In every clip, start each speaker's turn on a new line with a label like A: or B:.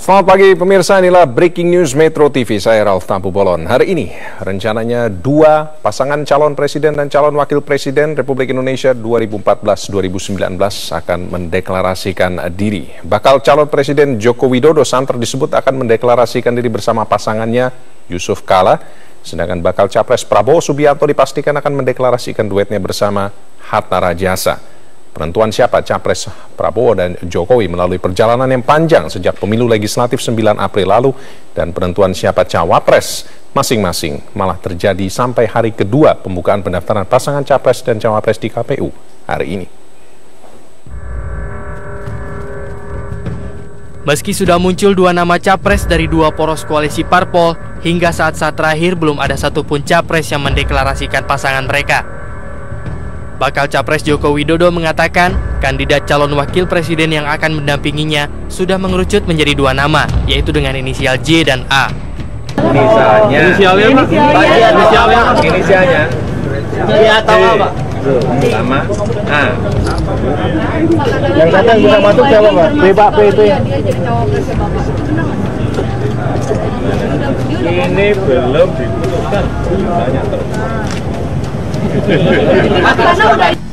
A: Selamat pagi pemirsa, inilah Breaking News Metro TV, saya Ralf Tampu Bolon. Hari ini rencananya dua pasangan calon presiden dan calon wakil presiden Republik Indonesia 2014-2019 akan mendeklarasikan diri. Bakal calon presiden Joko Widodo santer disebut akan mendeklarasikan diri bersama pasangannya Yusuf Kala, sedangkan bakal capres Prabowo Subianto dipastikan akan mendeklarasikan duetnya bersama Hatta Rajasa. Penentuan siapa capres Prabowo dan Jokowi melalui perjalanan yang panjang sejak pemilu legislatif 9 April lalu, dan penentuan siapa cawapres masing-masing malah terjadi sampai hari kedua pembukaan pendaftaran pasangan capres dan cawapres di KPU hari ini.
B: Meski sudah muncul dua nama capres dari dua poros koalisi parpol, hingga saat-saat terakhir belum ada satupun capres yang mendeklarasikan pasangan mereka. Bakal capres Joko Widodo mengatakan kandidat calon wakil presiden yang akan mendampinginya sudah mengerucut menjadi dua nama, yaitu dengan inisial J dan A.
A: Inisialnya
C: J atau apa?
A: sama A.
C: Yang satu yang bisa masuk siapa, Pak? B, Pak, B itu ya.
A: Ini belum diputuskan. Tanya terus.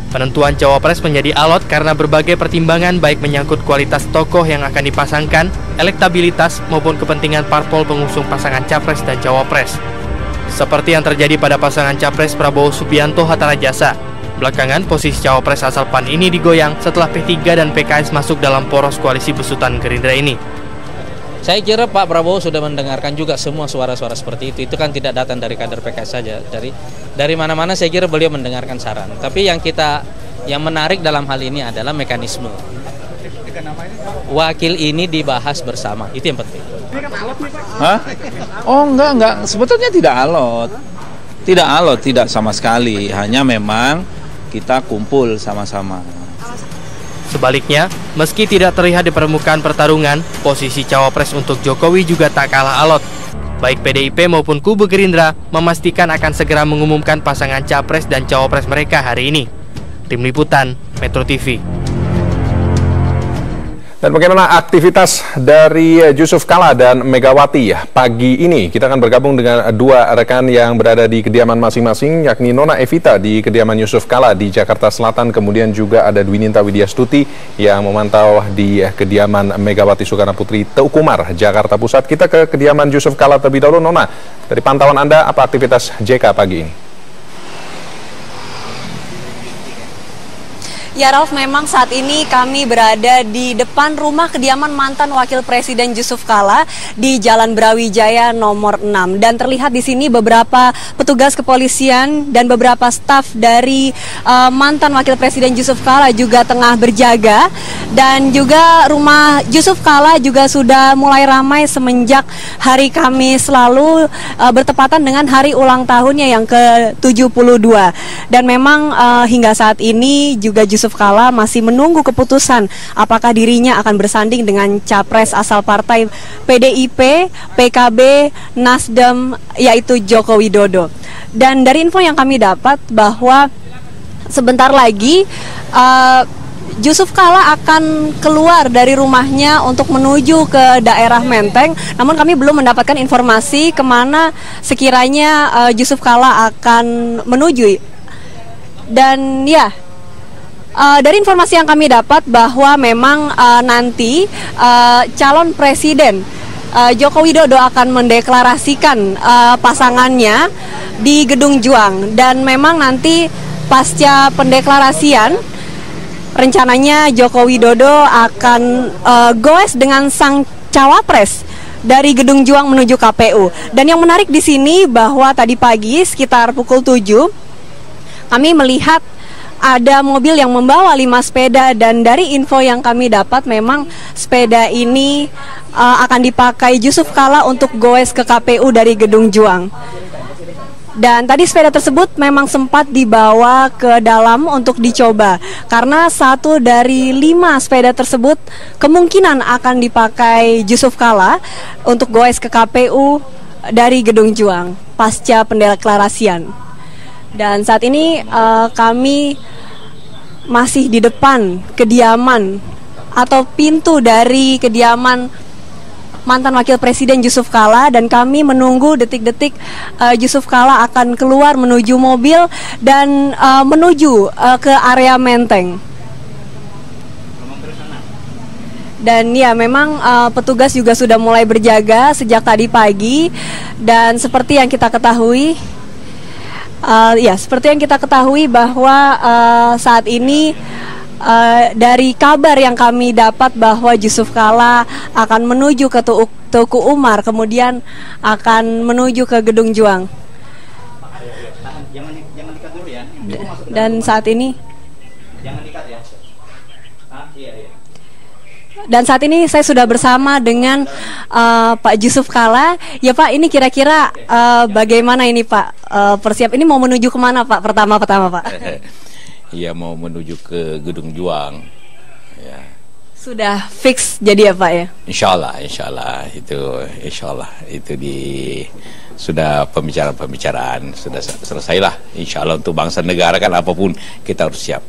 B: Penentuan cawapres menjadi alot karena berbagai pertimbangan baik menyangkut kualitas tokoh yang akan dipasangkan, elektabilitas maupun kepentingan parpol pengusung pasangan capres dan cawapres. Seperti yang terjadi pada pasangan capres Prabowo Subianto Hatta Rajasa. Belakangan posisi cawapres asal PAN ini digoyang setelah P3 dan PKS masuk dalam poros koalisi besutan Gerindra ini.
D: Saya kira Pak Prabowo sudah mendengarkan juga semua suara-suara seperti itu. Itu kan tidak datang dari kader PKS saja, dari mana-mana saya kira beliau mendengarkan saran. Tapi yang menarik dalam hal ini adalah mekanisme. Wakil ini dibahas bersama, itu yang penting.
E: Hah? Oh enggak, sebetulnya tidak alot. Tidak alot, tidak sama sekali. Hanya memang kita kumpul sama-sama.
B: Sebaliknya, meski tidak terlihat di permukaan pertarungan, posisi cawapres untuk Jokowi juga tak kalah alot. Baik PDIP maupun kubu Gerindra memastikan akan segera mengumumkan pasangan capres dan cawapres mereka hari ini. Tim Liputan, Metro TV.
A: Dan bagaimana aktivitas dari Yusuf Kala dan Megawati pagi ini? Kita akan bergabung dengan dua rekan yang berada di kediaman masing-masing, yakni Nona Evita di kediaman Yusuf Kala di Jakarta Selatan, kemudian juga ada Dwininta Widyastuti yang memantau di kediaman Megawati Soekarnoputri Teukumar, Jakarta Pusat. Kita ke kediaman Yusuf Kala terlebih dahulu. Nona, dari pantauan Anda, apa aktivitas JK pagi ini?
F: Ya Ralf, memang saat ini kami berada di depan rumah kediaman mantan Wakil Presiden Yusuf Kala di Jalan Brawijaya nomor 6. Dan terlihat di sini beberapa petugas kepolisian dan beberapa staf dari mantan Wakil Presiden Yusuf Kala juga tengah berjaga. Dan juga rumah Yusuf Kala juga sudah mulai ramai semenjak hari Kamis lalu bertepatan dengan hari ulang tahunnya yang ke-72. Dan memang hingga saat ini juga Yusuf Kala masih menunggu keputusan apakah dirinya akan bersanding dengan capres asal partai PDIP, PKB, Nasdem, yaitu Joko Widodo. Dan dari info yang kami dapat bahwa sebentar lagi Yusuf Kala akan keluar dari rumahnya untuk menuju ke daerah Menteng. Namun kami belum mendapatkan informasi kemana sekiranya Yusuf Kala akan menuju. Dan ya, dari informasi yang kami dapat bahwa memang nanti calon presiden Joko Widodo akan mendeklarasikan pasangannya di Gedung Juang. Dan memang nanti pasca pendeklarasian rencananya Joko Widodo akan goes dengan sang cawapres dari Gedung Juang menuju KPU. Dan yang menarik di sini bahwa tadi pagi sekitar pukul 7 kami melihat ada mobil yang membawa 5 sepeda, dan dari info yang kami dapat memang sepeda ini akan dipakai Yusuf Kala untuk goes ke KPU dari Gedung Juang. Dan tadi sepeda tersebut memang sempat dibawa ke dalam untuk dicoba, karena satu dari 5 sepeda tersebut kemungkinan akan dipakai Yusuf Kala untuk goes ke KPU dari Gedung Juang pasca pendeklarasian. Dan saat ini kami masih di depan kediaman atau pintu dari kediaman mantan Wakil Presiden Jusuf Kalla, dan kami menunggu detik-detik Jusuf Kalla akan keluar menuju mobil dan menuju ke area Menteng. Dan ya memang petugas juga sudah mulai berjaga sejak tadi pagi, dan seperti yang kita ketahui bahwa saat ini dari kabar yang kami dapat bahwa Jusuf Kalla akan menuju ke Tuku Umar, kemudian akan menuju ke Gedung Juang. Dan saat ini saya sudah bersama dengan Pak Jusuf Kalla. Ya Pak, ini kira-kira bagaimana ini Pak persiap ini mau menuju kemana Pak? Pertama Pak.
E: Iya, mau menuju ke Gedung Juang. Ya.
F: Sudah fix jadi ya Pak ya? Insya Allah itu sudah pembicaraan sudah selesai lah. Insya Allah untuk bangsa negara kan apapun kita harus siap.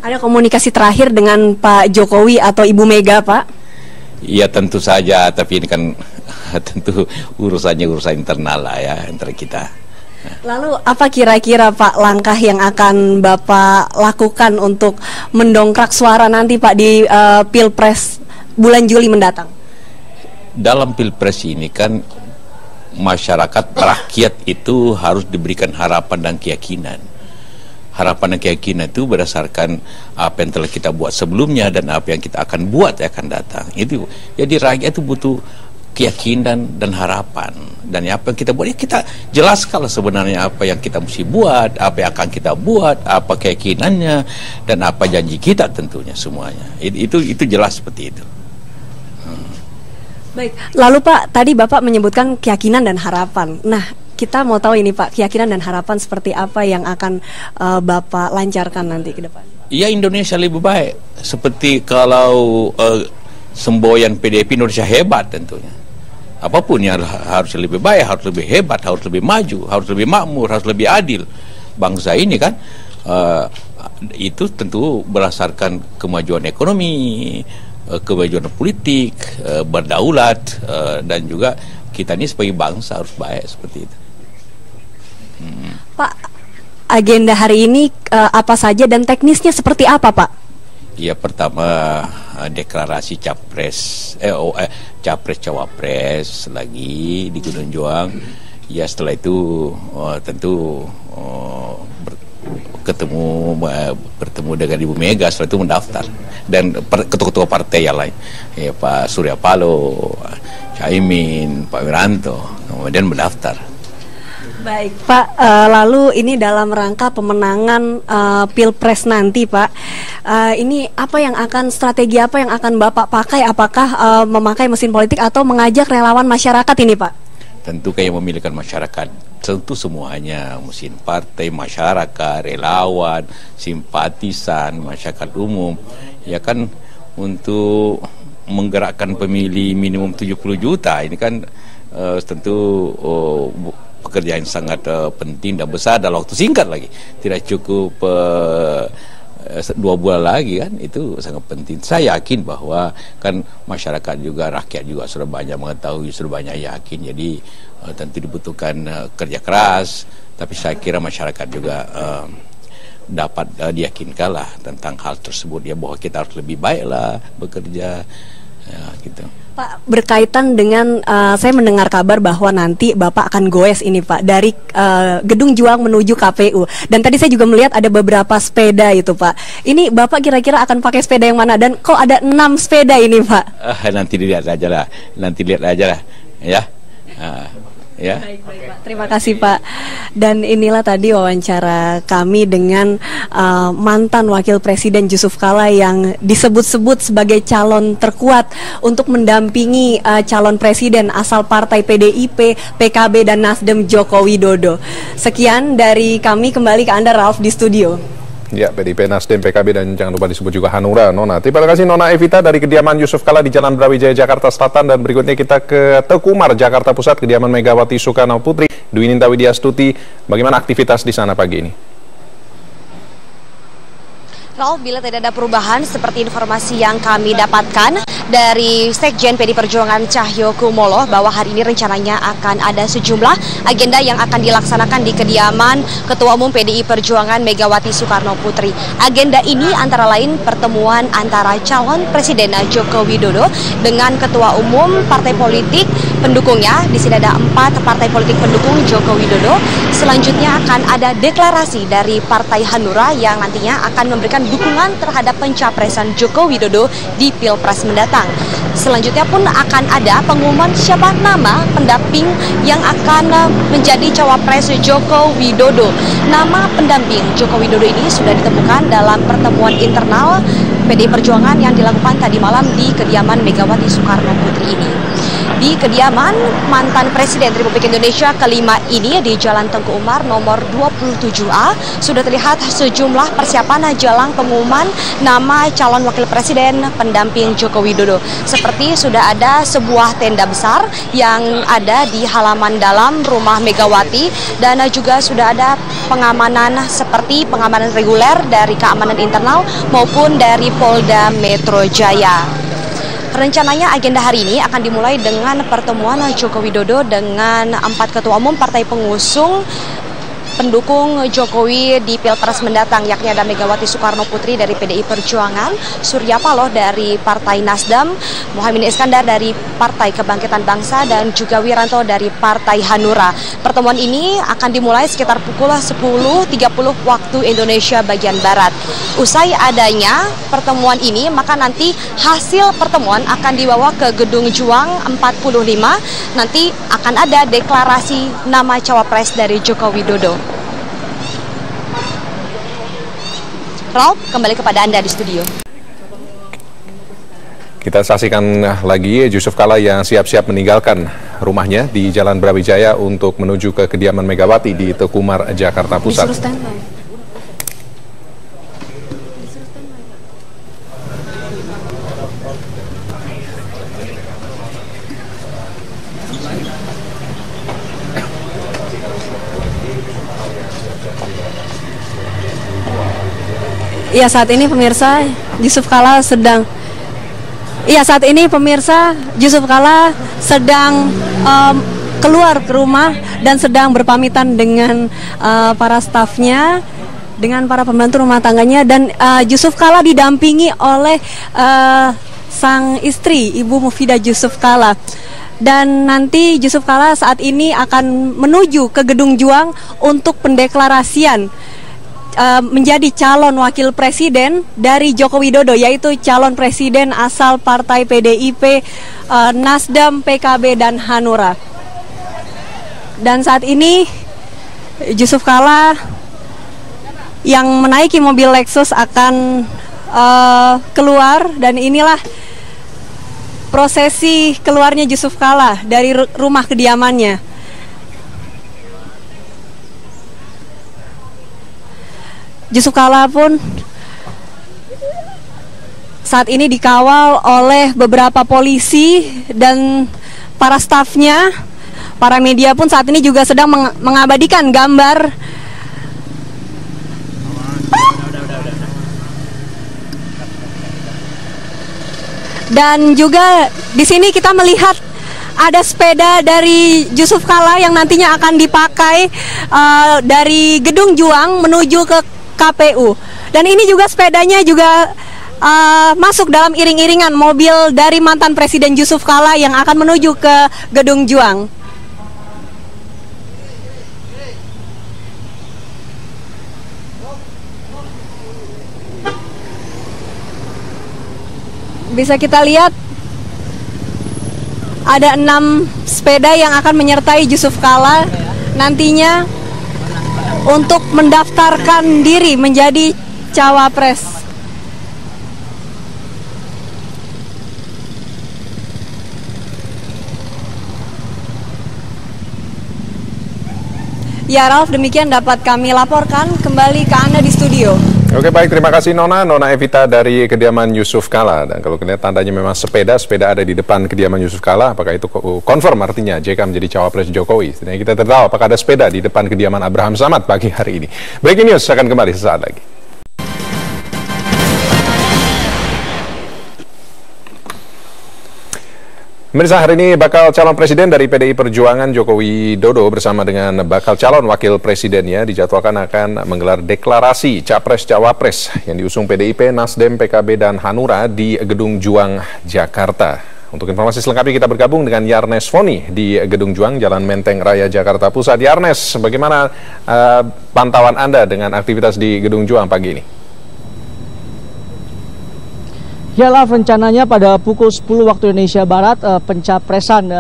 F: Ada komunikasi terakhir dengan Pak Jokowi atau Ibu Mega Pak?
E: Iya tentu saja, tapi ini kan tentu urusan internal lah ya antara kita.
F: Lalu apa kira-kira Pak langkah yang akan Bapak lakukan untuk mendongkrak suara nanti Pak di Pilpres bulan Juli mendatang?
E: Dalam Pilpres ini kan masyarakat rakyat itu harus diberikan harapan dan keyakinan. Harapan dan keyakinan itu berdasarkan apa yang telah kita buat sebelumnya dan apa yang kita akan buat yang akan datang. Itu jadi rakyat itu butuh keyakinan dan harapan, dan apa yang kita buat ya kita jelaskan sebenarnya apa yang kita mesti buat, apa yang akan kita buat, apa keyakinannya dan apa janji kita tentunya semuanya itu jelas seperti itu.
F: Baik, lalu Pak tadi Bapak menyebutkan keyakinan dan harapan. Nah kita mau tahu ini Pak, keyakinan dan harapan seperti apa yang akan Bapak lancarkan nanti ke depan?
E: Ya, Indonesia lebih baik. Seperti kalau semboyan PDIP, Indonesia hebat tentunya. Apapun yang harus lebih baik, harus lebih hebat, harus lebih maju, harus lebih makmur, harus lebih adil. Bangsa ini kan itu tentu berdasarkan kemajuan ekonomi, kemajuan politik, berdaulat, dan juga kita ini sebagai bangsa harus baik seperti itu.
F: Pak, agenda hari ini apa saja dan teknisnya seperti apa Pak?
E: Ya, pertama deklarasi Capres-Cawapres lagi di Gedung Juang. Ya, setelah itu tentu bertemu dengan Ibu Mega, setelah itu mendaftar, dan ketua-ketua partai yang lain, ya, Pak Surya Paloh, Caimin, Pak Wiranto, kemudian mendaftar.
F: Baik Pak, lalu ini dalam rangka pemenangan Pilpres nanti Pak, ini apa yang akan strategi apa yang akan Bapak pakai? Apakah memakai mesin politik atau mengajak relawan masyarakat ini Pak?
E: Tentu kayak memilihkan masyarakat, tentu semuanya, mesin partai, masyarakat, relawan, simpatisan, masyarakat umum, ya kan, untuk menggerakkan pemilih minimum 70 juta, ini kan tentu pekerjaan sangat penting dan besar dalam waktu singkat lagi. Tidak cukup 2 bulan lagi kan, itu sangat penting. Saya yakin bahwa kan masyarakat juga, rakyat juga sudah banyak mengetahui, sudah banyak yakin. Jadi tentu dibutuhkan kerja keras, tapi saya kira masyarakat juga dapat diyakinkan lah tentang hal tersebut ya, bahwa kita harus lebih baik lah bekerja ya, gitu.
F: Pak, berkaitan dengan saya mendengar kabar bahwa nanti Bapak akan goes ini Pak dari Gedung Juang menuju KPU, dan tadi saya juga melihat ada beberapa sepeda itu Pak. Ini Bapak kira-kira akan pakai sepeda yang mana, dan kok ada 6 sepeda ini Pak?
E: Nanti lihat aja lah ya. Ya.
F: Baik, Pak. Terima kasih Pak. Dan inilah tadi wawancara kami dengan mantan Wakil Presiden Jusuf Kalla yang disebut-sebut sebagai calon terkuat untuk mendampingi calon presiden asal partai PDIP, PKB dan Nasdem Joko Widodo. Sekian dari kami, kembali ke Anda Ralf di studio.
A: Ya, PDIP, Nasdem, PKB, dan jangan lupa disebut juga Hanura, Nona. Terima kasih Nona Evita dari kediaman Jusuf Kalla di Jalan Brawijaya, Jakarta Selatan. Dan berikutnya kita ke Tuku Umar, Jakarta Pusat, kediaman Megawati Soekarno Putri. Dwi Ninta Widya Stuti, bagaimana aktivitas di sana pagi ini?
F: Raul, bila tidak ada perubahan seperti informasi yang kami dapatkan dari Sekjen PD Perjuangan Cahyokumolo bahwa hari ini rencananya akan ada sejumlah agenda yang akan dilaksanakan di kediaman Ketua Umum PDI Perjuangan Megawati Soekarno Putri. Agenda ini antara lain pertemuan antara calon Presiden Joko Widodo dengan Ketua Umum partai politik pendukungnya. Di sini ada 4 partai politik pendukung Joko Widodo. Selanjutnya akan ada deklarasi dari Partai Hanura yang nantinya akan memberikan dukungan terhadap pencapresan Joko Widodo di Pilpres mendatang. Selanjutnya pun akan ada pengumuman siapa nama pendamping yang akan menjadi cawapres Joko Widodo. Nama pendamping Joko Widodo ini sudah ditemukan dalam pertemuan internal PDI Perjuangan yang dilakukan tadi malam di kediaman Megawati Soekarno Putri ini. Di kediaman mantan Presiden Republik Indonesia kelima ini di Jalan Tengku Umar nomor 27A sudah terlihat sejumlah persiapan jelang pengumuman nama calon wakil presiden pendamping Joko Widodo. Seperti sudah ada sebuah tenda besar yang ada di halaman dalam rumah Megawati dan juga sudah ada pengamanan seperti pengamanan reguler dari keamanan internal maupun dari Polda Metro Jaya. Rencananya agenda hari ini akan dimulai dengan pertemuan Joko Widodo dengan 4 ketua umum partai pengusung pendukung Jokowi di Pilpres mendatang, yakni ada Megawati Soekarno Putri dari PDI Perjuangan, Surya Paloh dari Partai Nasdem, Muhaimin Iskandar dari Partai Kebangkitan Bangsa, dan juga Wiranto dari Partai Hanura. Pertemuan ini akan dimulai sekitar pukul 10.30 waktu Indonesia bagian Barat. Usai adanya pertemuan ini, maka nanti hasil pertemuan akan dibawa ke Gedung Juang 45. Nanti akan ada deklarasi nama cawapres dari Joko Widodo. Raul, kembali kepada Anda di studio.
A: Kita saksikan lagi Yusuf Kala yang siap-siap meninggalkan rumahnya di Jalan Brawijaya untuk menuju ke kediaman Megawati di Teku Umar, Jakarta Pusat.
F: Ya, saat ini pemirsa Yusuf Kala sedang keluar ke rumah dan sedang berpamitan dengan para stafnya, dengan para pembantu rumah tangganya, dan Yusuf Kala didampingi oleh sang istri Ibu Mufidah Yusuf Kala. Dan nanti Yusuf Kala saat ini akan menuju ke Gedung Juang untuk pendeklarasian menjadi calon wakil presiden dari Joko Widodo, yaitu calon presiden asal partai PDIP, Nasdem, PKB, dan Hanura. Dan saat ini Yusuf Kala yang menaiki mobil Lexus akan keluar, dan inilah prosesi keluarnya Yusuf Kala dari rumah kediamannya. Yusuf Kala pun saat ini dikawal oleh beberapa polisi dan para stafnya. Para media pun saat ini juga sedang mengabadikan gambar dan juga di sini kita melihat ada sepeda dari Yusuf Kala yang nantinya akan dipakai dari Gedung Juang menuju ke KPU. Dan ini juga sepedanya juga masuk dalam iring-iringan mobil dari mantan Presiden Yusuf Kala yang akan menuju ke Gedung Juang. Bisa kita lihat ada 6 sepeda yang akan menyertai Yusuf Kala nantinya untuk mendaftarkan diri menjadi cawapres. Ya, Ralf, demikian dapat kami laporkan kembali ke Anda di studio.
A: Oke, baik, terima kasih Nona Evita dari kediaman Yusuf Kala. Dan kalau kita tandanya memang sepeda ada di depan kediaman Yusuf Kala, apakah itu confirm artinya JK menjadi cawapres Jokowi? Sebenarnya kita tidak tahu apakah ada sepeda di depan kediaman Abraham Samad pagi hari ini. Breaking News akan kembali sesaat lagi. Pemirsa, hari ini bakal calon presiden dari PDI Perjuangan Joko Widodo bersama dengan bakal calon wakil presidennya dijadwalkan akan menggelar deklarasi Capres-Cawapres yang diusung PDIP, Nasdem, PKB, dan Hanura di Gedung Juang, Jakarta. Untuk informasi selengkapnya kita bergabung dengan Yarnes Foni di Gedung Juang, Jalan Menteng Raya, Jakarta Pusat. Yarnes, bagaimana pantauan Anda dengan aktivitas di Gedung Juang pagi ini?
G: Yalah, rencananya pada pukul 10 waktu Indonesia Barat pencapresan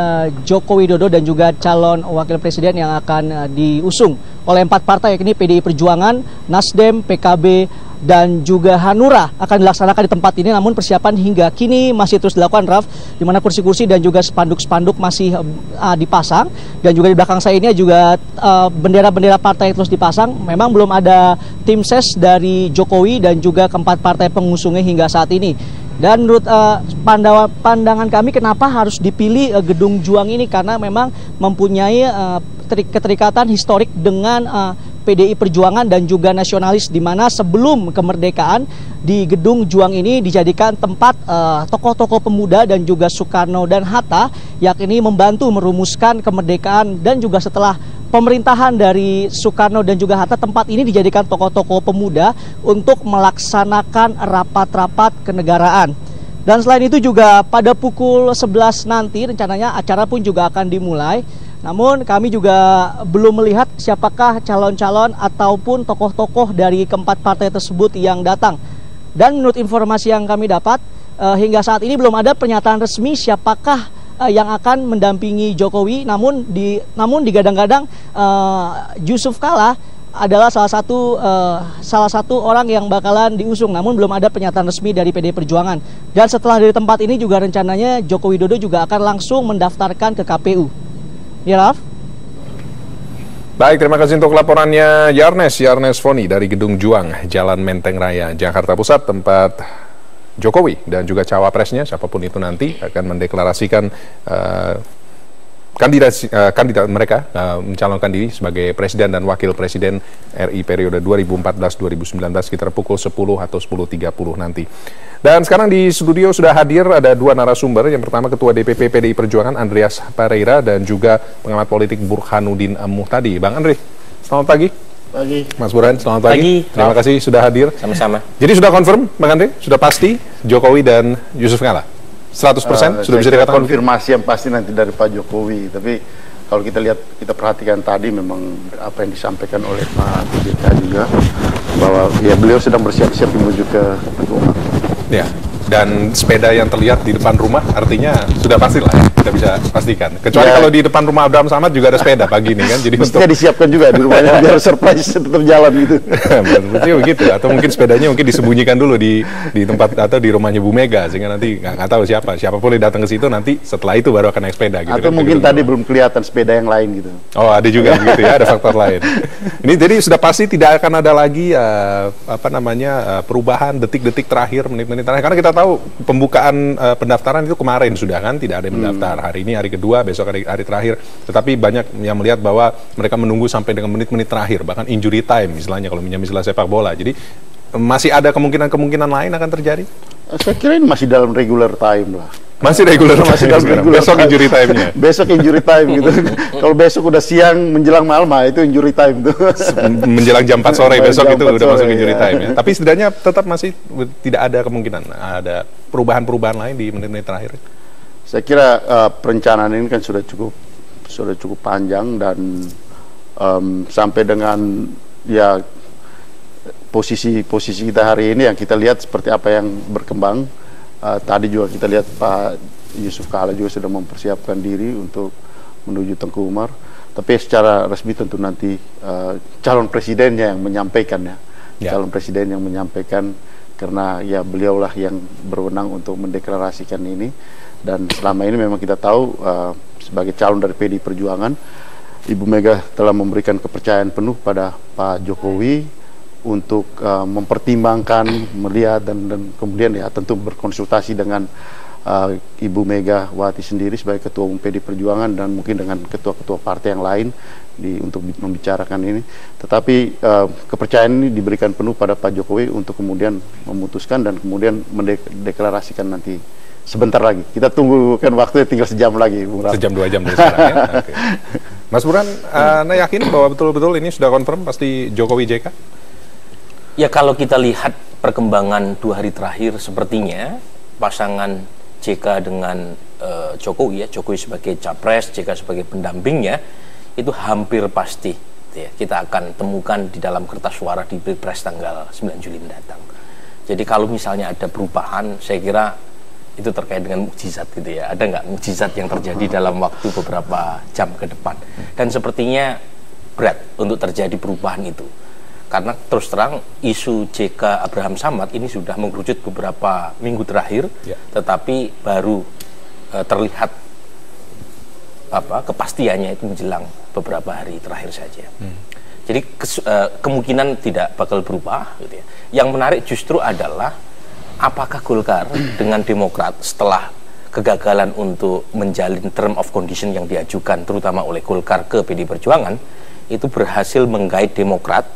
G: Joko Widodo dan juga calon wakil presiden yang akan diusung oleh 4 partai, yakni PDI Perjuangan, Nasdem, PKB, dan juga Hanura akan dilaksanakan di tempat ini. Namun persiapan hingga kini masih terus dilakukan, Raf, di mana kursi-kursi dan juga spanduk-spanduk masih dipasang, dan juga di belakang saya ini juga bendera-bendera partai terus dipasang. Memang belum ada tim ses dari Jokowi dan juga keempat partai pengusungnya hingga saat ini. Dan menurut pandangan kami, kenapa harus dipilih Gedung Juang ini, karena memang mempunyai keterikatan historik dengan PDI Perjuangan dan juga nasionalis, di mana sebelum kemerdekaan di Gedung Juang ini dijadikan tempat tokoh-tokoh pemuda dan juga Soekarno dan Hatta, yakni membantu merumuskan kemerdekaan. Dan juga setelah pemerintahan dari Soekarno dan juga Hatta, tempat ini dijadikan tokoh-tokoh pemuda untuk melaksanakan rapat-rapat kenegaraan. Dan selain itu juga pada pukul 11 nanti rencananya acara pun juga akan dimulai. Namun kami juga belum melihat siapakah calon-calon ataupun tokoh-tokoh dari keempat partai tersebut yang datang. Dan menurut informasi yang kami dapat, hingga saat ini belum ada pernyataan resmi siapakah yang akan mendampingi Jokowi. Namun digadang-gadang Yusuf Kala adalah salah satu orang yang bakalan diusung. Namun belum ada pernyataan resmi dari PDI Perjuangan. Dan setelah dari tempat ini juga rencananya Joko Widodo juga akan langsung mendaftarkan ke KPU. Ya, Raf?
A: Baik, terima kasih untuk laporannya Yarnes Foni dari Gedung Juang, Jalan Menteng Raya, Jakarta Pusat, tempat Jokowi dan juga cawapresnya, siapapun itu nanti, akan mendeklarasikan kandidat mereka mencalonkan diri sebagai presiden dan wakil presiden RI periode 2014-2019 sekitar pukul 10 atau 10.30 nanti. Dan sekarang di studio sudah hadir ada 2 narasumber. Yang pertama Ketua DPP PDI Perjuangan Andreas Pereira dan juga pengamat politik Burhanuddin Muhtadi. Bang Andre, selamat pagi.
C: Pagi.
A: Mas Burhan, selamat pagi. Terima kasih sudah hadir.
E: Sama-sama.
A: Jadi sudah confirm, Bang Andre? Sudah pasti Jokowi dan Yusuf Kala? 100% sudah bisa dikatakan
C: konfirmasi yang pasti nanti dari Pak Jokowi. Tapi kalau kita perhatikan tadi, memang apa yang disampaikan oleh Pak JK juga, bahwa ya beliau sedang bersiap-siap menuju ke rumah.
A: Ya, dan sepeda yang terlihat di depan rumah artinya sudah pasti lah ya, kita bisa pastikan. Kecuali ya, kalau di depan rumah Abraham Samad juga ada sepeda pagi ini kan. Jadi
C: mestinya disiapkan juga di rumahnya biar surprise tetap jalan gitu.
A: Betul begitu. Atau mungkin sepedanya mungkin disembunyikan dulu di tempat atau di rumahnya Bu Mega, sehingga nanti nggak tahu siapapun yang datang ke situ nanti setelah itu baru akan naik sepeda gitu.
C: Atau kan, mungkin tadi belum kelihatan sepeda yang lain gitu.
A: Oh, ada juga begitu ya, ada faktor lain. Ini jadi sudah pasti tidak akan ada lagi perubahan detik-detik terakhir, menit-menit terakhir, karena kita tahu pembukaan pendaftaran itu kemarin sudah kan, tidak ada yang mendaftar. Hari ini hari kedua, besok hari terakhir. Tetapi banyak yang melihat bahwa mereka menunggu sampai dengan menit-menit terakhir, bahkan injury time istilahnya kalau misalnya sepak bola. Jadi masih ada kemungkinan lain akan terjadi?
C: Saya kira ini masih dalam regular time lah.
A: Masih regular besok injury time-nya.
C: Besok injury time gitu. Kalau besok udah siang menjelang malam, itu injury time tuh.
A: Menjelang jam 4 sore besok itu udah masuk injury time ya. Tapi setidaknya tetap masih tidak ada kemungkinan ada perubahan-perubahan lain di menit-menit terakhir.
C: Saya kira perencanaan ini kan sudah cukup panjang, dan sampai dengan ya posisi kita hari ini yang kita lihat seperti apa yang berkembang. Tadi juga kita lihat Pak Yusuf Kala juga sudah mempersiapkan diri untuk menuju Tengku Umar. Tapi secara resmi tentu nanti calon presidennya yang menyampaikan calon presiden yang menyampaikan, karena ya beliaulah yang berwenang untuk mendeklarasikan ini. Dan selama ini memang kita tahu sebagai calon dari PDI Perjuangan, Ibu Mega telah memberikan kepercayaan penuh pada Pak Jokowi untuk mempertimbangkan, melihat, dan kemudian ya tentu berkonsultasi dengan Ibu Megawati sendiri sebagai Ketua Umum PDI Perjuangan, dan mungkin dengan ketua-ketua partai yang lain untuk membicarakan ini. Tetapi kepercayaan ini diberikan penuh pada Pak Jokowi untuk kemudian memutuskan dan kemudian mendeklarasikan nanti sebentar lagi. Kita tunggu kan waktunya tinggal sejam lagi, Bung Ram.
A: Sejam 2 jam dari sekarang ya. Oke. Mas Burhan, Anda yakin bahwa betul-betul ini sudah confirm pasti Jokowi JK?
H: Ya kalau kita lihat perkembangan 2 hari terakhir sepertinya pasangan JK dengan Jokowi ya, Jokowi sebagai capres, JK sebagai pendampingnya itu hampir pasti ya, kita akan temukan di dalam kertas suara di Pilpres tanggal 9 Juli mendatang. Jadi kalau misalnya ada perubahan, saya kira itu terkait dengan mukjizat gitu ya. Ada nggak mukjizat yang terjadi dalam waktu beberapa jam ke depan? Dan sepertinya berat untuk terjadi perubahan itu. Karena terus terang isu JK Abraham Samad ini sudah mengerucut beberapa minggu terakhir, tetapi baru terlihat kepastiannya itu menjelang beberapa hari terakhir saja. Jadi kemungkinan tidak bakal berubah gitu ya. Yang menarik justru adalah apakah Golkar dengan Demokrat setelah kegagalan untuk menjalin term of condition yang diajukan terutama oleh Golkar ke PDI Perjuangan itu berhasil menggait Demokrat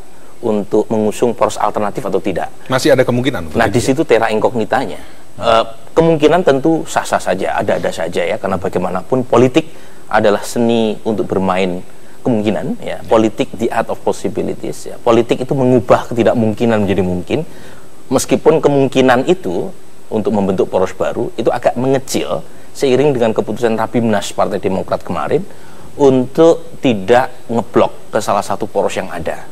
H: untuk mengusung poros alternatif atau tidak.
A: Masih ada kemungkinan.
H: Nah, di situ terra incognitanya. Kemungkinan tentu sah-sah saja, ada-ada saja ya, karena bagaimanapun politik adalah seni untuk bermain kemungkinan ya. Politik the art of possibilities ya. Politik itu mengubah ketidakmungkinan menjadi mungkin. Meskipun kemungkinan itu untuk membentuk poros baru itu agak mengecil seiring dengan keputusan Rapimnas Partai Demokrat kemarin untuk tidak ngeblok ke salah satu poros yang ada.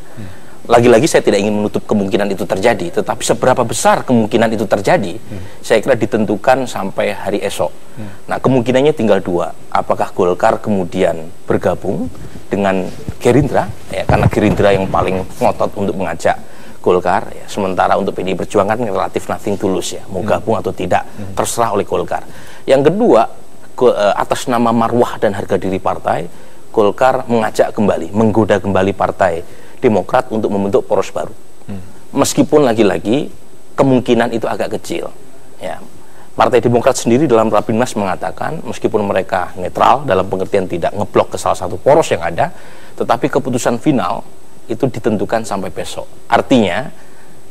H: Lagi-lagi saya tidak ingin menutup kemungkinan itu terjadi, tetapi seberapa besar kemungkinan itu terjadi, saya kira ditentukan sampai hari esok. Nah, kemungkinannya tinggal 2. Apakah Golkar kemudian bergabung dengan Gerindra, ya, karena Gerindra yang paling ngotot untuk mengajak Golkar, ya, sementara untuk PDI Perjuangan relatif nothing tulus ya, mau gabung atau tidak terserah oleh Golkar. Yang kedua, atas nama marwah dan harga diri partai, Golkar mengajak kembali, menggoda kembali Partai Demokrat untuk membentuk poros baru. Meskipun lagi-lagi kemungkinan itu agak kecil. Ya. Partai Demokrat sendiri dalam Rapimnas mengatakan meskipun mereka netral dalam pengertian tidak ngeblok ke salah satu poros yang ada, tetapi keputusan final itu ditentukan sampai besok. Artinya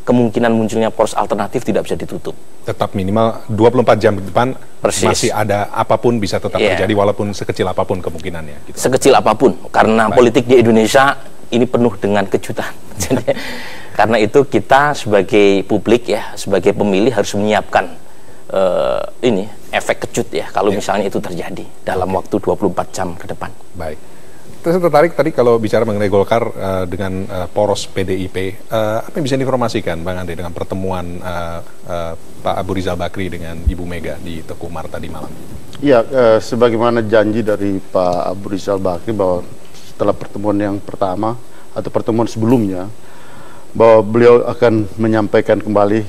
H: kemungkinan munculnya poros alternatif tidak bisa ditutup.
A: Tetap minimal 24 jam ke depan.
H: Persis.
A: Masih ada apapun bisa tetap terjadi walaupun sekecil apapun kemungkinannya. Gitu.
H: Sekecil apapun, karena politik di Indonesia ini penuh dengan kejutan. Jadi, karena itu kita sebagai publik ya, sebagai pemilih harus menyiapkan ini efek kejut ya kalau misalnya itu terjadi dalam waktu 24 jam ke depan.
A: Baik. Saya tertarik tadi kalau bicara mengenai Golkar dengan poros PDIP, apa yang bisa diinformasikan Bang Andre dengan pertemuan Pak Abu Rizal Bakri dengan Ibu Mega di Teguh Umar tadi malam?
C: Iya, sebagaimana janji dari Pak Abu Rizal Bakri bahwa setelah pertemuan yang pertama atau pertemuan sebelumnya bahwa beliau akan menyampaikan kembali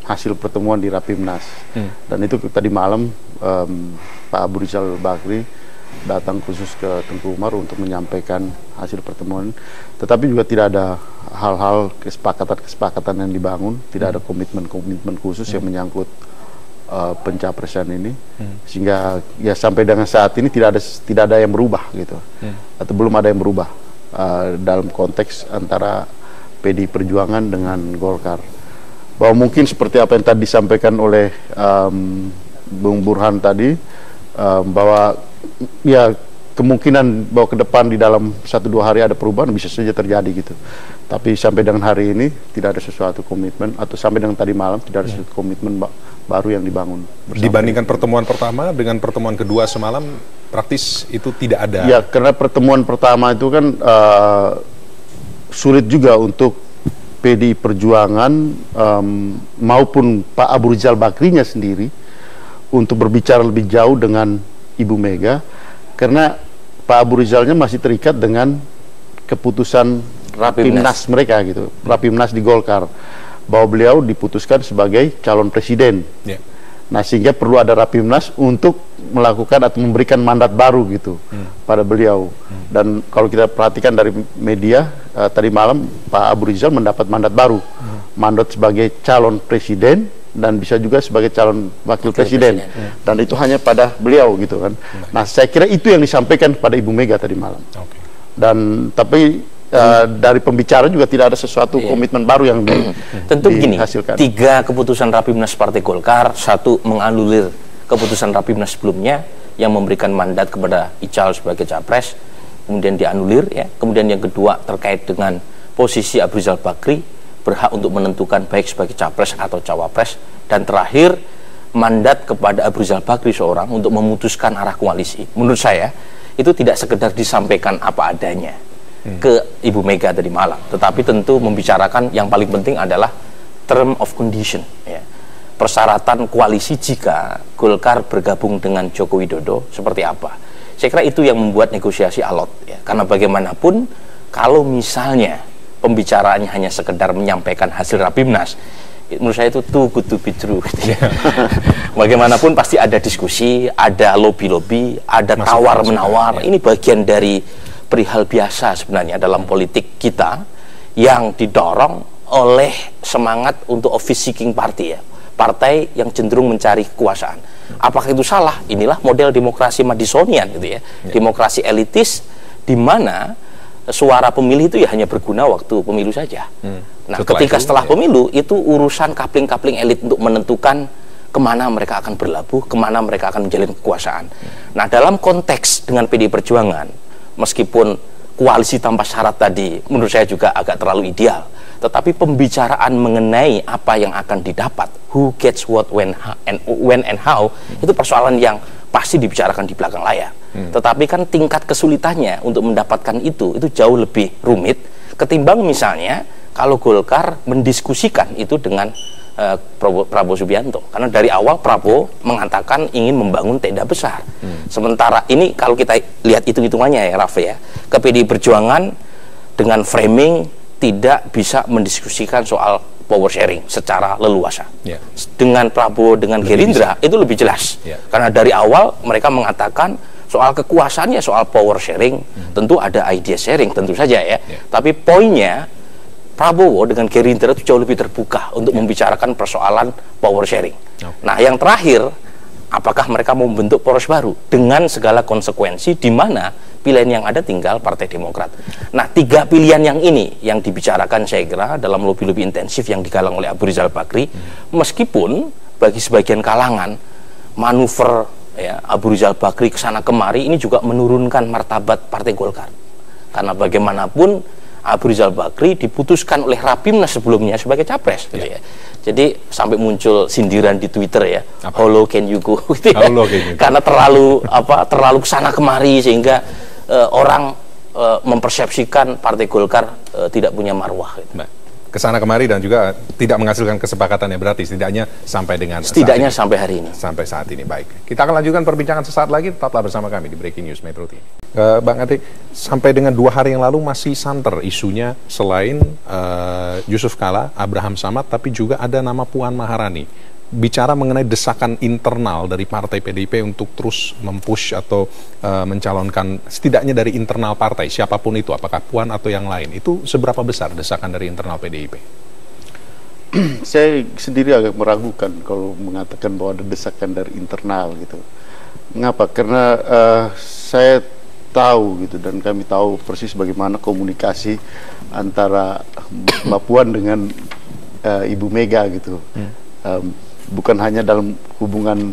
C: hasil pertemuan di Rapimnas. Dan itu tadi malam Pak Abu Rizal Bakri datang khusus ke Teguh Umar untuk menyampaikan hasil pertemuan, tetapi juga tidak ada hal-hal kesepakatan yang dibangun, tidak ada komitmen khusus yang menyangkut pencapresan ini, sehingga ya sampai dengan saat ini tidak ada yang berubah gitu, atau belum ada yang berubah dalam konteks antara PDI Perjuangan dengan Golkar. Bahwa mungkin seperti apa yang tadi disampaikan oleh Bung Burhan tadi, bahwa ya kemungkinan bahwa ke depan di dalam 1-2 hari ada perubahan bisa saja terjadi gitu. Tapi sampai dengan hari ini tidak ada sesuatu komitmen, atau sampai dengan tadi malam tidak ada sesuatu komitmen baru yang dibangun.
A: Dibandingkan pertemuan pertama dengan pertemuan kedua semalam, praktis itu tidak ada.
C: Ya, karena pertemuan pertama itu kan sulit juga untuk PDI Perjuangan maupun Pak Abu Rizal Bakrinya sendiri untuk berbicara lebih jauh dengan Ibu Mega, karena Pak Abu Rizalnya masih terikat dengan keputusan Rapimnas mereka gitu, Rapimnas di Golkar, bahwa beliau diputuskan sebagai calon presiden. Nah, sehingga perlu ada Rapimnas untuk melakukan atau memberikan mandat baru gitu pada beliau. Dan kalau kita perhatikan dari media tadi malam Pak Abu Rizal mendapat mandat baru, mandat sebagai calon presiden dan bisa juga sebagai calon wakil presiden. Dan itu hanya pada beliau gitu kan. Nah, saya kira itu yang disampaikan pada Ibu Mega tadi malam. Dan tapi dari pembicara juga tidak ada sesuatu komitmen baru yang
H: tentu begini,
C: dihasilkan.
H: 3 keputusan Rapimnas Partai Golkar, 1 menganulir keputusan Rapimnas sebelumnya yang memberikan mandat kepada Ical sebagai capres, kemudian dianulir ya. Kemudian yang kedua terkait dengan posisi Abu Rizal Bakri berhak untuk menentukan baik sebagai capres atau cawapres, dan terakhir mandat kepada Abu Rizal Bakri seorang untuk memutuskan arah koalisi. Menurut saya itu tidak sekedar disampaikan apa adanya ke Ibu Mega dari Malang, tetapi tentu membicarakan yang paling penting adalah term of condition ya. Persyaratan koalisi jika Golkar bergabung dengan Joko Widodo seperti apa. Saya kira itu yang membuat negosiasi alot ya. Karena bagaimanapun kalau misalnya pembicaraannya hanya sekedar menyampaikan hasil Rapimnas, menurut saya itu too good to be true gitu ya. Bagaimanapun pasti ada diskusi, ada lobby-lobby, ada tawar-menawar. Ini bagian dari perihal biasa sebenarnya dalam politik kita yang didorong oleh semangat untuk office seeking party ya. Partai yang cenderung mencari kekuasaan. Apakah itu salah? Inilah model demokrasi Madisonian gitu ya. Demokrasi elitis di mana suara pemilih itu ya hanya berguna waktu pemilu saja. Nah, ketika setelah pemilu itu urusan kapling-kapling elit untuk menentukan kemana mereka akan berlabuh, kemana mereka akan menjalin kekuasaan. Nah, dalam konteks dengan PDI Perjuangan, meskipun koalisi tanpa syarat tadi menurut saya juga agak terlalu ideal, tetapi pembicaraan mengenai apa yang akan didapat, who gets what, when and how, itu persoalan yang pasti dibicarakan di belakang layar. Tetapi kan tingkat kesulitannya untuk mendapatkan itu jauh lebih rumit ketimbang misalnya kalau Golkar mendiskusikan itu dengan Prabowo Subianto, karena dari awal Prabowo mengatakan ingin membangun tenda besar. Sementara ini kalau kita lihat hitung-hitungannya ya Raf ya, ke PDI Perjuangan dengan framing tidak bisa mendiskusikan soal power sharing secara leluasa. Dengan Prabowo dengan Gerindra itu lebih jelas, karena dari awal mereka mengatakan soal kekuasaannya, soal power sharing, tentu ada idea sharing tentu saja ya. Tapi poinnya Prabowo dengan Gerindra itu jauh lebih terbuka untuk membicarakan persoalan power sharing. Nah, yang terakhir, apakah mereka mau membentuk poros baru dengan segala konsekuensi di mana pilihan yang ada tinggal Partai Demokrat. Nah, 3 pilihan yang ini yang dibicarakan saya kira dalam lobby-lobby intensif yang digalang oleh Abu Rizal Bakri, meskipun bagi sebagian kalangan manuver ya, Abu Rizal Bakri kesana kemari ini juga menurunkan martabat Partai Golkar. Karena bagaimanapun Abu Rizal Bakri diputuskan oleh Rapimnas sebelumnya sebagai capres gitu ya. Jadi sampai muncul sindiran di Twitter ya, how low can you go gitu ya. Karena terlalu kesana kemari sehingga orang mempersepsikan Partai Golkar tidak punya marwah gitu.
A: Kesana kemari dan juga tidak menghasilkan kesepakatan ya, berarti setidaknya sampai dengan
H: sampai hari ini.
A: Sampai saat ini, baik. Kita akan lanjutkan perbincangan sesaat lagi, tetaplah bersama kami di Breaking News Metro TV. Bang Ati, sampai dengan 2 hari yang lalu masih santer isunya selain Yusuf Kalla, Abraham Samad, tapi juga ada nama Puan Maharani. Bicara mengenai desakan internal dari partai PDIP untuk terus mempush atau mencalonkan setidaknya dari internal partai, siapapun itu, apakah Puan atau yang lain, itu seberapa besar desakan dari internal PDIP?
C: Saya sendiri agak meragukan kalau mengatakan bahwa ada desakan dari internal gitu. Mengapa? Karena saya tahu gitu, dan kami tahu persis bagaimana komunikasi antara Mbak Puan dengan Ibu Mega gitu. Bukan hanya dalam hubungan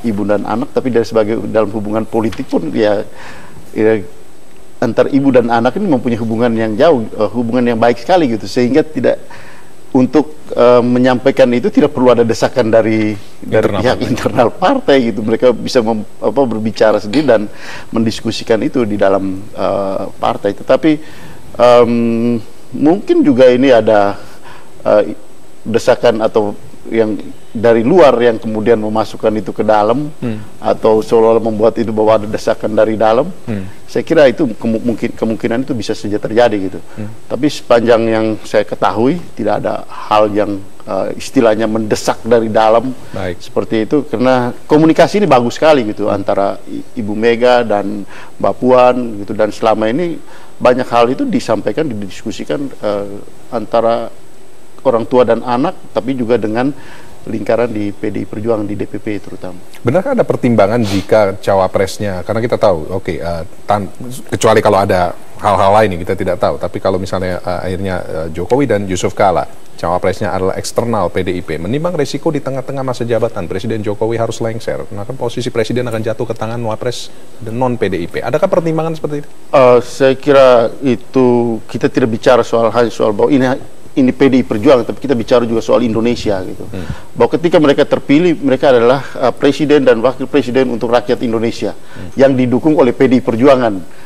C: ibu dan anak, tapi dalam hubungan politik pun ya antar ibu dan anak ini mempunyai hubungan yang jauh, hubungan yang baik sekali gitu, sehingga tidak untuk menyampaikan itu tidak perlu ada desakan dari pihak internal partai gitu. Mereka bisa berbicara sendiri dan mendiskusikan itu di dalam partai. Tetapi mungkin juga ini ada desakan atau yang dari luar yang kemudian memasukkan itu ke dalam, atau seolah-olah membuat itu bahwa ada desakan dari dalam. Saya kira itu kemungkinan itu bisa saja terjadi gitu. Tapi sepanjang yang saya ketahui tidak ada hal yang istilahnya mendesak dari dalam seperti itu, karena komunikasi ini bagus sekali gitu antara Ibu Mega dan Mbak Puan gitu, dan selama ini banyak hal itu disampaikan, didiskusikan antara orang tua dan anak, tapi juga dengan lingkaran di PDI Perjuangan, di DPP terutama.
A: Benarkah ada pertimbangan jika cawapresnya, karena kita tahu, kecuali kalau ada hal-hal lain kita tidak tahu. Tapi kalau misalnya akhirnya Jokowi dan Yusuf Kala, cawapresnya adalah eksternal PDIP, menimbang resiko di tengah-tengah masa jabatan Presiden Jokowi harus lengser, maka posisi Presiden akan jatuh ke tangan Wapres dan non-PDIP. Adakah pertimbangan seperti itu?
C: Saya kira itu kita tidak bicara hanya soal bahwa ini PDI Perjuangan, tapi kita bicara juga soal Indonesia gitu. Bahwa ketika mereka terpilih, mereka adalah presiden dan wakil presiden untuk rakyat Indonesia yang didukung oleh PDI Perjuangan.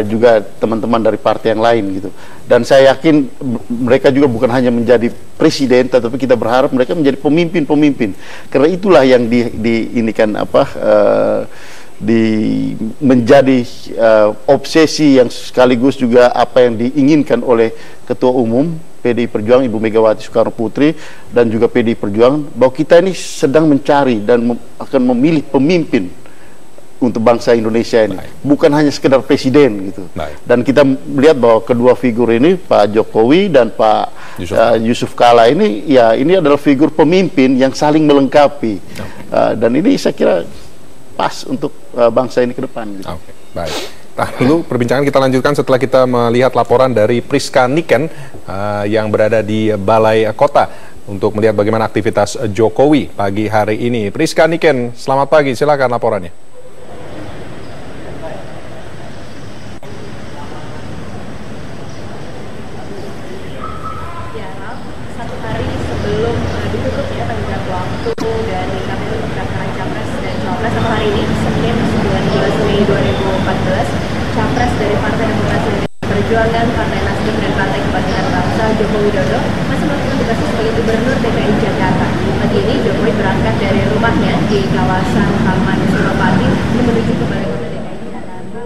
C: Juga teman-teman dari partai yang lain gitu. Dan saya yakin mereka juga bukan hanya menjadi presiden, tetapi kita berharap mereka menjadi pemimpin-pemimpin. Karena itulah yang menjadi obsesi yang sekaligus juga apa yang diinginkan oleh Ketua Umum PDI Perjuangan Ibu Megawati Soekarno Putri dan juga PDI Perjuangan, bahwa kita ini sedang mencari dan akan memilih pemimpin untuk bangsa Indonesia ini. Bukan hanya sekedar presiden gitu. Dan kita melihat bahwa kedua figur ini, Pak Jokowi dan Pak Yusuf Kala ini, ya ini adalah figur pemimpin yang saling melengkapi. Dan ini saya kira pas untuk bangsa ini ke depan gitu.
A: Baik. Nah, lalu perbincangan kita lanjutkan setelah kita melihat laporan dari Priska Niken yang berada di Balai Kota untuk melihat bagaimana aktivitas Jokowi pagi hari ini. Priska Niken, selamat pagi, silakan laporannya.
I: Capres dari Partai Demokrasi Perjuangan, Partai Nasdem, dan Partai Kebangkitan Bangsa, Joko Widodo masih melakukan tugasnya sebagai Gubernur DKI Jakarta. Pagi ini Jokowi berangkat dari rumahnya di kawasan Taman Suropati menuju ke Balai Kota DKI Jakarta.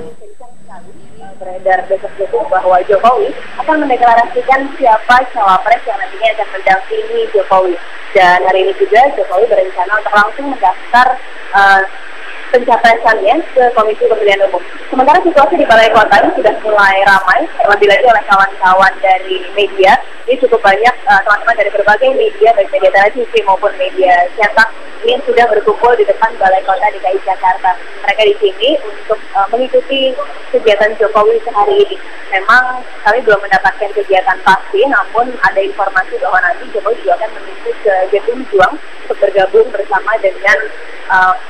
I: Beredar besok-besok bahwa Jokowi akan mendeklarasikan siapa cawapres yang nantinya akan mendampingi Jokowi. Dan hari ini juga Jokowi berencana untuk langsung mendaftar pencapresannya ke Komisi Pemilihan Umum. Sementara situasi di Balai Kota ini sudah mulai ramai, terlebih lagi oleh kawan-kawan dari media. Ini cukup banyak teman-teman dari berbagai media, baik media televisi maupun media cetak, ini sudah berkumpul di depan Balai Kota DKI Jakarta. Mereka di sini untuk mengikuti kegiatan Jokowi sehari ini. Memang kami belum mendapatkan kegiatan pasti, namun ada informasi bahwa nanti Jokowi juga akan menuju ke Gedung Juang untuk bergabung bersama dengan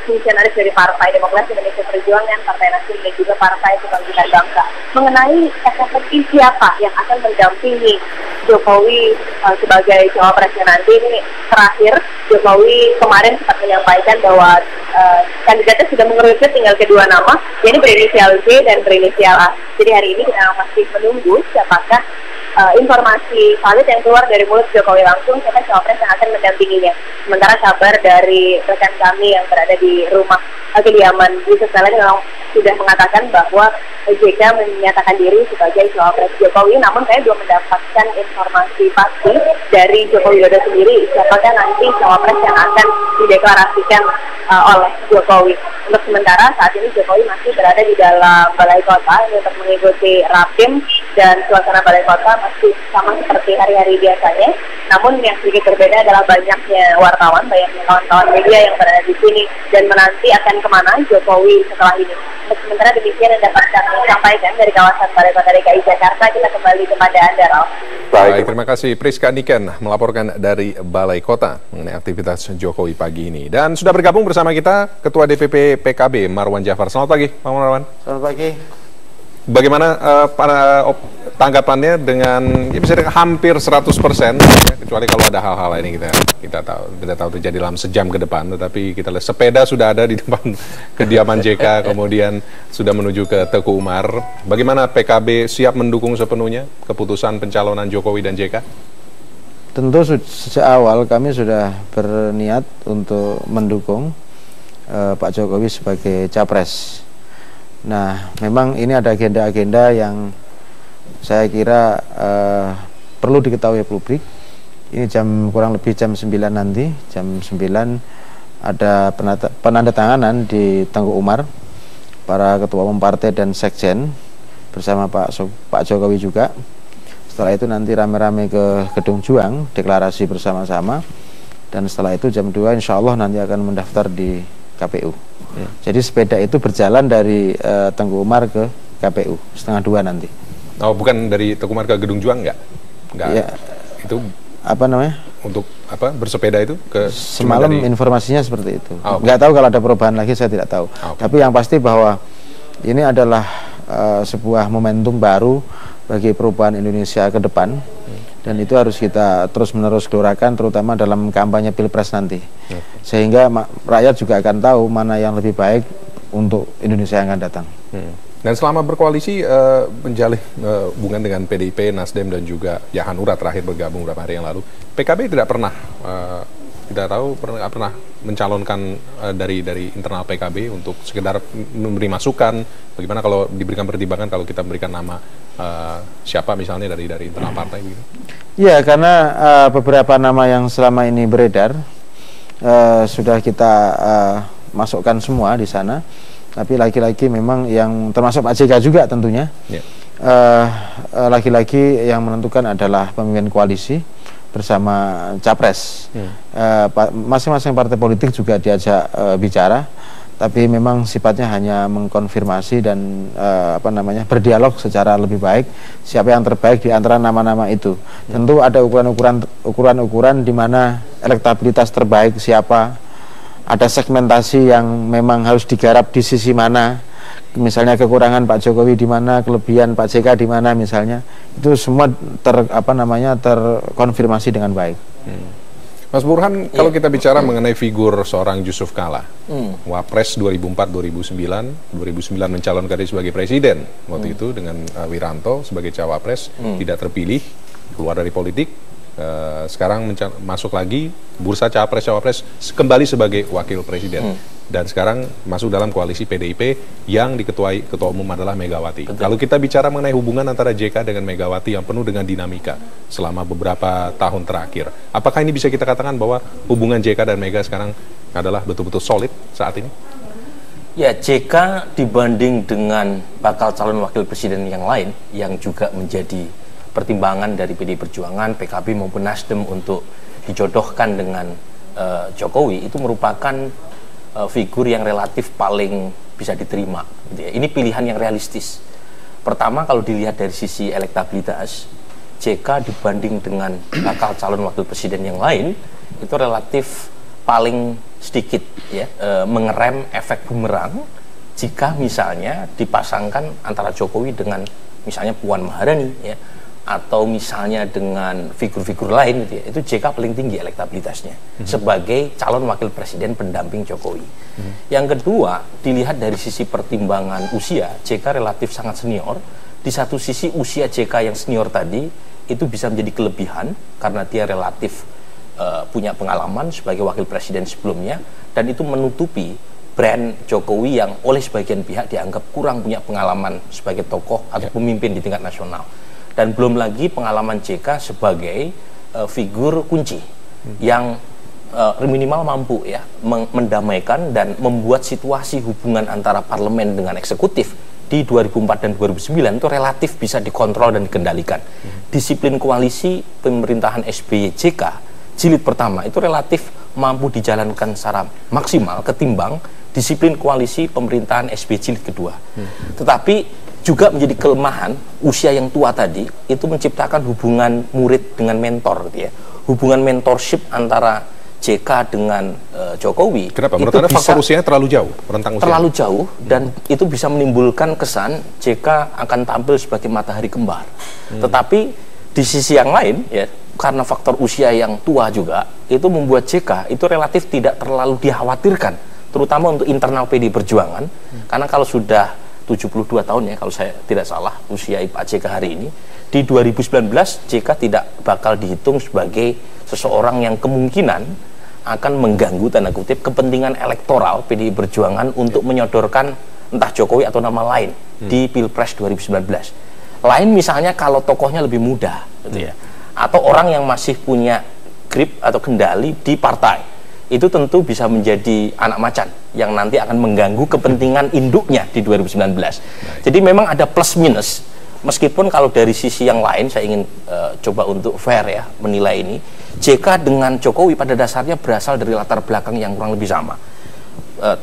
I: fungsionaris dari Partai Demokrasi Indonesia Perjuangan, Partai Nasdem, dan juga Partai Kebangkitan Bangsa. Mengenai seperti siapa yang akan mendampingi Jokowi sebagai cawapresnya nanti, ini terakhir Jokowi kemarin sempat menyampaikan bahwa kandidatnya sudah mengerucut tinggal kedua nama, yaitu berinisial J dan berinisial A. Jadi hari ini kita masih menunggu siapakah informasi valid yang keluar dari mulut Jokowi langsung siapa cawapres yang akan mendampinginya. Sementara kabar dari rekan kami yang berada di rumah kediaman Yusuf Kala memang sudah mengatakan bahwa JK menyatakan diri sebagai cawapres Jokowi, namun saya belum mendapatkan informasi pasti dari Joko Widodo sendiri siapakah nanti cawapres yang akan dideklarasikan oleh Jokowi. Untuk sementara saat ini Jokowi masih berada di dalam Balai Kota untuk mengikuti rapim, dan suasana Balai Kota masih sama seperti hari-hari biasanya. Namun yang sedikit berbeda adalah banyaknya wartawan, banyaknya kawan-kawan media yang berada di sini dan menanti akan kemana Jokowi setelah ini. Untuk sementara demikian yang dapat kami sampaikan dari kawasan Balai Kota DKI Jakarta. Kita kembali kepada Anda, Ralf.
A: Baik, terima kasih Priska Niken melaporkan dari Balai Kota mengenai aktivitas Jokowi pagi ini. Dan sudah bergabung bersama kita Ketua DPP PKB Marwan Jafar. Selamat pagi, Pak Marwan.
C: Selamat pagi.
A: Bagaimana tanggapannya dengan ya bisa hampir 100%, ya, kecuali kalau ada hal-hal lain kita tahu terjadi dalam sejam ke depan, tetapi kita lihat sepeda sudah ada di depan kediaman JK, kemudian sudah menuju ke Teguh Umar. Bagaimana PKB siap mendukung sepenuhnya keputusan pencalonan Jokowi dan JK?
J: Tentu sejak awal kami sudah berniat untuk mendukung Pak Jokowi sebagai capres. Nah, memang ini ada agenda-agenda yang saya kira perlu diketahui publik. Ini kurang lebih jam 9 nanti, jam 9 ada penandatanganan di Teguh Umar para ketua umum partai dan sekjen bersama Pak Jokowi juga. Setelah itu nanti rame-rame ke Gedung Juang, deklarasi bersama-sama, dan setelah itu jam 2 insya Allah nanti akan mendaftar di KPU. Jadi sepeda itu berjalan dari Teguh Umar ke KPU setengah 2 nanti.
A: Oh, bukan dari Teguh ke Gedung Juang nggak?
J: Ya.
A: Itu
J: apa namanya?
A: Untuk apa bersepeda itu ke
J: semalam informasinya seperti itu.
A: Oh,
J: nggak tahu kalau ada perubahan lagi, saya tidak tahu. Tapi yang pasti bahwa ini adalah sebuah momentum baru bagi perubahan Indonesia ke depan, dan itu harus kita terus-menerus gelorakan, terutama dalam kampanye Pilpres nanti, sehingga rakyat juga akan tahu mana yang lebih baik untuk Indonesia yang akan datang.
A: Dan selama berkoalisi menjalin hubungan dengan PDIP, Nasdem dan juga ya Hanura terakhir bergabung beberapa hari yang lalu, PKB tidak pernah pernah mencalonkan dari internal PKB untuk sekedar memberi masukan. Bagaimana kalau diberikan pertimbangan kalau kita memberikan nama siapa misalnya dari internal partai gitu?
J: Ya, karena beberapa nama yang selama ini beredar sudah kita masukkan semua di sana. Tapi lagi-lagi memang yang termasuk Pak JK juga tentunya, lagi-lagi yang menentukan adalah pemimpin koalisi bersama Capres. Masing-masing partai politik juga diajak bicara, tapi memang sifatnya hanya mengkonfirmasi dan berdialog secara lebih baik siapa yang terbaik di antara nama-nama itu. Tentu ada ukuran-ukuran di mana elektabilitas terbaik siapa. Ada segmentasi yang memang harus digarap di sisi mana, misalnya kekurangan Pak Jokowi di mana, kelebihan Pak JK di mana misalnya, itu semua terkonfirmasi dengan baik.
A: Mas Burhan, kalau kita bicara mengenai figur seorang Yusuf Kala, Wapres 2004-2009 mencalonkan diri sebagai presiden waktu itu dengan Wiranto sebagai cawapres, tidak terpilih, keluar dari politik. Sekarang masuk lagi bursa capres-cawapres kembali sebagai wakil presiden, dan sekarang masuk dalam koalisi PDIP yang diketuai ketua umum adalah Megawati. Kalau kita bicara mengenai hubungan antara JK dengan Megawati yang penuh dengan dinamika selama beberapa tahun terakhir, apakah ini bisa kita katakan bahwa hubungan JK dan Mega sekarang adalah betul-betul solid saat ini?
H: Ya, JK dibanding dengan bakal calon wakil presiden yang lain yang juga menjadi pertimbangan dari PD Perjuangan, PKB maupun Nasdem untuk dijodohkan dengan Jokowi, itu merupakan figur yang relatif paling bisa diterima gitu ya. Ini pilihan yang realistis. Pertama, kalau dilihat dari sisi elektabilitas, JK dibanding dengan bakal calon wakil presiden yang lain itu relatif paling sedikit ya, mengerem efek bumerang jika misalnya dipasangkan antara Jokowi dengan misalnya Puan Maharani ya, atau misalnya dengan figur-figur lain gitu ya, itu JK paling tinggi elektabilitasnya sebagai calon wakil presiden pendamping Jokowi. Yang kedua, dilihat dari sisi pertimbangan usia, JK relatif sangat senior. Di satu sisi usia JK yang senior tadi itu bisa menjadi kelebihan karena dia relatif punya pengalaman sebagai wakil presiden sebelumnya, dan itu menutupi brand Jokowi yang oleh sebagian pihak dianggap kurang punya pengalaman sebagai tokoh atau pemimpin di tingkat nasional. Dan belum lagi pengalaman JK sebagai figur kunci yang minimal mampu ya mendamaikan dan membuat situasi hubungan antara parlemen dengan eksekutif di 2004 dan 2009 itu relatif bisa dikontrol dan dikendalikan. Disiplin koalisi pemerintahan SBY JK jilid pertama itu relatif mampu dijalankan secara maksimal ketimbang disiplin koalisi pemerintahan SBY jilid kedua. Tetapi juga menjadi kelemahan usia yang tua tadi itu menciptakan hubungan murid dengan mentor gitu ya. Hubungan mentorship antara JK dengan Jokowi.
A: Kenapa? Menurut Anda faktor usianya terlalu jauh, rentang usia?
H: Terlalu jauh, dan itu bisa menimbulkan kesan JK akan tampil sebagai matahari kembar. Tetapi di sisi yang lain ya, karena faktor usia yang tua juga, itu membuat JK itu relatif tidak terlalu dikhawatirkan, terutama untuk internal PD Perjuangan, karena kalau sudah 72 tahun ya kalau saya tidak salah usia Pak JK hari ini, di 2019 JK tidak bakal dihitung sebagai seseorang yang kemungkinan akan mengganggu tanda kutip kepentingan elektoral PDI Perjuangan untuk menyodorkan entah Jokowi atau nama lain di Pilpres 2019. Lain misalnya kalau tokohnya lebih muda gitu ya, atau orang yang masih punya grip atau kendali di partai, itu tentu bisa menjadi anak macan yang nanti akan mengganggu kepentingan induknya di 2019. Jadi memang ada plus minus, meskipun kalau dari sisi yang lain saya ingin coba untuk fair ya menilai ini, JK dengan Jokowi pada dasarnya berasal dari latar belakang yang kurang lebih sama.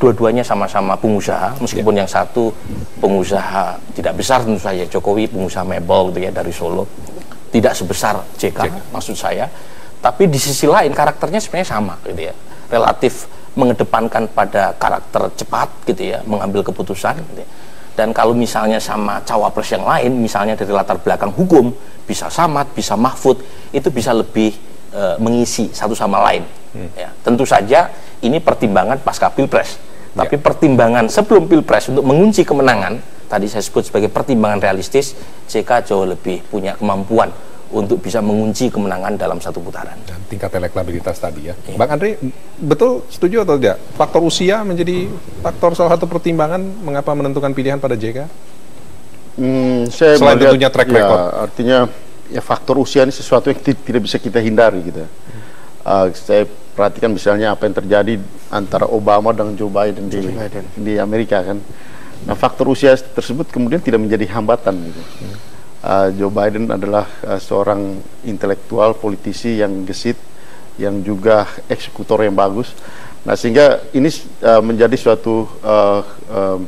H: dua-duanya sama-sama pengusaha, meskipun yang satu pengusaha tidak besar tentu saja, Jokowi pengusaha mebel gitu ya dari Solo, tidak sebesar JK maksud saya, tapi di sisi lain karakternya sebenarnya sama gitu ya, relatif mengedepankan pada karakter cepat gitu ya, mengambil keputusan gitu ya. Dan kalau misalnya sama cawapres yang lain, misalnya dari latar belakang hukum, bisa Samad, bisa Mahfud, itu bisa lebih mengisi satu sama lain. Ya, tentu saja ini pertimbangan pasca Pilpres. Tapi pertimbangan sebelum Pilpres untuk mengunci kemenangan, tadi saya sebut sebagai pertimbangan realistis, JK jauh lebih punya kemampuan untuk bisa mengunci kemenangan dalam satu putaran. Dan
A: tingkat elektabilitas tadi ya. Bang Andri, betul setuju atau tidak? Faktor usia menjadi faktor salah satu pertimbangan mengapa menentukan pilihan pada JK?
C: Saya
A: selain
C: melihat,
A: tentunya track record.
C: Artinya ya faktor usia ini sesuatu yang tidak bisa kita hindari gitu. Saya perhatikan misalnya apa yang terjadi antara Obama dan Joe Biden di Amerika kan. Nah, faktor usia tersebut kemudian tidak menjadi hambatan gitu. Joe Biden adalah seorang intelektual politisi yang gesit, yang juga eksekutor yang bagus. Nah, sehingga ini menjadi suatu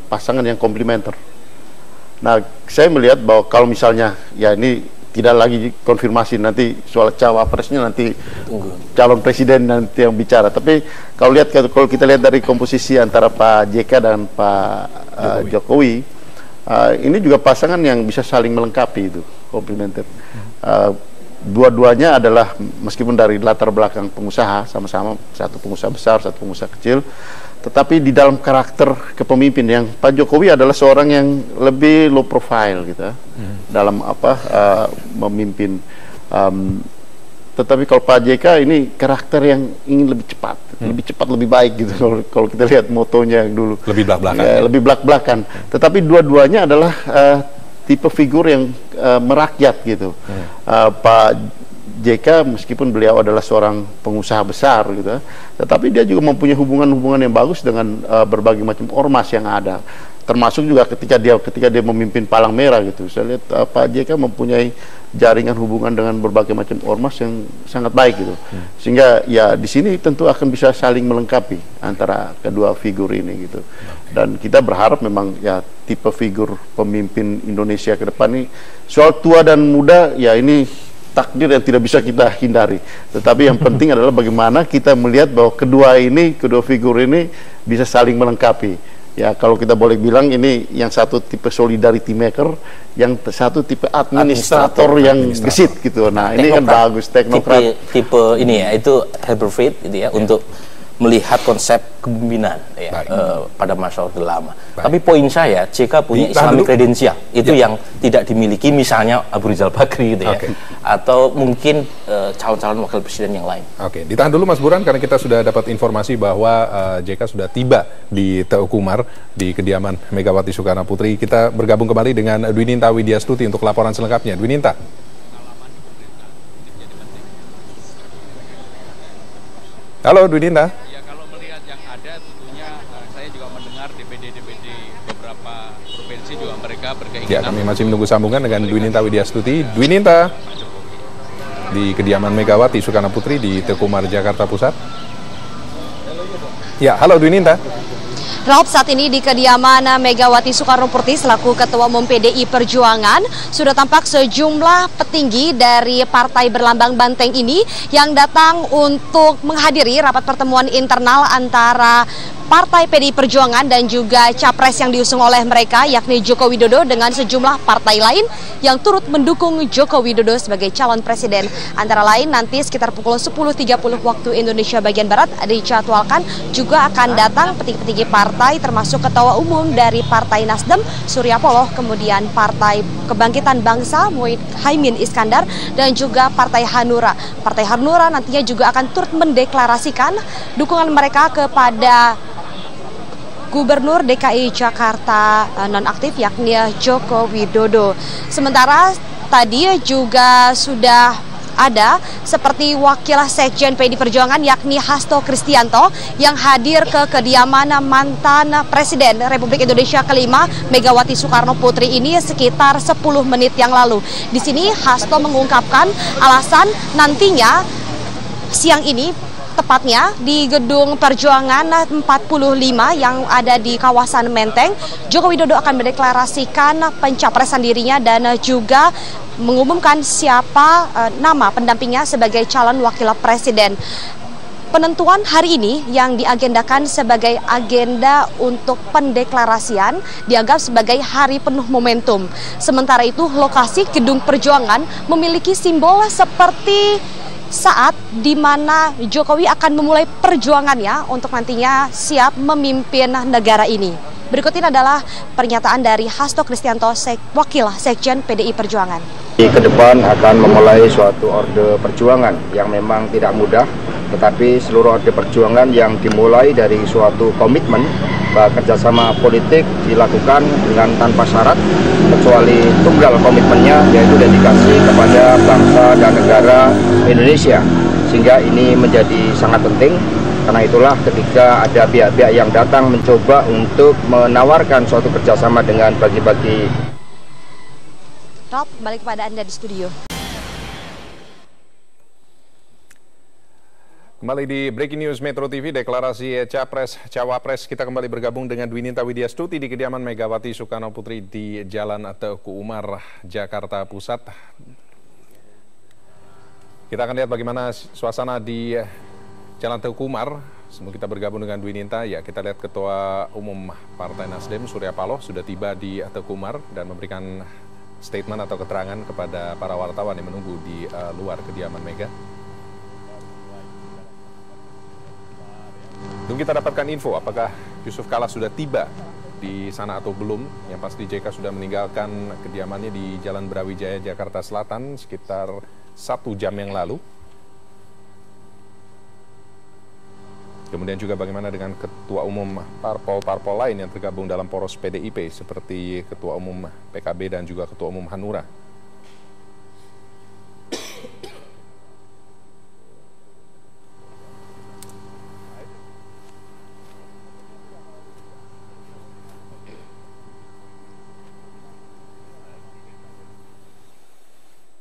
C: pasangan yang komplementer. Nah, saya melihat bahwa kalau misalnya ya ini tidak lagi konfirmasi nanti soal cawapresnya, nanti calon presiden nanti yang bicara. Tapi kalau kita lihat dari komposisi antara Pak JK dan Pak Jokowi, ini juga pasangan yang bisa saling melengkapi, itu komplementer. Dua-duanya adalah meskipun dari latar belakang pengusaha, sama-sama satu pengusaha besar, satu pengusaha kecil, tetapi di dalam karakter kepemimpin yang Pak Jokowi adalah seorang yang lebih low profile gitu dalam memimpin. Tetapi kalau Pak JK ini karakter yang ingin lebih cepat, lebih baik gitu. Kalau kita lihat motonya yang dulu
A: lebih belak-belakan,
C: lebih belak-belakan. Tetapi dua-duanya adalah tipe figur yang merakyat gitu. Pak JK meskipun beliau adalah seorang pengusaha besar gitu, tetapi dia juga mempunyai hubungan-hubungan yang bagus dengan berbagai macam ormas yang ada. Termasuk juga ketika dia memimpin Palang Merah gitu. Saya lihat Pak JK mempunyai jaringan hubungan dengan berbagai macam ormas yang sangat baik gitu. Sehingga ya di sini tentu akan bisa saling melengkapi antara kedua figur ini gitu. Dan kita berharap memang ya tipe figur pemimpin Indonesia ke depan ini, soal tua dan muda ya ini takdir yang tidak bisa kita hindari. Tetapi yang penting adalah bagaimana kita melihat bahwa kedua figur ini bisa saling melengkapi. Ya, kalau kita boleh bilang ini yang satu tipe solidarity maker, yang satu tipe administrator yang gesit gitu. Nah, ini kan bagus, teknokrat.
H: Tipe ini ya, itu Herbert Fried gitu ya, untuk melihat konsep kepemimpinan ya, pada masa Orde Lama. Tapi poin saya, JK punya Islamic kredensial, itu yang tidak dimiliki misalnya Abu Rizal Bakri gitu ya, atau mungkin calon-calon wakil presiden yang lain.
A: Ditahan dulu Mas Burhan, karena kita sudah dapat informasi bahwa JK sudah tiba di Teukumar, di kediaman Megawati Soekarno Putri. Kita bergabung kembali dengan Dwininta Widyastuti untuk laporan selengkapnya. Dwininta. Halo Dwininta.
K: Ya, kalau melihat yang ada tentunya saya juga mendengar DPD beberapa provinsi juga mereka berkeinginan.
A: Ya, kami masih menunggu sambungan dengan Dwininta Widyastuti. Dwininta, di kediaman Megawati Soekarno Putri di Teukumar, Jakarta Pusat. Ya, halo Dwininta.
F: Rob, saat ini di kediaman Megawati Soekarno Putri selaku Ketua Umum PDI Perjuangan sudah tampak sejumlah petinggi dari partai berlambang banteng ini yang datang untuk menghadiri rapat pertemuan internal antara Partai PDI Perjuangan dan juga capres yang diusung oleh mereka, yakni Joko Widodo, dengan sejumlah partai lain yang turut mendukung Joko Widodo sebagai calon presiden. Antara lain nanti sekitar pukul 10.30 waktu Indonesia bagian Barat dijadwalkan juga akan datang petinggi-petinggi partai termasuk Ketua Umum dari Partai Nasdem, Surya Paloh, kemudian Partai Kebangkitan Bangsa, Muhaimin Iskandar, dan juga Partai Hanura. Partai Hanura nantinya juga akan turut mendeklarasikan dukungan mereka kepada Gubernur DKI Jakarta nonaktif yakni Joko Widodo. Sementara tadi juga sudah ada seperti wakil sekjen PDI Perjuangan yakni Hasto Kristianto yang hadir ke kediaman mantan Presiden Republik Indonesia kelima Megawati Soekarno Putri ini sekitar 10 menit yang lalu. Di sini Hasto mengungkapkan alasan nantinya siang ini tepatnya di Gedung Perjuangan 45 yang ada di kawasan Menteng, Joko Widodo akan mendeklarasikan pencapresan dirinya dan juga mengumumkan siapa nama pendampingnya sebagai calon wakil presiden. Penentuan hari ini yang diagendakan sebagai agenda untuk pendeklarasian dianggap sebagai hari penuh momentum. Sementara itu lokasi Gedung Perjuangan memiliki simbol seperti saat di mana Jokowi akan memulai perjuangannya untuk nantinya siap memimpin negara ini. Berikut ini adalah pernyataan dari Hasto Kristianto, Wakil Sekjen PDI Perjuangan.
L: Ke depan akan memulai suatu orde perjuangan yang memang tidak mudah, tetapi seluruh orde perjuangan yang dimulai dari suatu komitmen bahwa kerjasama politik dilakukan dengan tanpa syarat, kecuali tunggal komitmennya, yaitu dedikasi kepada bangsa dan negara Indonesia. Sehingga ini menjadi sangat penting. Karena itulah ketika ada pihak-pihak yang datang mencoba untuk menawarkan suatu kerjasama dengan bagi-bagi.
F: Rob, balik kepada Anda di studio.
A: Kembali di Breaking News Metro TV, deklarasi Capres-Cawapres. Kita kembali bergabung dengan Dwininta Widyastuti di kediaman Megawati Soekarno Putri di Jalan Teguh Umar, Jakarta Pusat. Kita akan lihat bagaimana suasana di Jalan Teguh Umar. Sebelum kita bergabung dengan Dwininta, ya kita lihat Ketua Umum Partai Nasdem Surya Paloh sudah tiba di Teguh Umar dan memberikan statement atau keterangan kepada para wartawan yang menunggu di luar kediaman Mega. Belum kita dapatkan info apakah Yusuf Kala sudah tiba di sana atau belum. Yang pasti JK sudah meninggalkan kediamannya di Jalan Brawijaya, Jakarta Selatan sekitar 1 jam yang lalu. Kemudian juga bagaimana dengan ketua umum parpol-parpol lain yang tergabung dalam poros PDIP seperti ketua umum PKB dan juga ketua umum Hanura.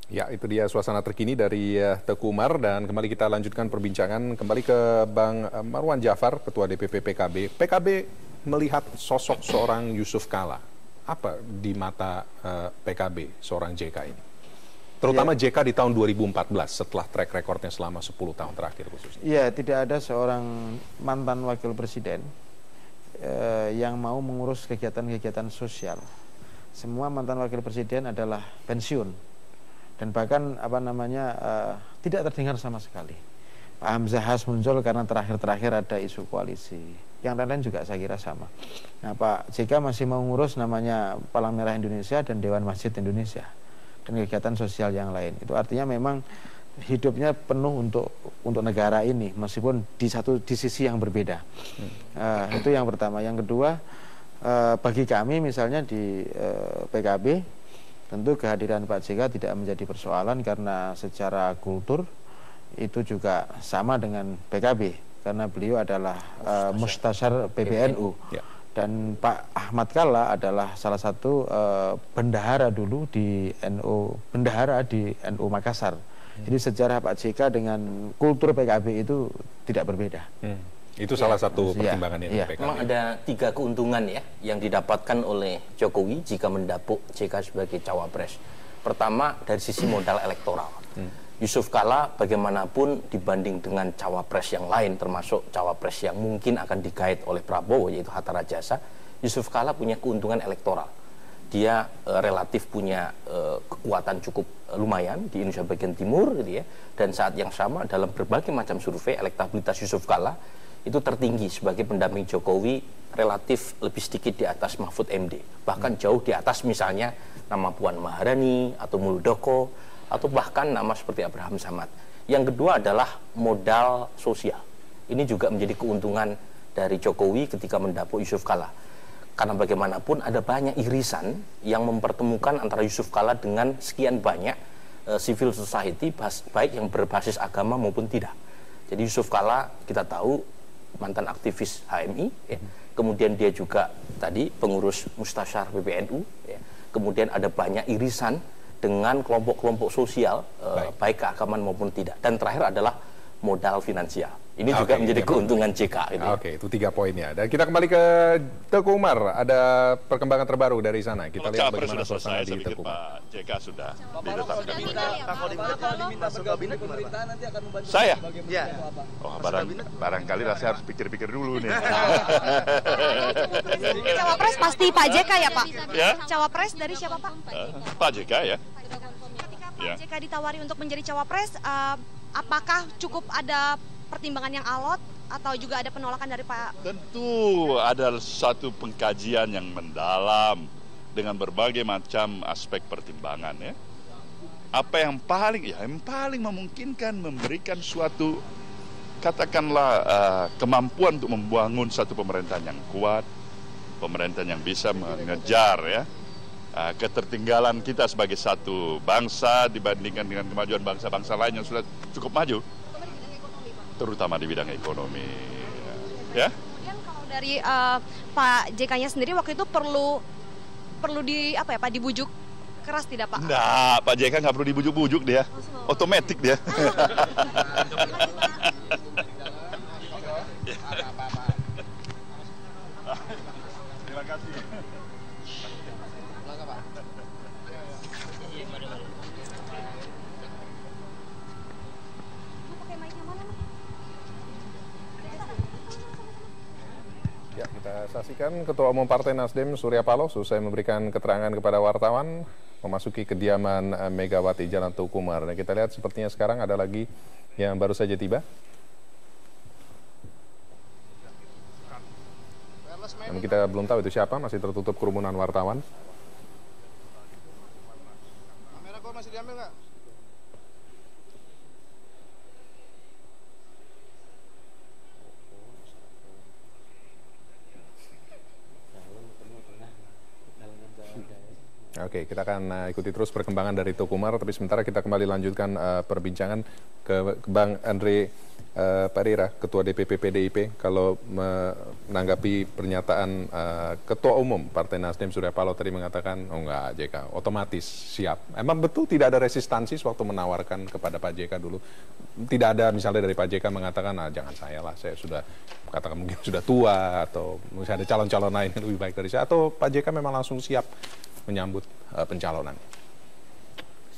A: Ya, itu dia suasana terkini dari Teguh Umar dan kembali kita lanjutkan perbincangan kembali ke Bang Marwan Jafar, Ketua DPP PKB. PKB melihat sosok seorang Yusuf Kala, apa di mata PKB seorang JK ini? Terutama ya, JK di tahun 2014 setelah track recordnya selama 10 tahun terakhir khususnya.
J: Iya, tidak ada seorang mantan wakil presiden yang mau mengurus kegiatan-kegiatan sosial. Semua mantan wakil presiden adalah pensiun. Dan bahkan tidak terdengar sama sekali. Pak Hamzah Has muncul karena terakhir-terakhir ada isu koalisi. Yang lain-lain juga saya kira sama. Nah, Pak JK masih mau ngurus namanya Palang Merah Indonesia dan Dewan Masjid Indonesia dan kegiatan sosial yang lain. Itu artinya memang hidupnya penuh untuk negara ini, meskipun di sisi yang berbeda. Itu yang pertama. Yang kedua, bagi kami misalnya di PKB, tentu kehadiran Pak JK tidak menjadi persoalan karena secara kultur itu juga sama dengan PKB karena beliau adalah Mustasyar PBNU dan Pak Ahmad Kala adalah salah satu bendahara dulu di NU, bendahara di NU Makassar. Jadi sejarah Pak JK dengan kultur PKB itu tidak berbeda.
A: Itu salah satu pertimbangannya. PKB.
H: Memang ada 3 keuntungan ya yang didapatkan oleh Jokowi jika mendapuk JK sebagai cawapres. Pertama, dari sisi modal elektoral. Yusuf Kala bagaimanapun dibanding dengan cawapres yang lain, termasuk cawapres yang mungkin akan digait oleh Prabowo, yaitu Hatta Rajasa, Yusuf Kala punya keuntungan elektoral. Dia relatif punya kekuatan cukup lumayan di Indonesia bagian timur, gitu ya. Dan saat yang sama dalam berbagai macam survei, elektabilitas Yusuf Kala itu tertinggi sebagai pendamping Jokowi, relatif lebih sedikit di atas Mahfud MD, bahkan jauh di atas misalnya nama Puan Maharani atau Muldoko atau bahkan nama seperti Abraham Samad. Yang kedua adalah modal sosial. Ini juga menjadi keuntungan dari Jokowi ketika mendapuk Yusuf Kala, karena bagaimanapun ada banyak irisan yang mempertemukan antara Yusuf Kala dengan sekian banyak civil society, baik yang berbasis agama maupun tidak. Jadi Yusuf Kala kita tahu mantan aktivis HMI, ya. Kemudian dia juga tadi pengurus Mustasyar PBNU, ya. Kemudian ada banyak irisan dengan kelompok-kelompok sosial, baik keagamaan maupun tidak. Dan terakhir adalah modal finansial. Ini juga menjadi keuntungan JK. Gitu.
A: Oke, itu 3 poinnya. Dan kita kembali ke Teguh Umar. Ada perkembangan terbaru dari sana. Kita lihat bagaimana suasana di Teguh Umar.
M: Pak JK sudah
N: ditetapkan. Kalau diminta masuk kabinet pemerintahan nanti akan membantu.
M: Saya?
N: Iya.
M: Oh, barangkali saya harus pikir-pikir dulu nih.
O: Cawapres pasti Pak JK ya Pak?
M: Ya.
O: Cawapres dari siapa Pak?
M: Pak JK ya.
O: Ketika Pak JK ditawari untuk menjadi cawapres, apakah cukup ada pertimbangan yang alot atau juga ada penolakan dari Pak?
M: Tentu ada satu pengkajian yang mendalam dengan berbagai macam aspek pertimbangan ya. Apa yang paling memungkinkan memberikan suatu katakanlah kemampuan untuk membangun satu pemerintahan yang kuat, pemerintahan yang bisa mengejar ya ketertinggalan kita sebagai satu bangsa dibandingkan dengan kemajuan bangsa-bangsa lain yang sudah cukup maju. Terutama di bidang ekonomi, ya.
O: Kemudian kalau dari Pak JK-nya sendiri waktu itu perlu dibujuk keras tidak Pak?
M: Nggak, Pak JK nggak perlu dibujuk-bujuk dia, otomatis dia. Terima kasih.
A: Ya, kita saksikan Ketua Umum Partai Nasdem Surya Paloh selesai memberikan keterangan kepada wartawan memasuki kediaman Megawati Jalan Teguh Umar. Dan kita lihat sepertinya sekarang ada lagi yang baru saja tiba. Dan kita belum tahu itu siapa, masih tertutup kerumunan wartawan.
N: Kamera kok masih diambil nggak?
A: Oke, kita akan ikuti terus perkembangan dari Teguh Umar, tapi sementara kita kembali lanjutkan perbincangan ke Bang Andre Pereira, Ketua DPP PDIP, kalau menanggapi pernyataan Ketua Umum Partai Nasdem Surya Paloh tadi mengatakan, oh enggak JK, otomatis siap. Emang betul tidak ada resistansi waktu menawarkan kepada Pak JK dulu? Tidak ada misalnya dari Pak JK mengatakan, nah jangan saya lah, saya sudah katakan mungkin sudah tua, atau misalnya ada calon-calon lain yang lebih baik dari saya, atau Pak JK memang langsung siap menyambut pencalonan?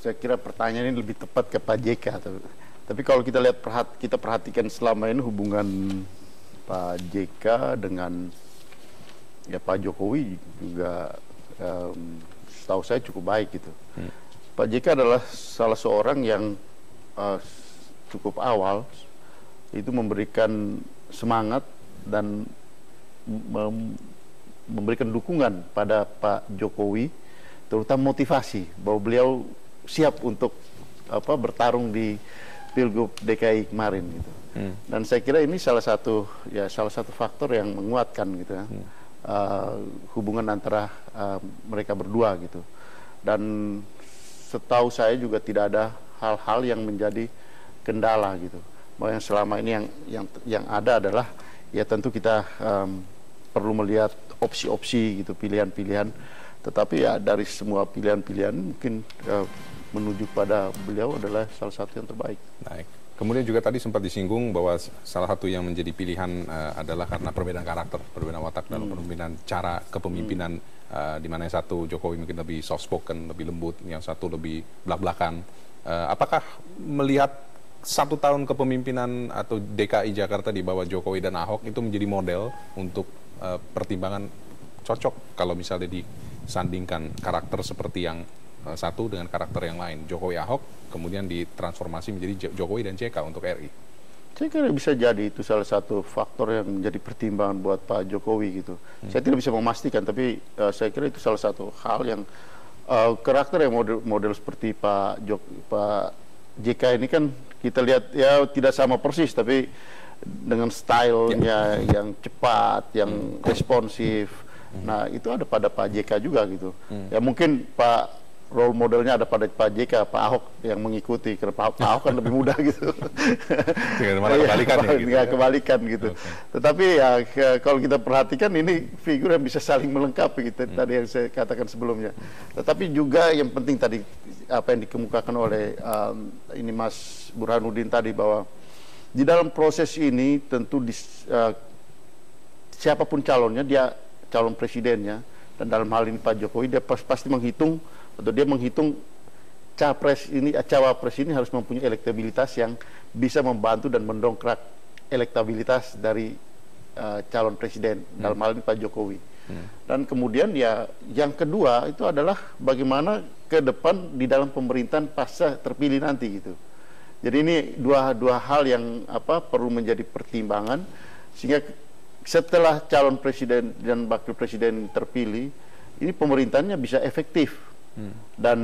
C: Saya kira pertanyaan ini lebih tepat ke Pak JK. Tapi kalau kita lihat kita perhatikan selama ini hubungan Pak JK dengan ya Pak Jokowi juga setahu saya cukup baik gitu. Pak JK adalah salah seorang yang cukup awal itu memberikan semangat dan memberikan dukungan pada Pak Jokowi, terutama motivasi bahwa beliau siap untuk bertarung di Pilgub DKI kemarin gitu. Dan saya kira ini salah satu faktor yang menguatkan gitu ya, hubungan antara mereka berdua gitu. Dan setahu saya juga tidak ada hal-hal yang menjadi kendala gitu. Bahwa yang selama ini yang ada adalah ya tentu kita perlu melihat opsi-opsi gitu, pilihan-pilihan. Tetapi ya dari semua pilihan-pilihan mungkin menuju pada beliau adalah salah satu yang terbaik.
A: Baik. Kemudian juga tadi sempat disinggung bahwa salah satu yang menjadi pilihan adalah karena perbedaan karakter, perbedaan watak dalam kepemimpinan, cara kepemimpinan, di mana yang satu Jokowi mungkin lebih soft spoken, lebih lembut, yang satu lebih belak-belakan. Apakah melihat 1 tahun kepemimpinan atau DKI Jakarta di bawah Jokowi dan Ahok itu menjadi model untuk pertimbangan cocok kalau misalnya disandingkan karakter seperti yang satu dengan karakter yang lain, Jokowi Ahok, kemudian ditransformasi menjadi Jokowi dan JK untuk RI?
C: Saya kira bisa jadi itu salah satu faktor yang menjadi pertimbangan buat Pak Jokowi gitu. Saya tidak bisa memastikan, tapi saya kira itu salah satu hal yang karakter yang model seperti Pak JK ini kan kita lihat ya tidak sama persis, tapi dengan stylenya yang cepat, yang responsif. Nah itu ada pada Pak JK juga gitu. Ya mungkin role modelnya ada pada Pak JK, Pak Ahok yang mengikuti, karena Pak Ahok kan lebih mudah gitu. Kebalikan gitu. Okay. Tetapi ya kalau kita perhatikan ini figur yang bisa saling melengkapi gitu, tadi yang saya katakan sebelumnya. Tetapi juga yang penting tadi apa yang dikemukakan oleh ini Mas Burhanuddin tadi, bahwa di dalam proses ini tentu siapapun calonnya, dia calon presidennya, dan dalam hal ini Pak Jokowi, dia pasti menghitung, atau dia menghitung cawapres ini harus mempunyai elektabilitas yang bisa membantu dan mendongkrak elektabilitas dari calon presiden, dalam hal ini Pak Jokowi. Dan kemudian ya yang kedua itu adalah bagaimana ke depan di dalam pemerintahan pasca terpilih nanti gitu. Jadi ini dua hal yang perlu menjadi pertimbangan, sehingga setelah calon presiden dan wakil presiden terpilih, ini pemerintahannya bisa efektif. Dan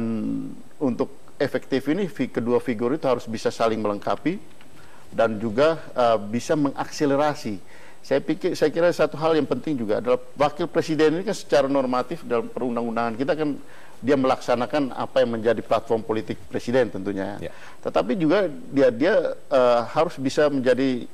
C: untuk efektif ini kedua figur itu harus bisa saling melengkapi dan juga bisa mengakselerasi. Saya kira satu hal yang penting juga adalah wakil presiden ini kan secara normatif dalam perundang-undangan kita kan dia melaksanakan apa yang menjadi platform politik presiden tentunya. Tetapi juga dia harus bisa menjadi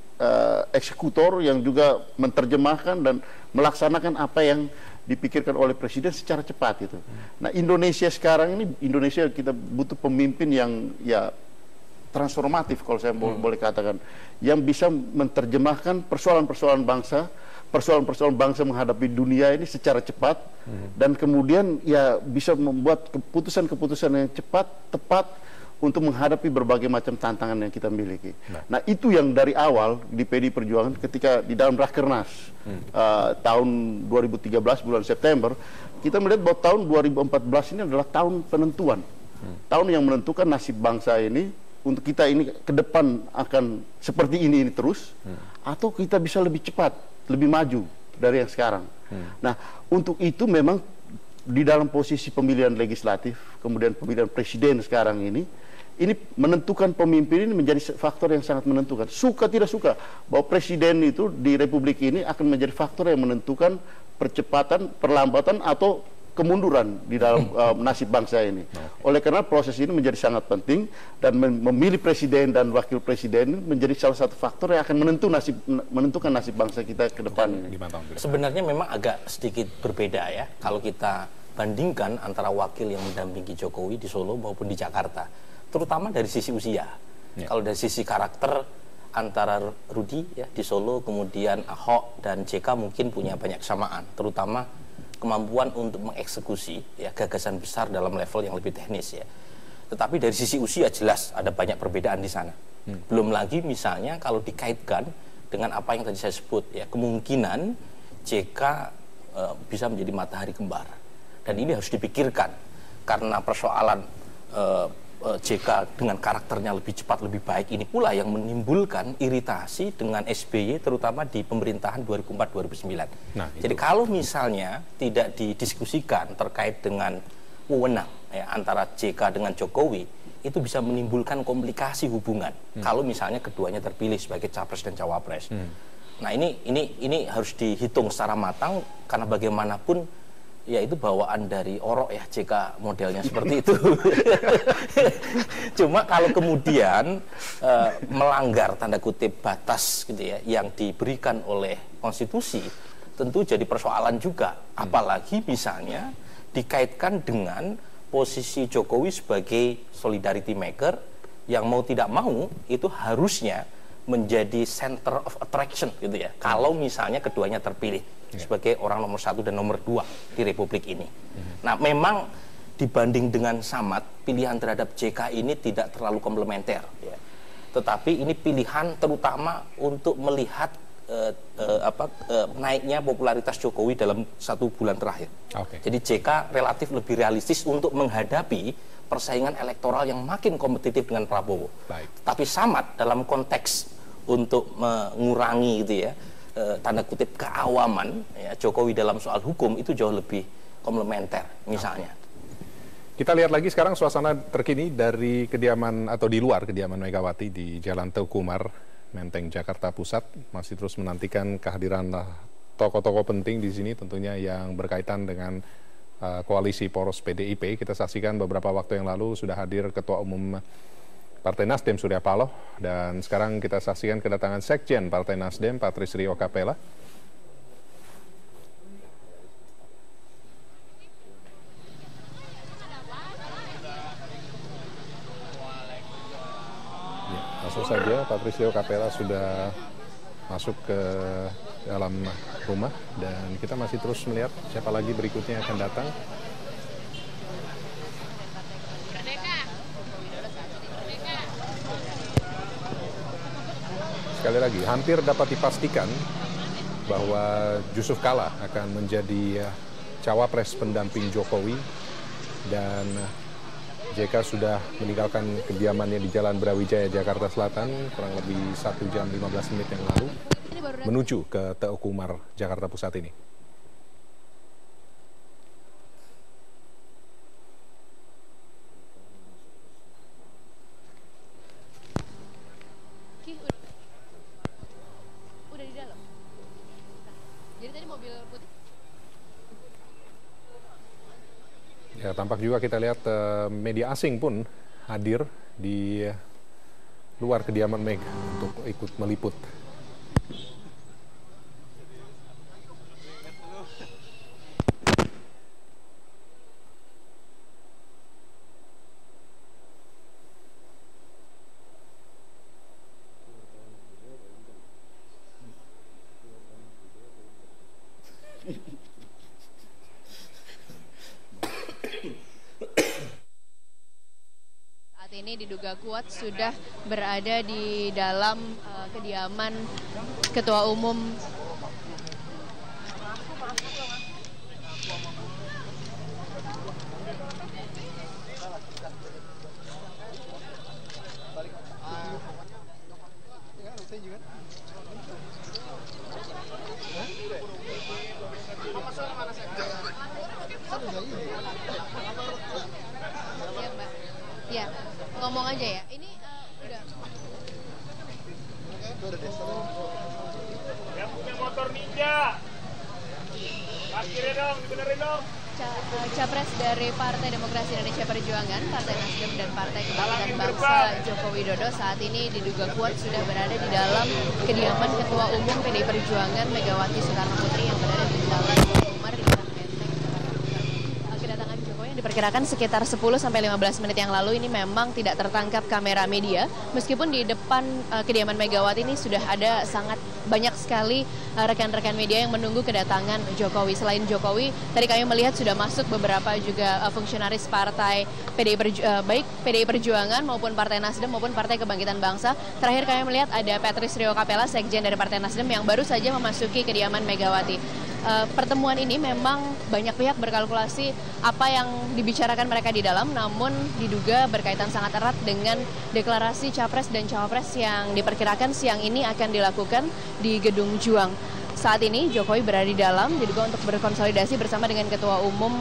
C: eksekutor yang juga menerjemahkan dan melaksanakan apa yang dipikirkan oleh presiden secara cepat itu. Nah, Indonesia sekarang ini, Indonesia kita butuh pemimpin yang ya transformatif kalau saya boleh katakan, yang bisa menerjemahkan persoalan-persoalan bangsa menghadapi dunia ini secara cepat, dan kemudian ya bisa membuat keputusan-keputusan yang cepat, tepat untuk menghadapi berbagai macam tantangan yang kita miliki. Nah, itu yang dari awal di PDI Perjuangan ketika di dalam Rakernas tahun 2013 bulan September, kita melihat bahwa tahun 2014 ini adalah tahun penentuan. Tahun yang menentukan nasib bangsa ini, untuk kita ini ke depan akan seperti ini terus, atau kita bisa lebih cepat, lebih maju dari yang sekarang. Nah, untuk itu memang di dalam posisi pemilihan legislatif, kemudian pemilihan presiden sekarang ini menentukan pemimpin ini menjadi faktor yang sangat menentukan. Suka tidak suka, bahwa presiden itu di Republik ini akan menjadi faktor yang menentukan percepatan, perlambatan, atau kemunduran di dalam nasib bangsa ini. Oleh karena proses ini menjadi sangat penting, dan memilih presiden dan wakil presiden menjadi salah satu faktor yang akan menentukan nasib bangsa kita ke depan.
H: Sebenarnya memang agak sedikit berbeda ya kalau kita bandingkan antara wakil yang mendampingi Jokowi di Solo maupun di Jakarta, terutama dari sisi usia. Kalau dari sisi karakter, antara Rudi ya di Solo, kemudian Ahok dan JK mungkin punya banyak kesamaan, terutama kemampuan untuk mengeksekusi ya gagasan besar dalam level yang lebih teknis ya. Tetapi dari sisi usia jelas ada banyak perbedaan di sana. Belum lagi misalnya kalau dikaitkan dengan apa yang tadi saya sebut ya, kemungkinan JK bisa menjadi matahari kembar. Dan ini harus dipikirkan karena persoalan JK dengan karakternya lebih cepat, lebih baik, ini pula yang menimbulkan iritasi dengan SBY terutama di pemerintahan 2004-2009. Jadi kalau misalnya tidak didiskusikan terkait dengan wewenang ya, antara JK dengan Jokowi, itu bisa menimbulkan komplikasi hubungan kalau misalnya keduanya terpilih sebagai capres dan cawapres. Nah, ini harus dihitung secara matang, karena bagaimanapun ya itu bawaan dari Orok ya, JK modelnya seperti itu. Cuma kalau kemudian melanggar tanda kutip batas gitu ya yang diberikan oleh konstitusi, tentu jadi persoalan juga. Apalagi misalnya dikaitkan dengan posisi Jokowi sebagai solidarity maker yang mau tidak mau itu harusnya menjadi center of attraction gitu ya, kalau misalnya keduanya terpilih sebagai orang nomor 1 dan nomor 2 di Republik ini. Nah, memang dibanding dengan Samad, pilihan terhadap JK ini tidak terlalu komplementer ya. Tetapi ini pilihan terutama untuk melihat naiknya popularitas Jokowi dalam 1 bulan terakhir. Jadi JK relatif lebih realistis untuk menghadapi persaingan elektoral yang makin kompetitif dengan Prabowo. Tapi Samad dalam konteks untuk mengurangi gitu ya, tanda kutip keawaman ya, Jokowi dalam soal hukum itu jauh lebih komplementer misalnya.
A: Kita lihat lagi sekarang suasana terkini dari kediaman atau di luar kediaman Megawati di Jalan Teuku Umar, Menteng, Jakarta Pusat. Masih terus menantikan kehadiran tokoh-tokoh penting di sini, tentunya yang berkaitan dengan koalisi poros PDIP. Kita saksikan beberapa waktu yang lalu sudah hadir Ketua Umum Partai Nasdem Surya Paloh, dan sekarang kita saksikan kedatangan Sekjen Partai Nasdem Patris Rio Capella. Langsung saja Patrisio Capella sudah masuk ke dalam rumah dan kita masih terus melihat siapa lagi berikutnya akan datang. Sekali lagi, hampir dapat dipastikan bahwa Yusuf Kala akan menjadi cawapres pendamping Jokowi dan JK sudah meninggalkan kediamannya di Jalan Brawijaya, Jakarta Selatan kurang lebih 1 jam 15 menit yang lalu menuju ke Teguh Umar, Jakarta Pusat ini.
P: Udah di dalam. Jadi tadi mobil putih.
A: Ya, tampak juga kita lihat media asing pun hadir di luar kediaman Mega untuk ikut meliput.
P: Saat ini diduga kuat sudah berada di dalam kediaman Ketua Umum Ya, ngomong aja ya. Ini udah.
Q: Yang punya motor ninja. Parkirnya dong, dibenerin dong.
P: Capres dari Partai Demokrasi Indonesia Perjuangan, Partai Nasdem dan Partai Kebangkitan Bangsa Joko Widodo saat ini diduga kuat sudah berada di dalam kediaman Ketua Umum PDI Perjuangan Megawati Soekarno Putri yang berada di Jalan Umar di depan Menteng. Kedatangan Jokowi yang diperkirakan sekitar 10-15 menit yang lalu ini memang tidak tertangkap kamera media, meskipun di depan kediaman Megawati ini sudah ada sangat banyak sekali rekan-rekan media yang menunggu kedatangan Jokowi. Selain Jokowi, tadi kami melihat sudah masuk beberapa juga fungsionaris partai baik PDI Perjuangan maupun Partai Nasdem maupun Partai Kebangkitan Bangsa. Terakhir kami melihat ada Patrisio Capella, sekjen dari Partai Nasdem yang baru saja memasuki kediaman Megawati. Pertemuan ini memang banyak pihak berkalkulasi apa yang dibicarakan mereka di dalam, namun diduga berkaitan sangat erat dengan deklarasi Capres dan Cawapres yang diperkirakan siang ini akan dilakukan di Gedung Juang. Saat ini Jokowi berada di dalam, diduga untuk berkonsolidasi bersama dengan Ketua Umum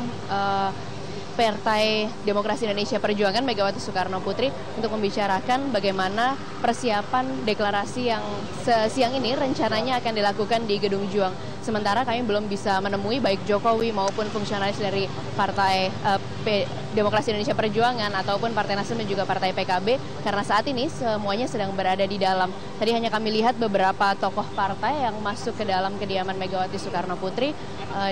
P: Partai Demokrasi Indonesia Perjuangan Megawati Soekarno Putri untuk membicarakan bagaimana persiapan deklarasi yang siang ini rencananya akan dilakukan di Gedung Juang. Sementara kami belum bisa menemui baik Jokowi maupun fungsionaris dari Partai Demokrasi Indonesia Perjuangan ataupun Partai Nasdem dan juga Partai PKB karena saat ini semuanya sedang berada di dalam. Tadi hanya kami lihat beberapa tokoh partai yang masuk ke dalam kediaman Megawati Soekarno Putri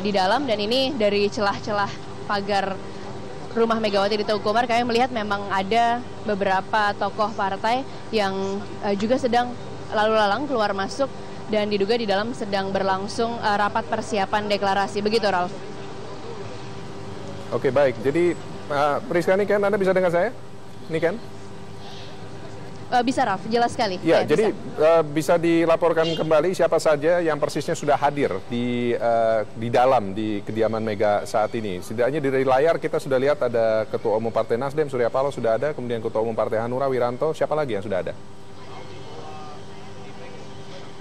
P: di dalam, dan ini dari celah-celah pagar rumah Megawati di Teguh Umar kami melihat memang ada beberapa tokoh partai yang juga sedang lalu lalang keluar masuk dan diduga di dalam sedang berlangsung rapat persiapan deklarasi. Begitu, Ralf.
A: Oke, baik. Jadi Priska Niken, Anda bisa dengar saya? Niken?
P: Bisa, Ralf, jelas sekali.
A: Ya, jadi bisa dilaporkan kembali siapa saja yang persisnya sudah hadir di dalam di kediaman Mega saat ini. Setidaknya dari layar kita sudah lihat ada Ketua Umum Partai Nasdem Surya Paloh sudah ada, kemudian Ketua Umum Partai Hanura Wiranto, siapa lagi yang sudah ada?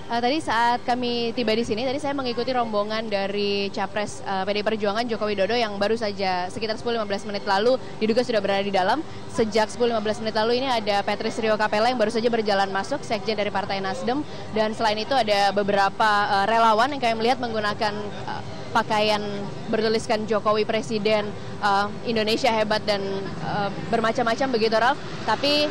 P: Tadi saat kami tiba di sini, tadi saya mengikuti rombongan dari Capres PDI Perjuangan Joko Widodo yang baru saja sekitar 10-15 menit lalu diduga sudah berada di dalam. Sejak 10-15 menit lalu ini ada Patrisio Capella yang baru saja berjalan masuk, sekjen dari Partai Nasdem. Dan selain itu ada beberapa relawan yang kami melihat menggunakan pakaian bertuliskan Jokowi Presiden, Indonesia hebat dan bermacam-macam begitu, Ralf. Tapi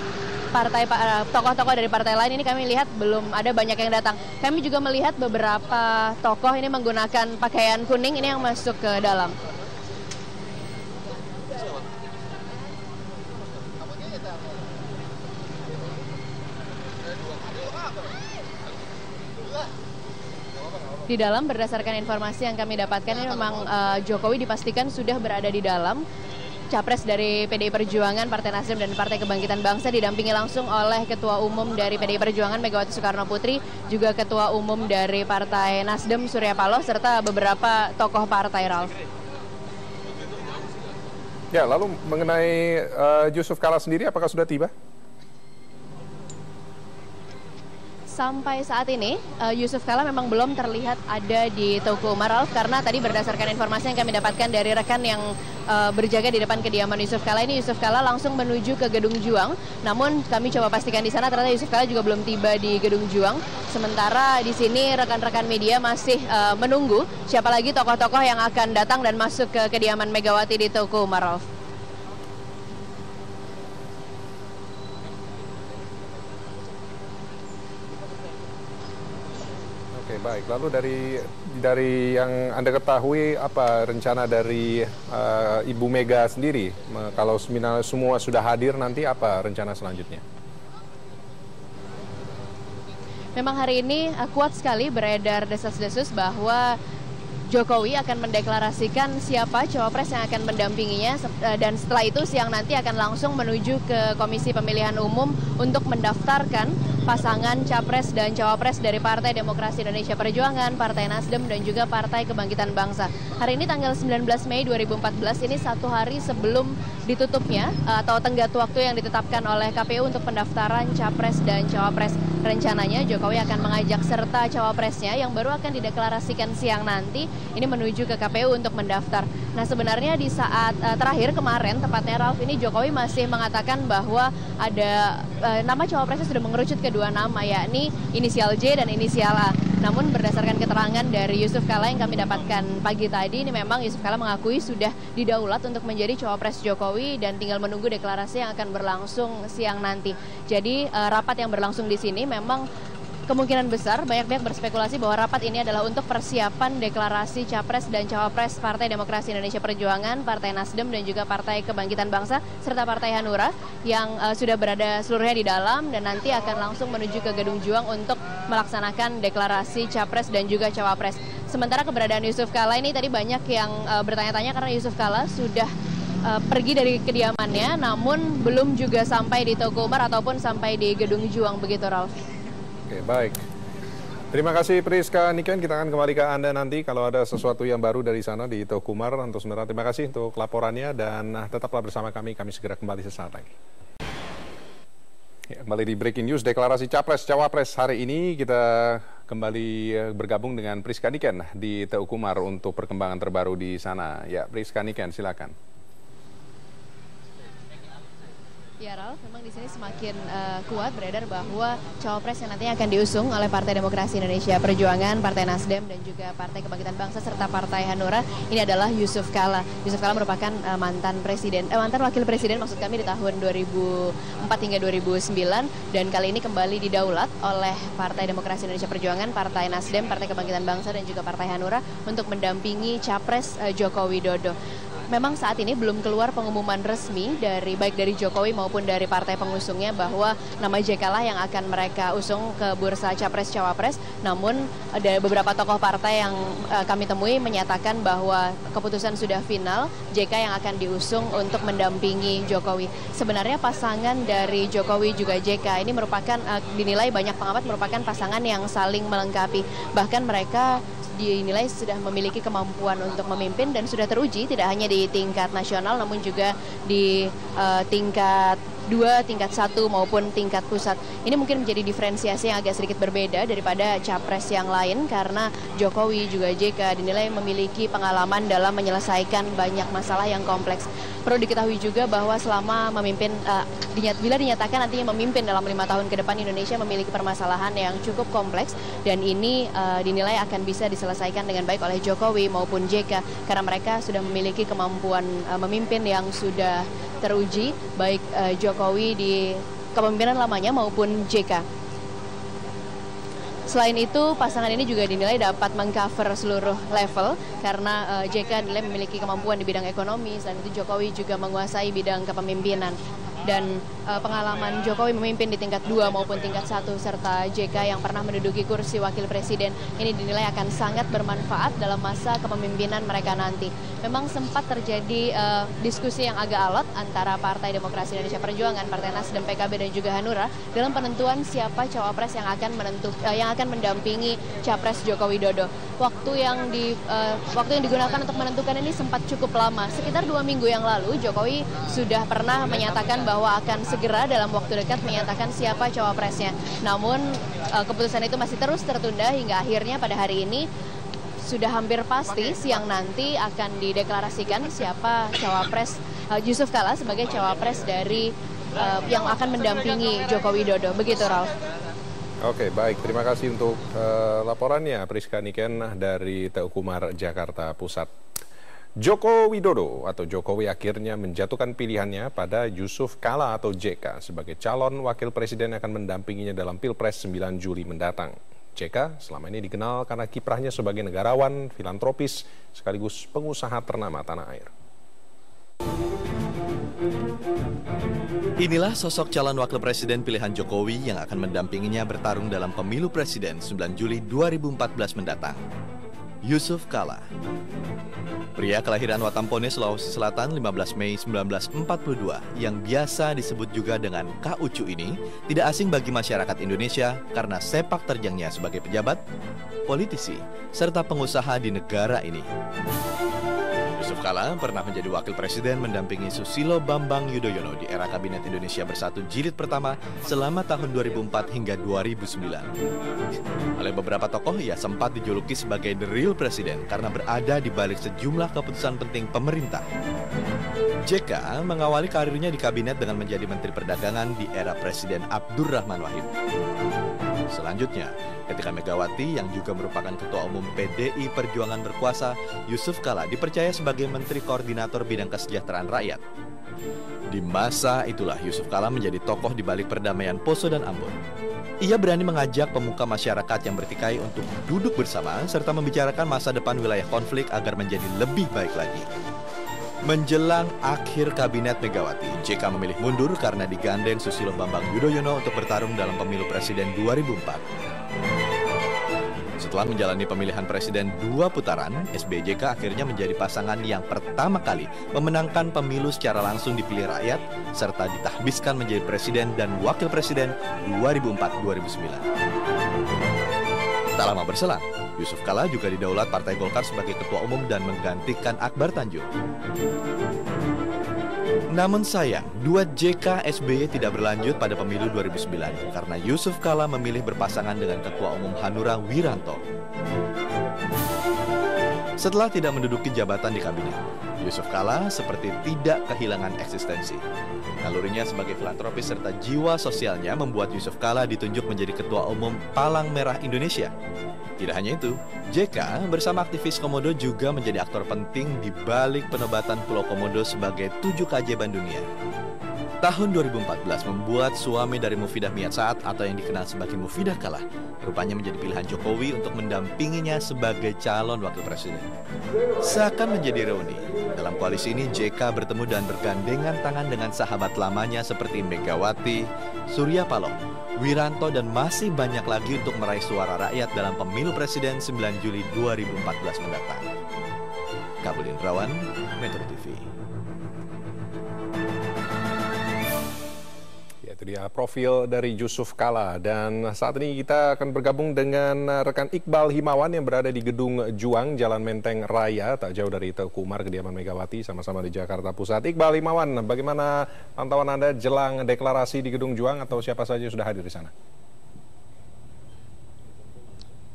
P: tokoh-tokoh dari partai lain ini kami lihat belum ada banyak yang datang. Kami juga melihat beberapa tokoh ini menggunakan pakaian kuning ini yang masuk ke dalam. Di dalam, berdasarkan informasi yang kami dapatkan, ini memang Jokowi dipastikan sudah berada di dalam. Capres dari PDI Perjuangan, Partai Nasdem, dan Partai Kebangkitan Bangsa didampingi langsung oleh Ketua Umum dari PDI Perjuangan Megawati Soekarno Putri, juga Ketua Umum dari Partai Nasdem Surya Paloh, serta beberapa tokoh partai, Ralf.
A: Ya, lalu mengenai Yusuf Kala sendiri, apakah sudah tiba?
P: Sampai saat ini, Yusuf Kala memang belum terlihat ada di Teguh Umar, Ralf, karena tadi berdasarkan informasi yang kami dapatkan dari rekan yang berjaga di depan kediaman Yusuf Kala ini, Yusuf Kala langsung menuju ke Gedung Juang. Namun kami coba pastikan di sana ternyata Yusuf Kala juga belum tiba di Gedung Juang. Sementara di sini rekan-rekan media masih menunggu siapa lagi tokoh-tokoh yang akan datang dan masuk ke kediaman Megawati di Teguh Umar, Ralf.
A: Oke, baik. Lalu dari yang Anda ketahui, apa rencana dari Ibu Mega sendiri? Kalau semua sudah hadir, nanti apa rencana selanjutnya?
P: Memang hari ini kuat sekali beredar desas-desus bahwa Jokowi akan mendeklarasikan siapa cawapres yang akan mendampinginya, dan setelah itu siang nanti akan langsung menuju ke Komisi Pemilihan Umum untuk mendaftarkan pasangan capres dan cawapres dari Partai Demokrasi Indonesia Perjuangan, Partai Nasdem, dan juga Partai Kebangkitan Bangsa. Hari ini tanggal 19 Mei 2014, ini satu hari sebelum ditutupnya atau tenggat waktu yang ditetapkan oleh KPU untuk pendaftaran capres dan cawapres. Rencananya Jokowi akan mengajak serta cawapresnya yang baru akan dideklarasikan siang nanti ini menuju ke KPU untuk mendaftar. Nah, sebenarnya di saat terakhir kemarin, tepatnya Ralf, ini Jokowi masih mengatakan bahwa ada nama cawapresnya sudah mengerucut kedua nama, yakni inisial J dan inisial A. Namun berdasarkan keterangan dari Yusuf Kala yang kami dapatkan pagi tadi, ini memang Yusuf Kala mengakui sudah didaulat untuk menjadi cawapres Jokowi dan tinggal menunggu deklarasi yang akan berlangsung siang nanti. Jadi rapat yang berlangsung di sini memang kemungkinan besar banyak pihak berspekulasi bahwa rapat ini adalah untuk persiapan deklarasi capres dan cawapres Partai Demokrasi Indonesia Perjuangan, Partai Nasdem, dan juga Partai Kebangkitan Bangsa serta Partai Hanura yang sudah berada seluruhnya di dalam dan nanti akan langsung menuju ke Gedung Juang untuk melaksanakan deklarasi capres dan juga cawapres. Sementara keberadaan Yusuf Kala ini tadi banyak yang bertanya-tanya karena Yusuf Kala sudah pergi dari kediamannya, namun belum juga sampai di Teguh Umar ataupun sampai di Gedung Juang, begitu, Ralf.
A: Oke, baik. Terima kasih Priska Niken, kita akan kembali ke Anda nanti kalau ada sesuatu yang baru dari sana di Teguh Umar. Untuk sementara terima kasih untuk laporannya dan tetaplah bersama kami segera kembali sesaat lagi. Ya, kembali di Breaking News, deklarasi Capres-Cawapres hari ini kita kembali bergabung dengan Priska Niken di Teguh Umar untuk perkembangan terbaru di sana. Ya, Priska Niken, silakan.
P: Ya, Ralf, memang di sini semakin kuat beredar bahwa cawapres yang nantinya akan diusung oleh Partai Demokrasi Indonesia Perjuangan, Partai Nasdem, dan juga Partai Kebangkitan Bangsa serta Partai Hanura ini adalah Yusuf Kala. Yusuf Kala merupakan mantan wakil presiden maksud kami di tahun 2004 hingga 2009 dan kali ini kembali didaulat oleh Partai Demokrasi Indonesia Perjuangan, Partai Nasdem, Partai Kebangkitan Bangsa, dan juga Partai Hanura untuk mendampingi capres Joko Widodo. Memang saat ini belum keluar pengumuman resmi baik dari Jokowi maupun dari partai pengusungnya bahwa nama JK lah yang akan mereka usung ke bursa Capres-Cawapres. Namun ada beberapa tokoh partai yang kami temui menyatakan bahwa keputusan sudah final, JK yang akan diusung untuk mendampingi Jokowi. Sebenarnya pasangan dari Jokowi juga JK ini merupakan dinilai banyak pengamat merupakan pasangan yang saling melengkapi. Bahkan mereka dinilai sudah memiliki kemampuan untuk memimpin dan sudah teruji tidak hanya di tingkat nasional namun juga di tingkat 2, tingkat 1 maupun tingkat pusat. Ini mungkin menjadi diferensiasi yang agak sedikit berbeda daripada capres yang lain karena Jokowi juga JK dinilai memiliki pengalaman dalam menyelesaikan banyak masalah yang kompleks. Perlu diketahui juga bahwa selama memimpin, bila dinyatakan nantinya memimpin dalam 5 tahun ke depan, Indonesia memiliki permasalahan yang cukup kompleks dan ini dinilai akan bisa diselesaikan dengan baik oleh Jokowi maupun JK karena mereka sudah memiliki kemampuan memimpin yang sudah teruji baik Jokowi di kepemimpinan lamanya maupun JK. Selain itu, pasangan ini juga dinilai dapat mengcover seluruh level karena JK dinilai memiliki kemampuan di bidang ekonomi, selain itu Jokowi juga menguasai bidang kepemimpinan. dan pengalaman Jokowi memimpin di tingkat 2 maupun tingkat 1 serta JK yang pernah menduduki kursi wakil presiden ini dinilai akan sangat bermanfaat dalam masa kepemimpinan mereka nanti. Memang sempat terjadi diskusi yang agak alot antara Partai Demokrasi Indonesia Perjuangan, Partai Nasdem, PKB dan juga Hanura dalam penentuan siapa cawapres yang akan mendampingi capres Joko Widodo. Waktu yang digunakan untuk menentukan ini sempat cukup lama. Sekitar 2 minggu yang lalu Jokowi sudah pernah menyatakan bahwa akan segera dalam waktu dekat menyatakan siapa cawapresnya. Namun keputusan itu masih terus tertunda hingga akhirnya pada hari ini sudah hampir pasti siang nanti akan dideklarasikan siapa cawapres Yusuf Kala sebagai cawapres dari yang akan mendampingi Joko Widodo. Begitu, Ralf.
A: Oke, baik. Terima kasih untuk laporannya Priska Niken dari Teukumar, Jakarta Pusat. Joko Widodo atau Jokowi akhirnya menjatuhkan pilihannya pada Yusuf Kala atau JK sebagai calon wakil presiden yang akan mendampinginya dalam Pilpres 9 Juli mendatang. JK selama ini dikenal karena kiprahnya sebagai negarawan, filantropis, sekaligus pengusaha ternama tanah air.
R: Inilah sosok calon wakil presiden pilihan Jokowi yang akan mendampinginya bertarung dalam pemilu presiden 9 Juli 2014 mendatang. Yusuf Kala. Pria kelahiran Watampone, Sulawesi Selatan 15 Mei 1942 yang biasa disebut juga dengan Kak Ucu ini tidak asing bagi masyarakat Indonesia karena sepak terjangnya sebagai pejabat, politisi, serta pengusaha di negara ini. Yusuf Kala pernah menjadi wakil presiden mendampingi Susilo Bambang Yudhoyono di era Kabinet Indonesia Bersatu Jilid pertama selama tahun 2004 hingga 2009. Oleh beberapa tokoh, ia sempat dijuluki sebagai The Real President karena berada di balik sejumlah keputusan penting pemerintah. JK mengawali karirnya di kabinet dengan menjadi Menteri Perdagangan di era Presiden Abdurrahman Wahid. Selanjutnya, ketika Megawati yang juga merupakan Ketua Umum PDI Perjuangan berkuasa, Yusuf Kala dipercaya sebagai Menteri Koordinator Bidang Kesejahteraan Rakyat. Di masa itulah Yusuf Kala menjadi tokoh di balik perdamaian Poso dan Ambon. Ia berani mengajak pemuka masyarakat yang bertikai untuk duduk bersama serta membicarakan masa depan wilayah konflik agar menjadi lebih baik lagi. Menjelang akhir kabinet Megawati, JK memilih mundur karena digandeng Susilo Bambang Yudhoyono untuk bertarung dalam pemilu presiden 2004. Setelah menjalani pemilihan presiden 2 putaran, SBY-JK akhirnya menjadi pasangan yang pertama kali memenangkan pemilu secara langsung dipilih rakyat, serta ditahbiskan menjadi presiden dan wakil presiden 2004-2009. Tak lama berselang, Yusuf Kala juga didaulat Partai Golkar sebagai Ketua Umum dan menggantikan Akbar Tanjung. Namun sayang, duet JK SBY tidak berlanjut pada pemilu 2009 karena Yusuf Kala memilih berpasangan dengan Ketua Umum Hanura Wiranto. Setelah tidak menduduki jabatan di kabinet, Yusuf Kala seperti tidak kehilangan eksistensi. Nalurinya sebagai filantropis serta jiwa sosialnya membuat Yusuf Kala ditunjuk menjadi Ketua Umum Palang Merah Indonesia. Tidak hanya itu, JK bersama aktivis Komodo juga menjadi aktor penting di balik penobatan Pulau Komodo sebagai 7 keajaiban dunia. Tahun 2014 membuat suami dari Mufidah Miat Saat atau yang dikenal sebagai Mufidah Kala rupanya menjadi pilihan Jokowi untuk mendampinginya sebagai calon wakil presiden. Seakan menjadi reuni, dalam koalisi ini JK bertemu dan bergandengan tangan dengan sahabat lamanya seperti Megawati, Surya Paloh, Wiranto dan masih banyak lagi untuk meraih suara rakyat dalam pemilu presiden 9 Juli 2014 mendatang. Kabul Indrawan, Metro TV.
A: Ya, itu dia profil dari Yusuf Kala. Dan saat ini kita akan bergabung dengan rekan Iqbal Himawan yang berada di Gedung Juang, Jalan Menteng Raya, tak jauh dari Teukumar, kediaman Megawati, sama-sama di Jakarta Pusat. Iqbal Himawan, bagaimana pantauan Anda jelang deklarasi di Gedung Juang atau siapa saja sudah hadir di sana?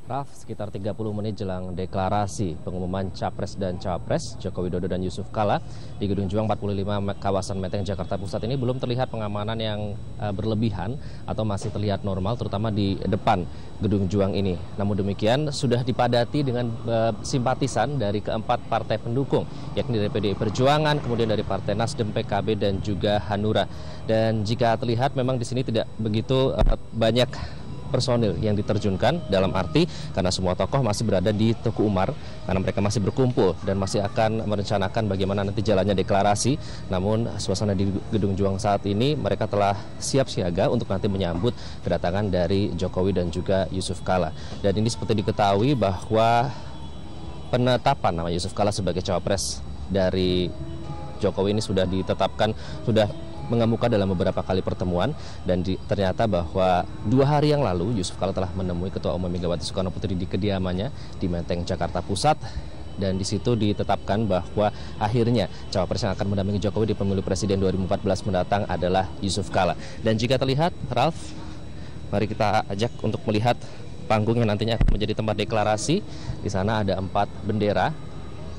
S: Raf, sekitar 30 menit jelang deklarasi pengumuman Capres dan Cawapres Joko Widodo dan Yusuf Kala di Gedung Juang 45 kawasan Menteng Jakarta Pusat ini belum terlihat pengamanan yang berlebihan atau masih terlihat normal, terutama di depan Gedung Juang ini. Namun demikian sudah dipadati dengan simpatisan dari keempat partai pendukung, yakni dari PDI Perjuangan, kemudian dari Partai Nasdem, PKB dan juga Hanura. Dan jika terlihat memang di sini tidak begitu banyak personil yang diterjunkan, dalam arti karena semua tokoh masih berada di Teguh Umar karena mereka masih berkumpul dan masih akan merencanakan bagaimana nanti jalannya deklarasi. Namun suasana di Gedung Juang saat ini mereka telah siap siaga untuk nanti menyambut kedatangan dari Jokowi dan juga Yusuf Kala. Dan ini seperti diketahui bahwa penetapan nama Yusuf Kala sebagai cawapres dari Jokowi ini sudah ditetapkan, sudah mengemuka dalam beberapa kali pertemuan, dan ternyata bahwa 2 hari yang lalu Yusuf Kala telah menemui Ketua Umum Megawati Soekarno Putri di kediamannya di Menteng, Jakarta Pusat, dan di situ ditetapkan bahwa akhirnya cawapres yang akan mendampingi Jokowi di pemilu presiden 2014 mendatang adalah Yusuf Kala. Dan jika terlihat, Ralf, mari kita ajak untuk melihat panggung yang nantinya akan menjadi tempat deklarasi. Di sana ada 4 bendera,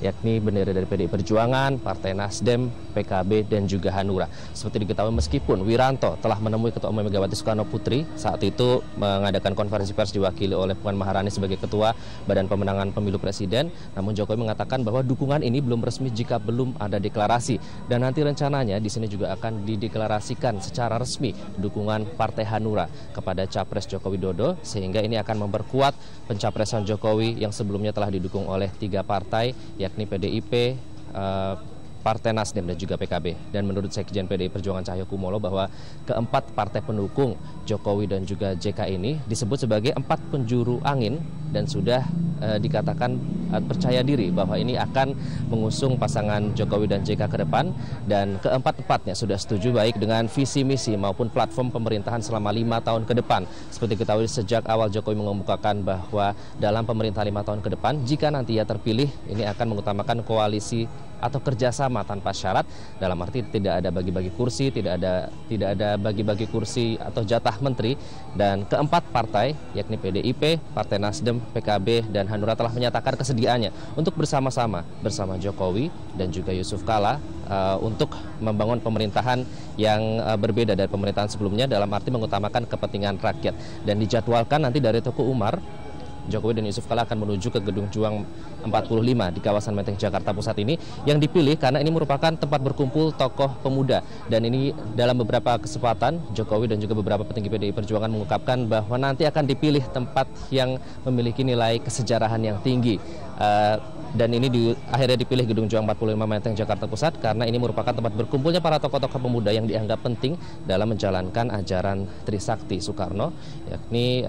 S: yakni bendera dari PDI Perjuangan, Partai Nasdem, PKB, dan juga Hanura. Seperti diketahui, meskipun Wiranto telah menemui Ketua Umum Megawati Soekarno Putri, saat itu mengadakan konferensi pers diwakili oleh Puan Maharani sebagai Ketua Badan Pemenangan Pemilu Presiden, namun Jokowi mengatakan bahwa dukungan ini belum resmi jika belum ada deklarasi. Dan nanti rencananya di sini juga akan dideklarasikan secara resmi dukungan Partai Hanura kepada Capres Joko Widodo, sehingga ini akan memperkuat pencapresan Jokowi yang sebelumnya telah didukung oleh 3 partai, yakni PDIP, Partai Nasdem, dan juga PKB. Dan menurut Sekjen PDI Perjuangan Cahyokumolo bahwa keempat partai pendukung Jokowi dan juga JK ini disebut sebagai 4 penjuru angin dan sudah dikatakan percaya diri bahwa ini akan mengusung pasangan Jokowi dan JK ke depan, dan keempat-empatnya sudah setuju baik dengan visi misi maupun platform pemerintahan selama 5 tahun ke depan. Seperti diketahui sejak awal Jokowi mengemukakan bahwa dalam pemerintahan 5 tahun ke depan, jika nanti ia terpilih, ini akan mengutamakan koalisi atau kerjasama tanpa syarat, dalam arti tidak ada bagi-bagi kursi, tidak ada bagi-bagi kursi atau jatah menteri. Dan keempat partai, yakni PDIP, Partai Nasdem, PKB, dan Hanura telah menyatakan kesediaannya untuk bersama-sama bersama Jokowi dan juga Yusuf Kala untuk membangun pemerintahan yang berbeda dari pemerintahan sebelumnya, dalam arti mengutamakan kepentingan rakyat. Dan dijadwalkan nanti dari Teguh Umar, Jokowi dan Yusuf Kala akan menuju ke Gedung Juang 45 di kawasan Menteng, Jakarta Pusat ini, yang dipilih karena ini merupakan tempat berkumpul tokoh pemuda. Dan ini dalam beberapa kesempatan Jokowi dan juga beberapa petinggi PDI Perjuangan mengungkapkan bahwa nanti akan dipilih tempat yang memiliki nilai kesejarahan yang tinggi. Dan ini akhirnya dipilih Gedung Juang 45 Menteng, Jakarta Pusat karena ini merupakan tempat berkumpulnya para tokoh-tokoh pemuda yang dianggap penting dalam menjalankan ajaran Trisakti Soekarno, yakni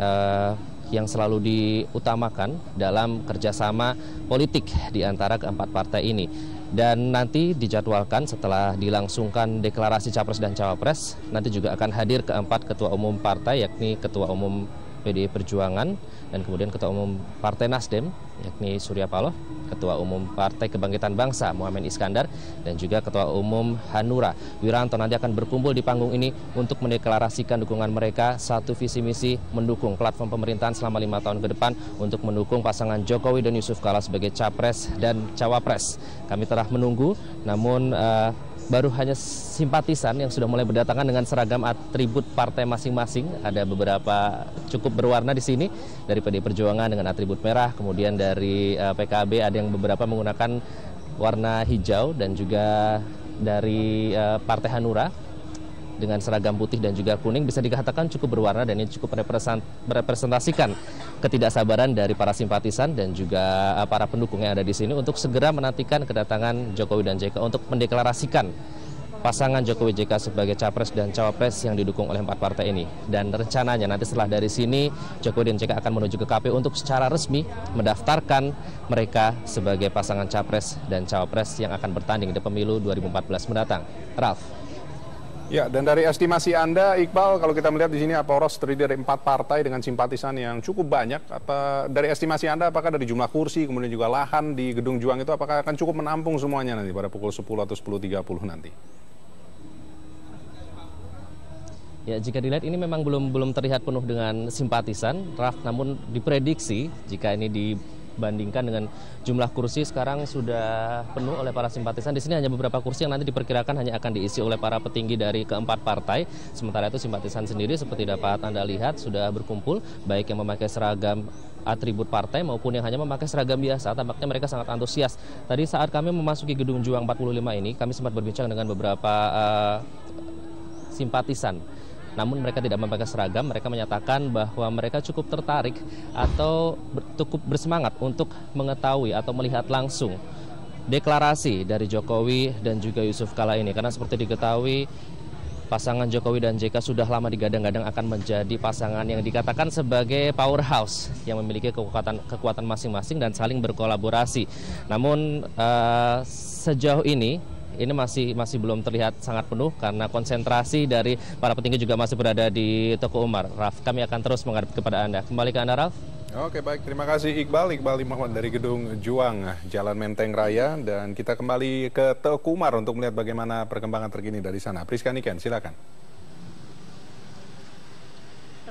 S: yang selalu diutamakan dalam kerjasama politik di antara keempat partai ini. Dan nanti dijadwalkan setelah dilangsungkan deklarasi Capres dan Cawapres, nanti juga akan hadir keempat ketua umum partai, yakni Ketua Umum PDI Perjuangan, dan kemudian Ketua Umum Partai Nasdem, yakni Surya Paloh, Ketua Umum Partai Kebangkitan Bangsa Muhammad Iskandar, dan juga Ketua Umum Hanura Wiranto nanti akan berkumpul di panggung ini untuk mendeklarasikan dukungan mereka, satu visi misi mendukung platform pemerintahan selama 5 tahun ke depan untuk mendukung pasangan Jokowi dan Yusuf Kala sebagai Capres dan Cawapres. Kami telah menunggu, namun baru hanya simpatisan yang sudah mulai berdatangan dengan seragam atribut partai masing-masing. Ada beberapa cukup berwarna di sini, dari PDI Perjuangan dengan atribut merah, kemudian dari PKB ada yang beberapa menggunakan warna hijau, dan juga dari Partai Hanura dengan seragam putih dan juga kuning. Bisa dikatakan cukup berwarna, dan ini cukup merepresentasikan ketidaksabaran dari para simpatisan dan juga para pendukung yang ada di sini untuk segera menantikan kedatangan Jokowi dan JK untuk mendeklarasikan pasangan Jokowi JK sebagai Capres dan Cawapres yang didukung oleh 4 partai ini. Dan rencananya nanti setelah dari sini Jokowi dan JK akan menuju ke KPU untuk secara resmi mendaftarkan mereka sebagai pasangan Capres dan Cawapres yang akan bertanding di pemilu 2014 mendatang. Ralf.
A: Ya, dan dari estimasi Anda, Iqbal, kalau kita melihat di sini poros terdiri dari 4 partai dengan simpatisan yang cukup banyak. Dari estimasi Anda, apakah dari jumlah kursi, kemudian juga lahan di Gedung Juang itu, apakah akan cukup menampung semuanya nanti pada pukul 10 atau 10.30 nanti?
S: Ya, jika dilihat ini memang belum terlihat penuh dengan simpatisan, Raf, namun diprediksi jika ini dibandingkan dengan jumlah kursi sekarang sudah penuh oleh para simpatisan. Di sini hanya beberapa kursi yang nanti diperkirakan hanya akan diisi oleh para petinggi dari keempat partai. Sementara itu simpatisan sendiri seperti dapat Anda lihat sudah berkumpul, baik yang memakai seragam atribut partai maupun yang hanya memakai seragam biasa. Tampaknya mereka sangat antusias. Tadi saat kami memasuki Gedung Juang 45 ini, kami sempat berbincang dengan beberapa simpatisan namun mereka tidak memakai seragam. Mereka menyatakan bahwa mereka cukup tertarik atau cukup bersemangat untuk mengetahui atau melihat langsung deklarasi dari Jokowi dan juga Yusuf Kala ini, karena seperti diketahui pasangan Jokowi dan JK sudah lama digadang-gadang akan menjadi pasangan yang dikatakan sebagai powerhouse yang memiliki kekuatan masing-masing dan saling berkolaborasi. Namun sejauh ini masih belum terlihat sangat penuh karena konsentrasi dari para petinggi juga masih berada di Teguh Umar. Raf, kami akan terus menghadap kepada Anda. Kembali ke Anda, Raf.
A: Oke, baik, terima kasih Iqbal Muhammad dari Gedung Juang, Jalan Menteng Raya, dan kita kembali ke Teguh Umar untuk melihat bagaimana perkembangan terkini dari sana. Priska Niken, silakan.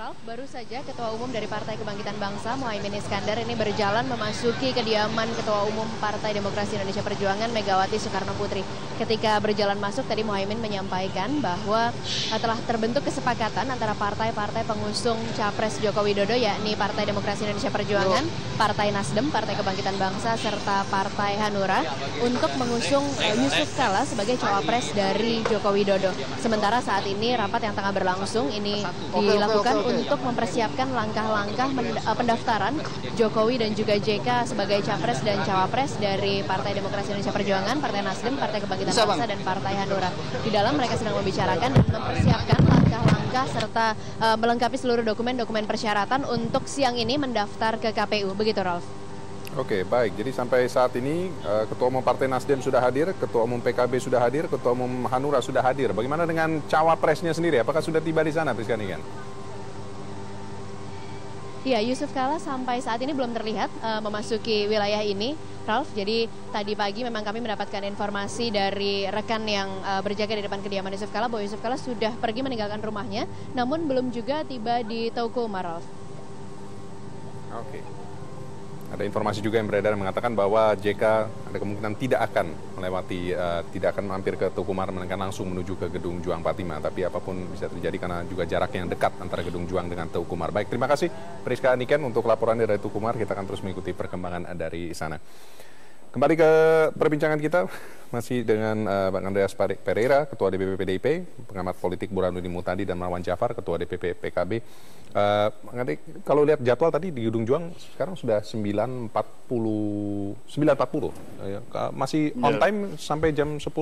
P: Ralf, baru saja Ketua Umum dari Partai Kebangkitan Bangsa, Muhaimin Iskandar, ini berjalan memasuki kediaman Ketua Umum Partai Demokrasi Indonesia Perjuangan, Megawati Soekarno Putri. Ketika berjalan masuk, tadi Muhaimin menyampaikan bahwa telah terbentuk kesepakatan antara partai-partai pengusung Capres Joko Widodo, yakni Partai Demokrasi Indonesia Perjuangan, Partai Nasdem, Partai Kebangkitan Bangsa, serta Partai Hanura untuk mengusung Yusuf Kala sebagai cawapres dari Joko Widodo. Sementara saat ini rapat yang tengah berlangsung ini dilakukan untuk mempersiapkan langkah-langkah pendaftaran Jokowi dan juga JK sebagai capres dan cawapres dari Partai Demokrasi Indonesia Perjuangan, Partai Nasdem, Partai Kebangkitan Bangsa, dan Partai Hanura. Di dalam mereka sedang membicarakan dan mempersiapkan langkah-langkah serta melengkapi seluruh dokumen-dokumen persyaratan untuk siang ini mendaftar ke KPU. Begitu, Ralf.
A: Oke, baik. Jadi sampai saat ini Ketua Umum Partai Nasdem sudah hadir, Ketua Umum PKB sudah hadir, Ketua Umum Hanura sudah hadir. Bagaimana dengan cawapresnya sendiri? Apakah sudah tiba di sana, Priska Niken?
P: Ya, Yusuf Kala sampai saat ini belum terlihat memasuki wilayah ini, Ralf. Jadi tadi pagi memang kami mendapatkan informasi dari rekan yang berjaga di depan kediaman Yusuf Kala bahwa Yusuf Kala sudah pergi meninggalkan rumahnya, namun belum juga tiba di Teguh Umar, Ralf.
A: Oke. Ada informasi juga yang beredar yang mengatakan bahwa JK ada kemungkinan tidak akan melewati, tidak akan mampir ke Teguh Umar, melainkan langsung menuju ke Gedung Juang 45. Tapi apapun bisa terjadi karena juga jarak yang dekat antara Gedung Juang dengan Teguh Umar. Baik, terima kasih Priska Niken untuk laporannya dari Teguh Umar. Kita akan terus mengikuti perkembangan dari sana. Kembali ke perbincangan kita, masih dengan Bang Andreas Pereira, Ketua DPP PDIP, pengamat politik Burhanuddin Muhtadi, dan Marwan Jafar, Ketua DPP PKB. Bang Andri, kalau lihat jadwal tadi di Gedung Juang, sekarang sudah 9.40, masih on time sampai jam 10,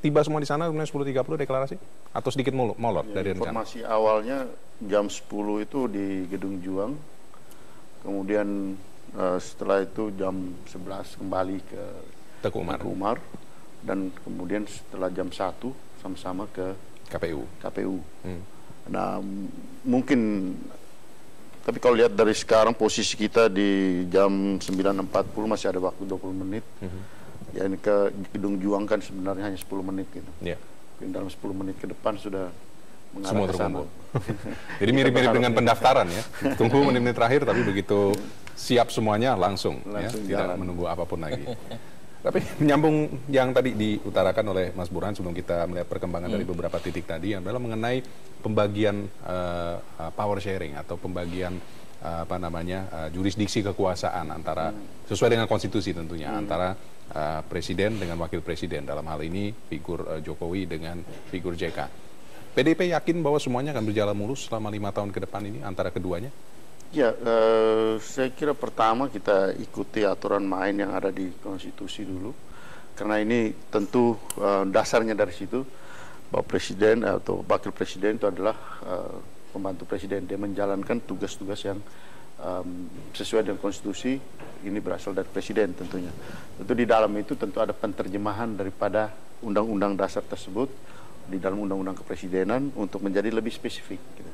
A: tiba semua di sana, kemudian 10.30 deklarasi? Atau sedikit molor dari rencana?
C: Informasi awalnya jam 10 itu di Gedung Juang, kemudian setelah itu jam 11 kembali ke
A: Teguh Umar,
C: dan kemudian setelah jam 1 sama-sama ke KPU. Nah, mungkin, tapi kalau lihat dari sekarang posisi kita di jam 9.40 masih ada waktu 20 menit. Ya, ini ke Gedung Juang kan sebenarnya hanya 10 menit gitu. Dalam 10 menit ke depan sudah
A: semua terkumpul. Jadi mirip-mirip dengan pendaftaran ya. Tunggu menit-menit terakhir, tapi begitu siap semuanya langsung ya, tidak menunggu apapun lagi. Tapi menyambung yang tadi diutarakan oleh Mas Burhan sebelum kita melihat perkembangan dari beberapa titik tadi, adalah mengenai pembagian power sharing atau pembagian jurisdiksi kekuasaan antara sesuai dengan konstitusi tentunya antara presiden dengan wakil presiden, dalam hal ini figur Jokowi dengan figur JK. PDIP yakin bahwa semuanya akan berjalan mulus selama 5 tahun ke depan ini antara keduanya?
C: Ya, saya kira pertama kita ikuti aturan main yang ada di konstitusi dulu, karena ini tentu dasarnya dari situ bahwa presiden atau wakil presiden itu adalah pembantu presiden. Dia menjalankan tugas-tugas yang sesuai dengan konstitusi, ini berasal dari presiden tentunya. Tentu di dalam itu tentu ada penerjemahan daripada undang-undang dasar tersebut di dalam undang-undang kepresidenan untuk menjadi lebih spesifik gitu.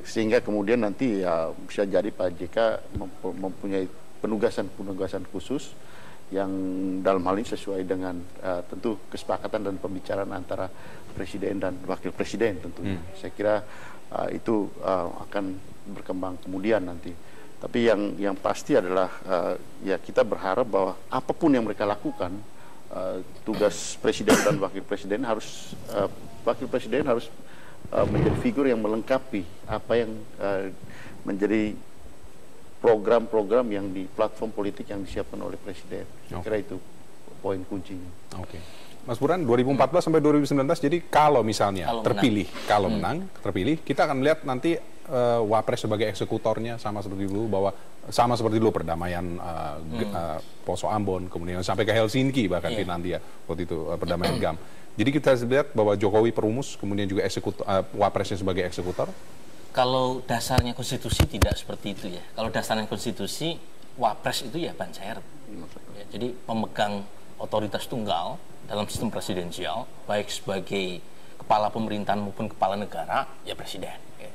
C: Sehingga kemudian nanti ya bisa jadi Pak JK mempunyai penugasan khusus yang dalam hal ini sesuai dengan tentu kesepakatan dan pembicaraan antara presiden dan wakil presiden tentunya. Saya kira itu akan berkembang kemudian nanti. Tapi yang pasti adalah ya kita berharap bahwa apapun yang mereka lakukan, tugas presiden dan wakil presiden harus menjadi figur yang melengkapi apa yang menjadi program-program yang di platform politik yang disiapkan oleh presiden. Saya kira itu poin kuncinya.
A: Oke. Mas Burhan, 2014 sampai 2019, jadi kalau misalnya
H: menang.
A: terpilih, kita akan melihat nanti Wapres sebagai eksekutornya sama seperti dulu perdamaian Poso Ambon, kemudian sampai ke Helsinki bahkan Finlandia waktu itu perdamaian GAM. Jadi kita lihat bahwa Jokowi perumus, kemudian juga Wapresnya sebagai eksekutor.
H: Kalau dasarnya konstitusi tidak seperti itu ya. Kalau dasarnya konstitusi, Wapres itu ya ban serep. Ya, jadi pemegang otoritas tunggal dalam sistem presidensial, baik sebagai kepala pemerintahan maupun kepala negara, ya presiden. Ya.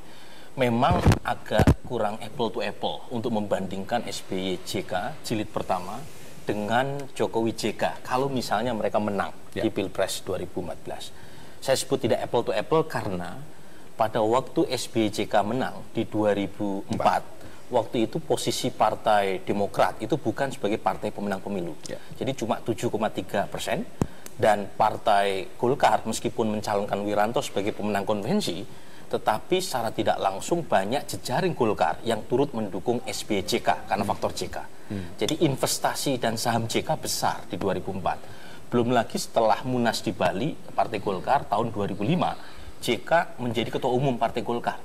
H: Memang agak kurang apple to apple untuk membandingkan SBY JK jilid pertama dengan Jokowi JK kalau misalnya mereka menang di Pilpres 2014. Saya sebut tidak apple to apple karena pada waktu SBY JK menang di 2004, waktu itu posisi Partai Demokrat itu bukan sebagai partai pemenang pemilu. Jadi cuma 7,3%, dan Partai Golkar meskipun mencalonkan Wiranto sebagai pemenang konvensi, tetapi secara tidak langsung banyak jejaring Golkar yang turut mendukung SBY JK karena faktor JK. Jadi investasi dan saham JK besar di 2004. Belum lagi setelah Munas di Bali, Partai Golkar tahun 2005, JK menjadi ketua umum Partai Golkar.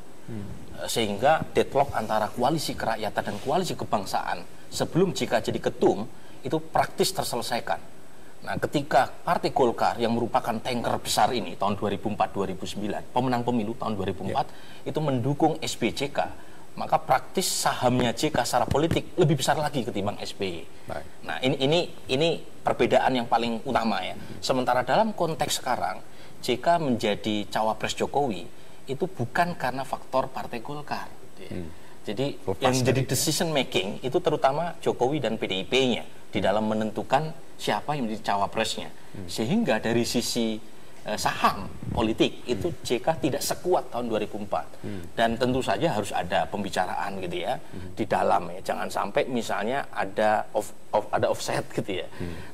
H: Sehingga deadlock antara koalisi kerakyatan dan koalisi kebangsaan sebelum JK jadi ketum itu praktis terselesaikan. Nah, ketika Partai Golkar yang merupakan tanker besar ini tahun 2004-2009, pemenang pemilu tahun 2004 itu mendukung SBY JK, maka praktis sahamnya JK secara politik lebih besar lagi ketimbang SBY. Nah, ini perbedaan yang paling utama ya. Sementara dalam konteks sekarang, JK menjadi cawapres Jokowi itu bukan karena faktor Partai Golkar. Jadi yang jadi decision making itu terutama Jokowi dan PDIP-nya di dalam menentukan siapa yang menjadi cawapresnya. Sehingga dari sisi saham politik itu JK tidak sekuat tahun 2004. Dan tentu saja harus ada pembicaraan gitu ya di dalam ya. Jangan sampai misalnya ada offset gitu ya.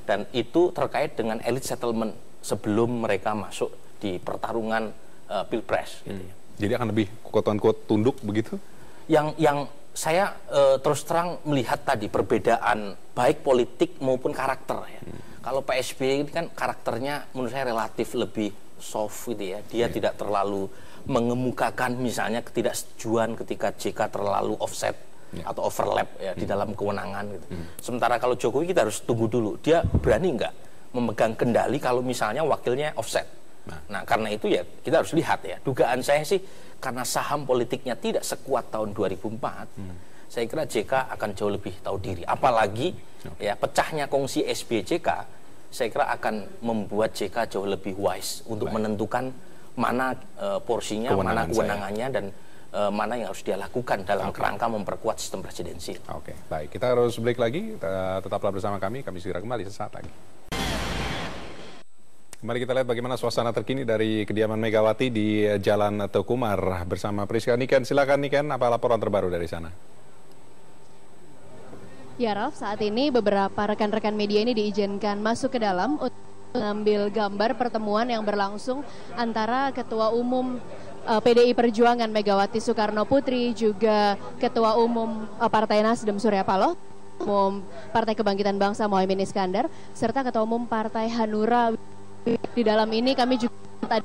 H: Dan itu terkait dengan elite settlement sebelum mereka masuk di pertarungan Pilpres gitu ya.
A: Jadi akan lebih quote-unquote tunduk begitu?
H: Yang saya terus terang melihat tadi perbedaan baik politik maupun karakter ya. Kalau Pak SBY ini kan karakternya menurut saya relatif lebih soft gitu ya. Dia tidak terlalu mengemukakan misalnya ketidaksetujuan ketika JK terlalu offset atau overlap ya di dalam kewenangan gitu. Sementara kalau Jokowi kita harus tunggu dulu. Dia berani nggak memegang kendali kalau misalnya wakilnya offset. Nah, karena itu ya kita harus lihat ya. Dugaan saya sih karena saham politiknya tidak sekuat tahun 2004, saya kira JK akan jauh lebih tahu diri. Apalagi ya pecahnya kongsi SBY JK, saya kira akan membuat JK jauh lebih wise untuk menentukan mana porsinya, mana kewenangannya dan mana yang harus dia lakukan dalam kerangka memperkuat sistem presidensi.
A: Baik. Kita harus break lagi. Tetaplah bersama kami segera kembali sesaat lagi. Mari kita lihat bagaimana suasana terkini dari kediaman Megawati di Jalan Teuku Umar bersama Priska Niken. Silakan Niken, apa laporan terbaru dari sana?
P: Ya Ralf, saat ini beberapa rekan-rekan media ini diizinkan masuk ke dalam untuk mengambil gambar pertemuan yang berlangsung antara Ketua Umum PDI Perjuangan Megawati Soekarno Putri, juga Ketua Umum Partai Nasdem Surya Paloh, Umum Partai Kebangkitan Bangsa Mohaimin Iskandar, serta Ketua Umum Partai Hanura. Di dalam ini kami juga tadi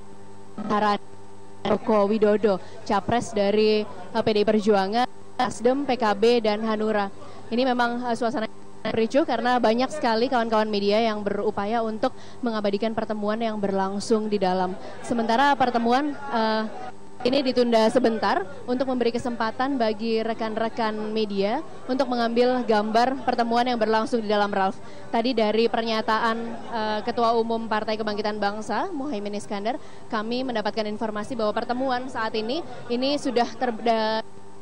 P: Joko Widodo, capres dari PDI Perjuangan, Nasdem, PKB, dan Hanura. Ini memang suasana ricuh karena banyak sekali kawan-kawan media yang berupaya untuk mengabadikan pertemuan yang berlangsung di dalam. Sementara pertemuan ini ditunda sebentar untuk memberi kesempatan bagi rekan-rekan media untuk mengambil gambar pertemuan yang berlangsung di dalam, Ralf. Tadi dari pernyataan Ketua Umum Partai Kebangkitan Bangsa, Mohaimin Iskandar, kami mendapatkan informasi bahwa pertemuan saat ini sudah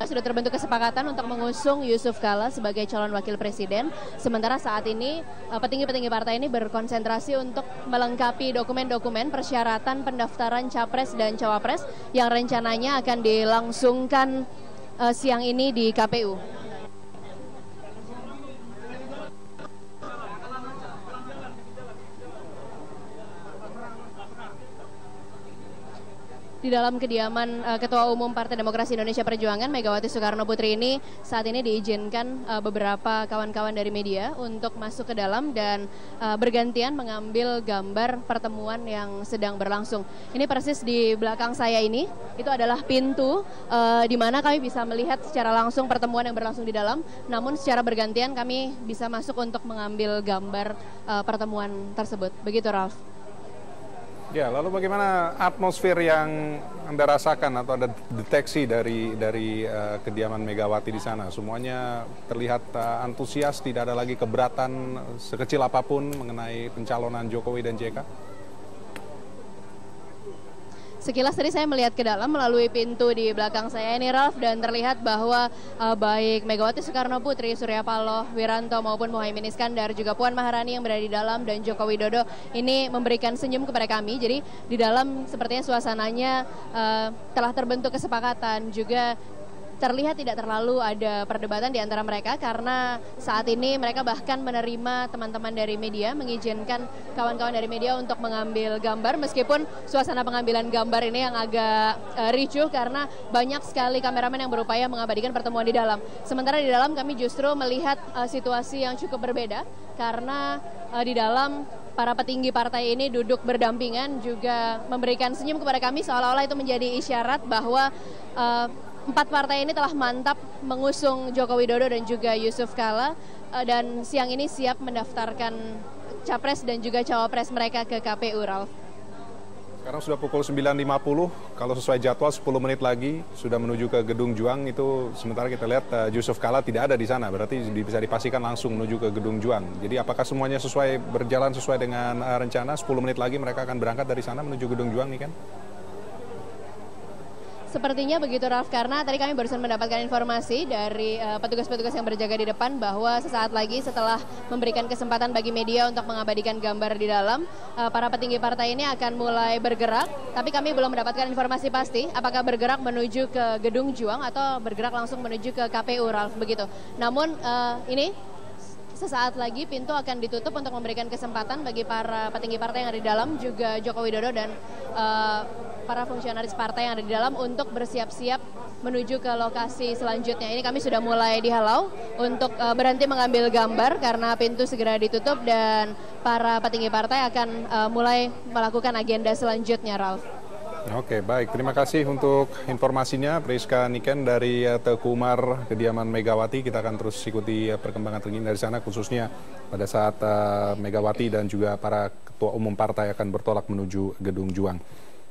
P: terbentuk kesepakatan untuk mengusung Yusuf Kala sebagai calon wakil presiden. Sementara saat ini petinggi-petinggi partai ini berkonsentrasi untuk melengkapi dokumen-dokumen persyaratan pendaftaran capres dan cawapres yang rencananya akan dilangsungkan siang ini di KPU. di dalam kediaman Ketua Umum Partai Demokrasi Indonesia Perjuangan Megawati Soekarno Putri ini saat ini diizinkan beberapa kawan-kawan dari media untuk masuk ke dalam dan bergantian mengambil gambar pertemuan yang sedang berlangsung. Ini persis di belakang saya ini, itu adalah pintu di mana kami bisa melihat secara langsung pertemuan yang berlangsung di dalam, namun secara bergantian kami bisa masuk untuk mengambil gambar pertemuan tersebut. Begitu, Ralf.
A: Ya, lalu bagaimana atmosfer yang Anda rasakan atau ada deteksi dari kediaman Megawati di sana? Semuanya terlihat antusias, tidak ada lagi keberatan sekecil apapun mengenai pencalonan Jokowi dan JK?
P: Sekilas tadi saya melihat ke dalam melalui pintu di belakang saya ini, Ralf, dan terlihat bahwa baik Megawati Soekarno Putri, Surya Paloh, Wiranto maupun Muhaimin Iskandar, juga Puan Maharani yang berada di dalam dan Joko Widodo ini memberikan senyum kepada kami. Jadi di dalam sepertinya suasananya telah terbentuk kesepakatan, juga terlihat tidak terlalu ada perdebatan di antara mereka karena saat ini mereka bahkan menerima teman-teman dari media, mengizinkan kawan-kawan dari media untuk mengambil gambar meskipun suasana pengambilan gambar ini yang agak ricuh karena banyak sekali kameramen yang berupaya mengabadikan pertemuan di dalam. Sementara di dalam kami justru melihat situasi yang cukup berbeda karena di dalam para petinggi partai ini duduk berdampingan juga memberikan senyum kepada kami seolah-olah itu menjadi isyarat bahwa empat partai ini telah mantap mengusung Joko Widodo dan juga Yusuf Kala dan siang ini siap mendaftarkan capres dan juga cawapres mereka ke KPU, Ralf.
A: Sekarang sudah pukul 9.50, kalau sesuai jadwal 10 menit lagi sudah menuju ke Gedung Juang. Itu sementara kita lihat Yusuf Kala tidak ada di sana, berarti bisa dipastikan langsung menuju ke Gedung Juang. Jadi apakah semuanya berjalan sesuai dengan rencana? 10 menit lagi mereka akan berangkat dari sana menuju Gedung Juang nih kan?
P: Sepertinya begitu, Ralf, karena tadi kami barusan mendapatkan informasi dari petugas-petugas yang berjaga di depan bahwa sesaat lagi setelah memberikan kesempatan bagi media untuk mengabadikan gambar di dalam, para petinggi partai ini akan mulai bergerak, tapi kami belum mendapatkan informasi pasti apakah bergerak menuju ke Gedung Juang atau bergerak langsung menuju ke KPU, Ralf, begitu. Namun ini sesaat lagi pintu akan ditutup untuk memberikan kesempatan bagi para petinggi partai yang ada di dalam, juga Joko Widodo dan para fungsionaris partai yang ada di dalam untuk bersiap-siap menuju ke lokasi selanjutnya. Ini kami sudah mulai dihalau untuk berhenti mengambil gambar karena pintu segera ditutup dan para petinggi partai akan mulai melakukan agenda selanjutnya, Ralf.
A: Oke, baik. Terima kasih untuk informasinya, Priska Niken dari Teguh Umar, kediaman Megawati. Kita akan terus ikuti perkembangan terkini dari sana, khususnya pada saat Megawati dan juga para ketua umum partai akan bertolak menuju Gedung Juang.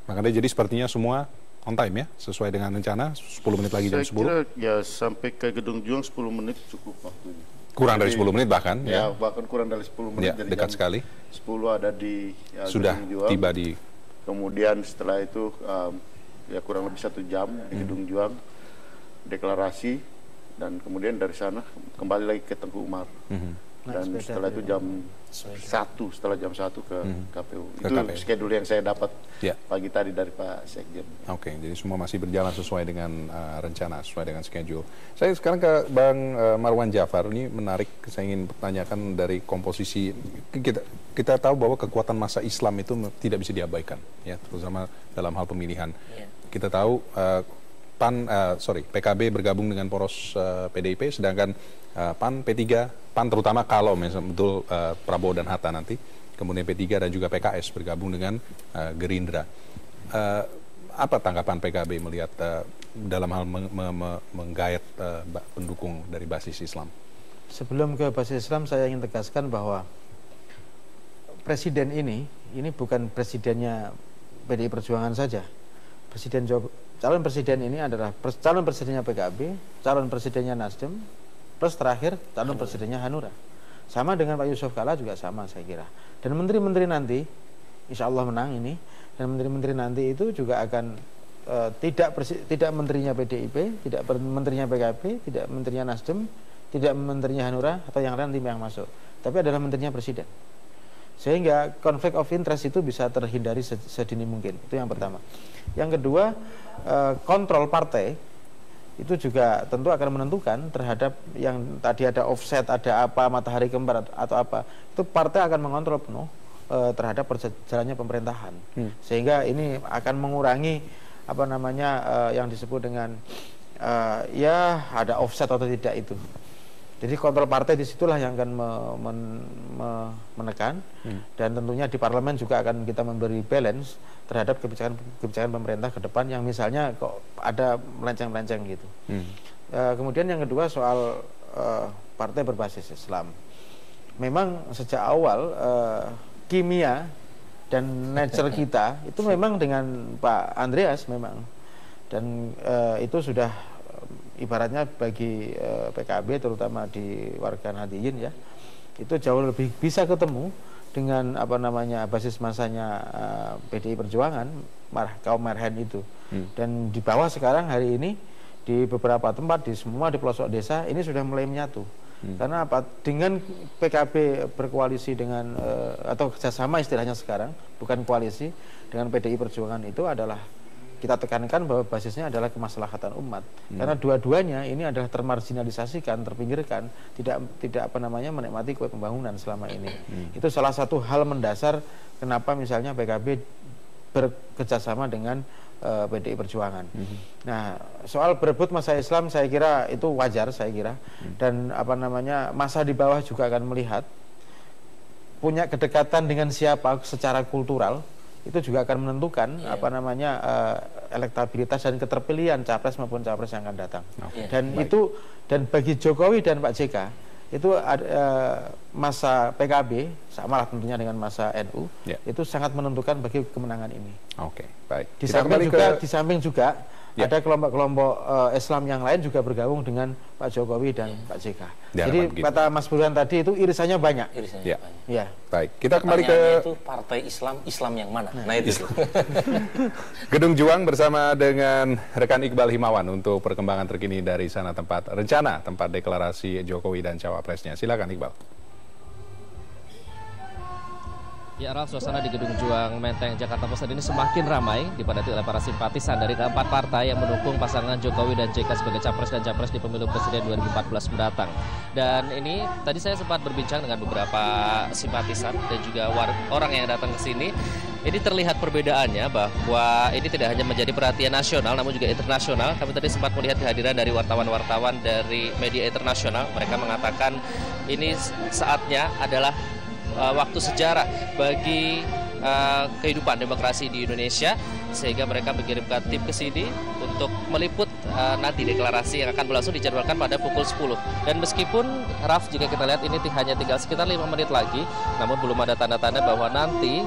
A: Makanya jadi sepertinya semua on time ya, sesuai dengan rencana, 10 menit lagi jam 10.
C: Saya kira ya sampai ke Gedung Juang 10 menit cukup waktunya.
A: Kurang dari 10 menit bahkan
C: ya. Bahkan kurang dari 10 menit.
A: Ya, dekat sekali.
C: 10 ada di
A: sudah
C: Gedung Juang.
A: Tiba di.
C: Kemudian setelah itu ya kurang lebih 1 jam di Gedung Juang, deklarasi, dan kemudian dari sana kembali lagi ke Teguh Umar. Dan setelah itu jam 1, setelah jam 1 ke KPU. Itu schedule yang saya dapat pagi tadi dari Pak Sekjen.
A: Oke, jadi semua masih berjalan sesuai dengan rencana, sesuai dengan schedule. Saya sekarang ke Bang Marwan Jafar. Ini menarik, saya ingin pertanyakan dari komposisi. Kita tahu bahwa kekuatan massa Islam itu tidak bisa diabaikan, ya, terutama dalam hal pemilihan. Kita tahu PKB bergabung dengan poros PDIP, sedangkan PAN, P3, PAN terutama kalau misalnya betul Prabowo dan Hatta nanti, kemudian P3 dan juga PKS bergabung dengan Gerindra. Apa tanggapan PKB melihat dalam hal menggayat pendukung dari basis Islam? Sebelum ke basis Islam, saya ingin tegaskan bahwa presiden ini bukan presidennya PDI Perjuangan saja. Calon presiden ini adalah calon presidennya PKB, calon presidennya Nasdem, plus terakhir calon presidennya Hanura. Sama dengan Pak Yusuf Kala juga sama saya kira. Dan menteri-menteri nanti, insya Allah menang ini, dan menteri-menteri nanti itu juga akan tidak menterinya PDIP, tidak menterinya PKB, tidak menterinya Nasdem, tidak menterinya Hanura atau yang lain tim yang masuk, tapi adalah menterinya presiden. Sehingga konflik of interest itu bisa terhindari sedini mungkin. Itu yang pertama. Yang kedua, kontrol partai itu juga tentu akan menentukan terhadap yang tadi ada offset, ada apa, matahari kembar atau apa. Itu partai akan mengontrol penuh terhadap perjalanannya pemerintahan. Sehingga ini akan mengurangi
J: apa namanya yang disebut dengan ya ada offset atau tidak itu. Jadi kontrol partai disitulah yang akan menekan dan tentunya di parlemen juga akan kita memberi balance terhadap kebijakan pemerintah ke depan yang misalnya kok ada melenceng-melenceng gitu. Kemudian yang kedua soal partai berbasis Islam. Memang sejak awal kimia dan nature kita itu memang dengan Pak Andreas memang dan itu sudah ibaratnya bagi PKB terutama di warga Nahdliyin ya itu jauh lebih bisa ketemu dengan apa namanya basis masanya PDI Perjuangan kaum Marhen itu dan di bawah sekarang hari ini di beberapa tempat di pelosok desa ini sudah mulai menyatu karena apa dengan PKB berkoalisi dengan atau kerjasama istilahnya sekarang bukan koalisi dengan PDI Perjuangan itu adalah kita tekankan bahwa basisnya adalah kemaslahatan umat karena dua-duanya ini adalah termarginalisasikan, terpinggirkan, tidak apa namanya menikmati kue pembangunan selama ini. Itu salah satu hal mendasar kenapa misalnya PKB bekerjasama dengan PDI Perjuangan. Nah, soal berebut masa Islam saya kira itu wajar saya kira dan apa namanya masa di bawah juga akan melihat punya kedekatan dengan siapa secara kultural itu juga akan menentukan apa namanya elektabilitas dan keterpilihan capres maupun cawapres yang akan datang. Dan itu dan bagi Jokowi dan Pak JK itu masa PKB sama lah tentunya dengan masa NU itu sangat menentukan bagi kemenangan ini.
A: Baik.
J: Di samping juga ada kelompok-kelompok Islam yang lain juga bergabung dengan Pak Jokowi dan Pak JK. Jadi kata Mas Burhan tadi itu irisannya banyak.
A: Ya. Baik, kita kembali ke
H: itu partai Islam yang mana? Nah itu.
A: Gedung Juang bersama dengan rekan Iqbal Himawan untuk perkembangan terkini dari sana tempat deklarasi Jokowi dan cawapresnya. Silakan Iqbal.
S: Ya, Ralf, suasana di Gedung Juang Menteng Jakarta Pusat ini semakin ramai dipadati oleh para simpatisan dari keempat partai yang mendukung pasangan Jokowi dan JK sebagai capres dan capres di pemilu presiden 2014 mendatang. Dan ini tadi saya sempat berbincang dengan beberapa simpatisan dan juga orang yang datang ke sini. Ini terlihat perbedaannya bahwa ini tidak hanya menjadi perhatian nasional namun juga internasional. Kami tadi sempat melihat kehadiran dari wartawan-wartawan dari media internasional. Mereka mengatakan ini saatnya adalah waktu sejarah bagi kehidupan demokrasi di Indonesia sehingga mereka mengirimkan tim ke sini untuk meliput nanti deklarasi yang akan berlangsung dijadwalkan pada pukul 10. Dan meskipun Raf jika kita lihat ini hanya tinggal sekitar 5 menit lagi, namun belum ada tanda-tanda bahwa nanti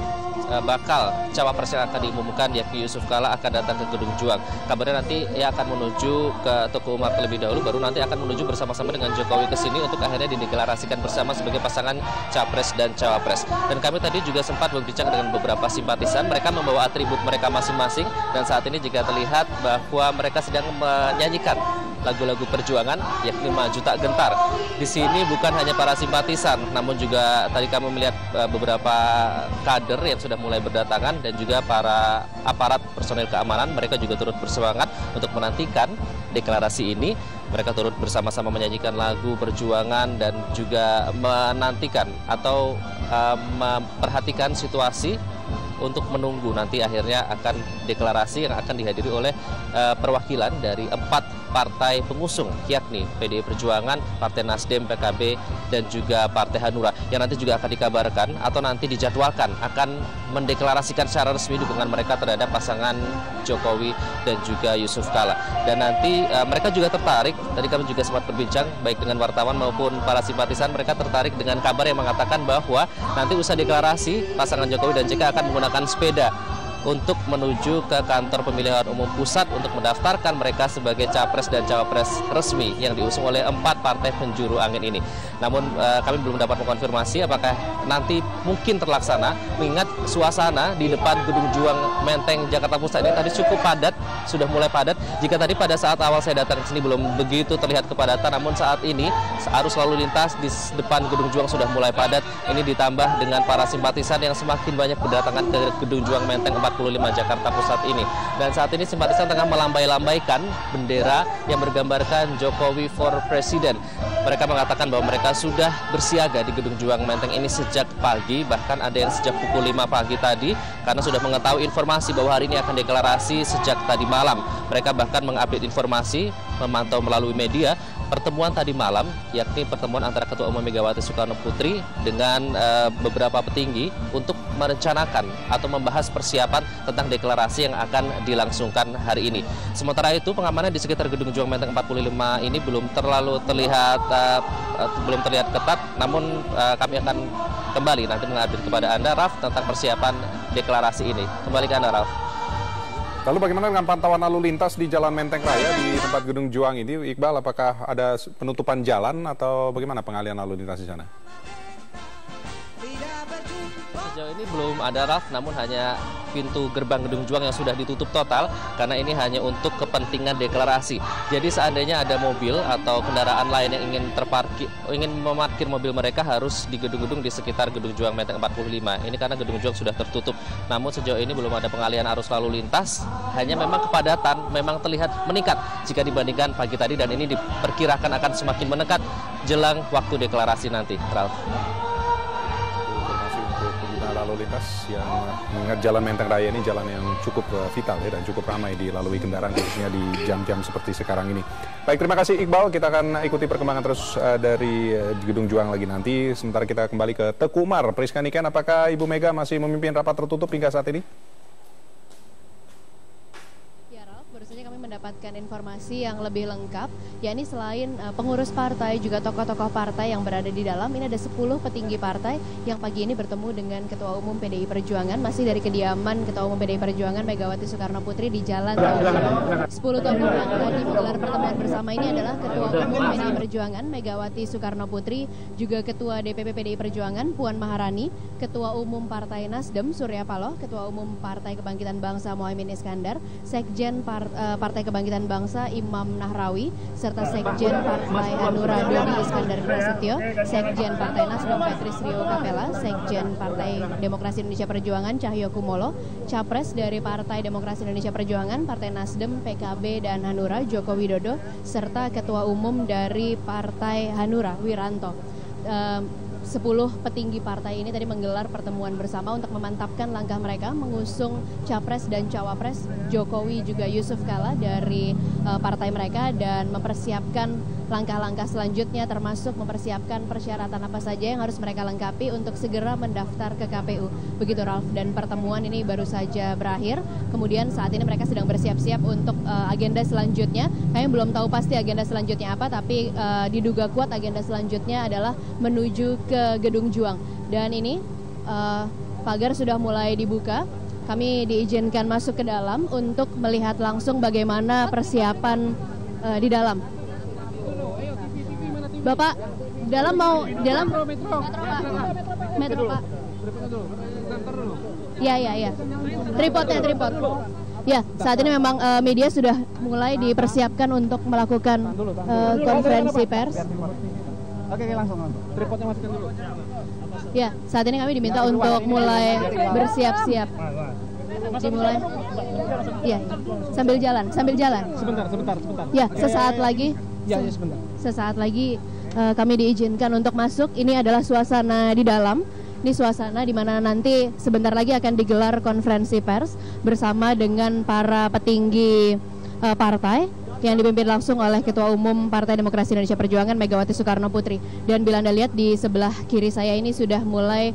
S: bakal cawapres yang akan diumumkan yakni Yusuf Kala akan datang ke Gedung Juang. Kabarnya nanti ia akan menuju ke Tugu Umar terlebih dahulu, baru nanti akan menuju bersama-sama dengan Jokowi ke sini untuk akhirnya dideklarasikan bersama sebagai pasangan capres dan cawapres. Dan kami tadi juga sempat berbincang dengan beberapa simpatisan, mereka membawa atribut mereka masing-masing dan saat ini jika terlihat bahwa mereka sedang menyanyikan lagu-lagu perjuangan yakni Maju Tak Gentar. Di sini bukan hanya para simpatisan, namun juga tadi kami melihat beberapa kader yang sudah mulai berdatangan dan juga para aparat personel keamanan, mereka juga turut bersemangat untuk menantikan deklarasi ini. Mereka turut bersama-sama menyanyikan lagu perjuangan dan juga menantikan atau memperhatikan situasi untuk menunggu nanti akhirnya akan deklarasi yang akan dihadiri oleh perwakilan dari 4 partai pengusung yakni PDI Perjuangan, Partai Nasdem, PKB dan juga Partai Hanura yang nanti juga akan dikabarkan atau nanti dijadwalkan akan mendeklarasikan secara resmi dukungan mereka terhadap pasangan Jokowi dan juga Yusuf Kala. Dan nanti mereka juga tertarik, tadi kami juga sempat berbincang baik dengan wartawan maupun para simpatisan, mereka tertarik dengan kabar yang mengatakan bahwa nanti usai deklarasi pasangan Jokowi dan JK akan menggunakan sepeda untuk menuju ke kantor pemilihan umum pusat untuk mendaftarkan mereka sebagai capres dan cawapres resmi yang diusung oleh 4 partai penjuru angin ini. Namun kami belum dapat mengkonfirmasi apakah nanti mungkin terlaksana, mengingat suasana di depan Gedung Juang Menteng Jakarta Pusat ini tadi cukup padat, sudah mulai padat. Jika tadi pada saat awal saya datang ke sini belum begitu terlihat kepadatan, namun saat ini arus lalu lintas di depan Gedung Juang sudah mulai padat. Ini ditambah dengan para simpatisan yang semakin banyak berdatangan ke Gedung Juang Menteng 4 45 Jakarta Pusat ini. Dan saat ini simpatisan tengah melambai-lambaikan bendera yang bergambarkan Jokowi for President. Mereka mengatakan bahwa mereka sudah bersiaga di Gedung Juang Menteng ini sejak pagi, bahkan ada yang sejak pukul 5 pagi tadi, karena sudah mengetahui informasi bahwa hari ini akan deklarasi sejak tadi malam. Mereka bahkan mengupdate informasi, memantau melalui media pertemuan tadi malam, yakni pertemuan antara Ketua Umum Megawati Soekarno Putri dengan beberapa petinggi untuk merencanakan atau membahas persiapan tentang deklarasi yang akan dilangsungkan hari ini. Sementara itu, pengamanan di sekitar Gedung Juang Menteng 45 ini belum terlalu terlihat ketat, namun kami akan kembali nanti mengupdate kepada Anda, Raf, tentang persiapan deklarasi ini. Kembali ke Anda, Raf.
A: Lalu bagaimana dengan pantauan lalu lintas di Jalan Menteng Raya di tempat Gedung Juang ini, Iqbal? Apakah ada penutupan jalan atau bagaimana pengalihan lalu lintas di sana?
S: Sejauh ini belum ada, Raf, namun hanya pintu gerbang Gedung Juang yang sudah ditutup total karena ini hanya untuk kepentingan deklarasi. Jadi seandainya ada mobil atau kendaraan lain yang ingin memarkir mobil mereka harus di gedung-gedung di sekitar Gedung Juang Menteng 45. Ini karena Gedung Juang sudah tertutup. Namun sejauh ini belum ada pengalihan arus lalu lintas, hanya memang kepadatan memang terlihat meningkat jika dibandingkan pagi tadi, dan ini diperkirakan akan semakin meningkat jelang waktu deklarasi nanti, Ralf.
A: Lalu lintas yang mengingat Jalan Menteng Raya ini jalan yang cukup vital ya, dan cukup ramai dilalui kendaraan khususnya di jam-jam seperti sekarang ini. Baik, terima kasih Iqbal. Kita akan ikuti perkembangan terus dari Gedung Juang lagi nanti. Sementara kita kembali ke Teguh Umar. Priska Niken, apakah Ibu Mega masih memimpin rapat tertutup hingga saat ini?
P: Baru saja kami mendapatkan informasi yang lebih lengkap, yakni selain pengurus partai juga tokoh-tokoh partai yang berada di dalam, ini ada 10 petinggi partai yang pagi ini bertemu dengan Ketua Umum PDI Perjuangan, masih dari kediaman Ketua Umum PDI Perjuangan Megawati Soekarno Putri di Jalan Tauhid. 10 tokoh yang tadi menggelar pertemuan bersama ini adalah Ketua Umum PDI Perjuangan Megawati Soekarno Putri, juga Ketua DPP PDI Perjuangan Puan Maharani, Ketua Umum Partai Nasdem Surya Paloh, Ketua Umum Partai Kebangkitan Bangsa Mohaimin Iskandar, Sekjen Partai Kebangkitan Bangsa Imam Nahrawi, serta Sekjen Partai Hanura Dodi Iskandar Prasetyo, Sekjen Partai Nasdem Patrice Rio Capella, Sekjen Partai Demokrasi Indonesia Perjuangan Cahyo Kumolo, Capres dari Partai Demokrasi Indonesia Perjuangan, Partai Nasdem, PKB, dan Hanura Joko Widodo, serta Ketua Umum dari Partai Hanura Wiranto. 10 petinggi partai ini tadi menggelar pertemuan bersama untuk memantapkan langkah mereka mengusung Capres dan Cawapres Jokowi juga Yusuf Kala dari partai mereka, dan mempersiapkan langkah-langkah selanjutnya, termasuk mempersiapkan persyaratan apa saja yang harus mereka lengkapi untuk segera mendaftar ke KPU. Begitu, Ralf, dan pertemuan ini baru saja berakhir. Kemudian saat ini mereka sedang bersiap-siap untuk agenda selanjutnya. Kami belum tahu pasti agenda selanjutnya apa, tapi diduga kuat agenda selanjutnya adalah menuju ke Gedung Juang. Dan ini pagar sudah mulai dibuka. Kami diizinkan masuk ke dalam untuk melihat langsung bagaimana persiapan di dalam. Bapak, dalam Metro Pak. Ya. Tripod. Ya, saat ini memang media sudah mulai dipersiapkan untuk melakukan konferensi pers.
T: Oke, langsung. Tripodnya masukin dulu.
P: Ya, saat ini kami diminta untuk mulai bersiap-siap. Dimulai. Ya, sambil jalan.
T: Sebentar.
P: Ya, sesaat lagi.
T: Ya, sebentar.
P: Sesaat lagi kami diizinkan untuk masuk. Ini adalah suasana di dalam. Ini suasana di mana nanti sebentar lagi akan digelar konferensi pers bersama dengan para petinggi partai yang dipimpin langsung oleh Ketua Umum Partai Demokrasi Indonesia Perjuangan Megawati Soekarno Putri. Dan bila Anda lihat di sebelah kiri saya ini sudah mulai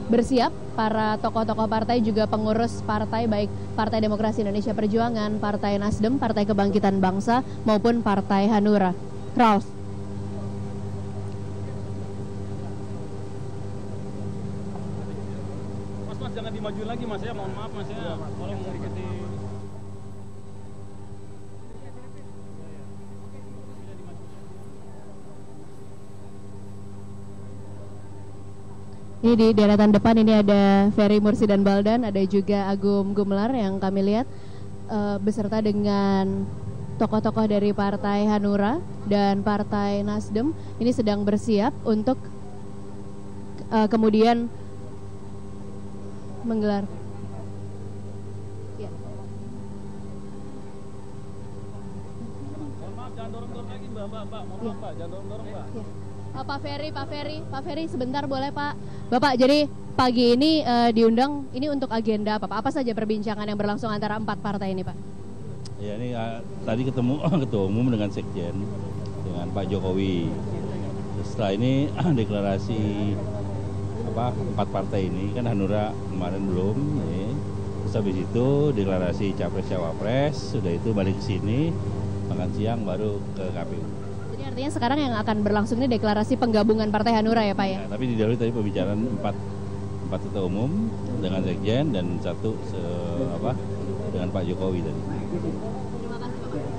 P: bersiap para tokoh-tokoh partai juga pengurus partai, baik Partai Demokrasi Indonesia Perjuangan, Partai Nasdem, Partai Kebangkitan Bangsa maupun Partai Hanura. Ralf.
T: Mas, jangan dimaju lagi, Mas, ya. Mohon maaf, Mas, ya. Tolong sedikit.
P: Ini di deretan depan ini ada Ferry Mursidan Baldan, ada juga Agung Gumelar yang kami lihat beserta dengan tokoh-tokoh dari Partai Hanura dan Partai Nasdem. Ini sedang bersiap untuk kemudian menggelar. Ya.
T: Mohon maaf, jangan dorong-dorong lagi Mbak. Mohon maaf Pak, jangan dorong-dorong Pak.
P: Ya. Pak Ferry, sebentar boleh Pak. Bapak, jadi pagi ini diundang ini untuk agenda apa Pak? Apa saja perbincangan yang berlangsung antara 4 partai ini Pak?
U: Ya ini tadi ketemu Ketua Umum dengan Sekjen, dengan Pak Jokowi. Setelah ini deklarasi 4 partai ini, kan Hanura kemarin belum. Terus habis itu deklarasi Capres-Cawapres, sudah itu balik ke sini, makan siang baru ke KPU.
P: Artinya sekarang yang akan berlangsung ini deklarasi penggabungan Partai Hanura ya Pak ya?
U: Ya, tapi didahului tadi pembicaraan 4 ketua umum dengan Sekjen dan 1 dengan Pak Jokowi tadi.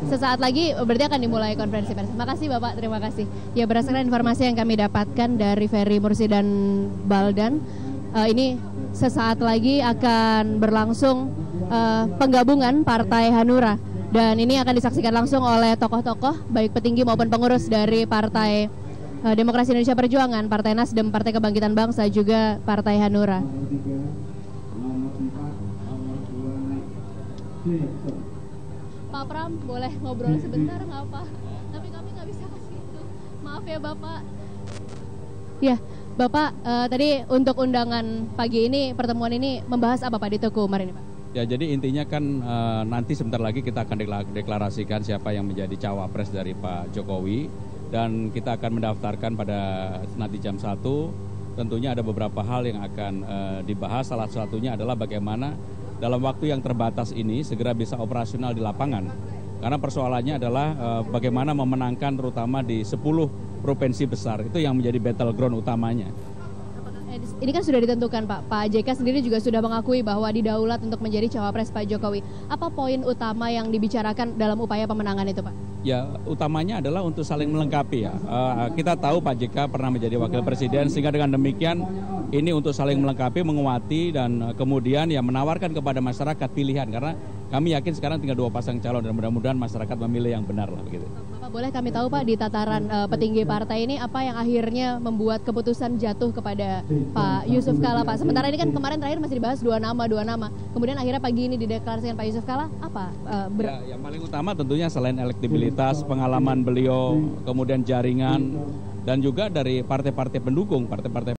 P: Sesaat lagi berarti akan dimulai konferensi pers. Terima kasih Bapak, terima kasih. Ya, berdasarkan informasi yang kami dapatkan dari Ferry Mursi dan Baldan, ini sesaat lagi akan berlangsung penggabungan Partai Hanura. Dan ini akan disaksikan langsung oleh tokoh-tokoh, baik petinggi maupun pengurus dari Partai Demokrasi Indonesia Perjuangan, Partai Nasdem, Partai Kebangkitan Bangsa, juga Partai Hanura. Pak Pram, boleh ngobrol sebentar nggak Pak? Tapi kami nggak bisa ke situ. Maaf ya Bapak. Ya, Bapak, tadi untuk undangan pagi ini, pertemuan ini membahas apa Pak di Teguh Umar ini Pak?
K: Ya, jadi intinya kan nanti sebentar lagi kita akan deklarasikan siapa yang menjadi cawapres dari Pak Jokowi, dan kita akan mendaftarkan pada nanti jam 1. Tentunya ada beberapa hal yang akan dibahas, salah satunya adalah bagaimana dalam waktu yang terbatas ini segera bisa operasional di lapangan. Karena persoalannya adalah bagaimana memenangkan terutama di 10 provinsi besar, itu yang menjadi battleground utamanya.
P: Ini kan sudah ditentukan Pak JK sendiri juga sudah mengakui bahwa didaulat untuk menjadi cawapres Pak Jokowi. Apa poin utama yang dibicarakan dalam upaya pemenangan itu Pak?
K: Ya, utamanya adalah untuk saling melengkapi ya. Kita tahu Pak JK pernah menjadi wakil presiden, sehingga dengan demikian ini untuk saling melengkapi, menguati, dan kemudian ya menawarkan kepada masyarakat pilihan. Karena kami yakin sekarang tinggal 2 pasang calon dan mudah-mudahan masyarakat memilih yang benar lah begitu.
P: Bapak, boleh kami tahu Pak di tataran petinggi partai ini apa yang akhirnya membuat keputusan jatuh kepada Pak Yusuf Kala Pak? Sementara ini kan kemarin terakhir masih dibahas 2 nama. Kemudian akhirnya pagi ini dideklarasikan Pak Yusuf Kala, apa?
K: Yang paling utama tentunya selain elektabilitas, pengalaman beliau, kemudian jaringan, dan juga dari partai-partai pendukung, partai-partai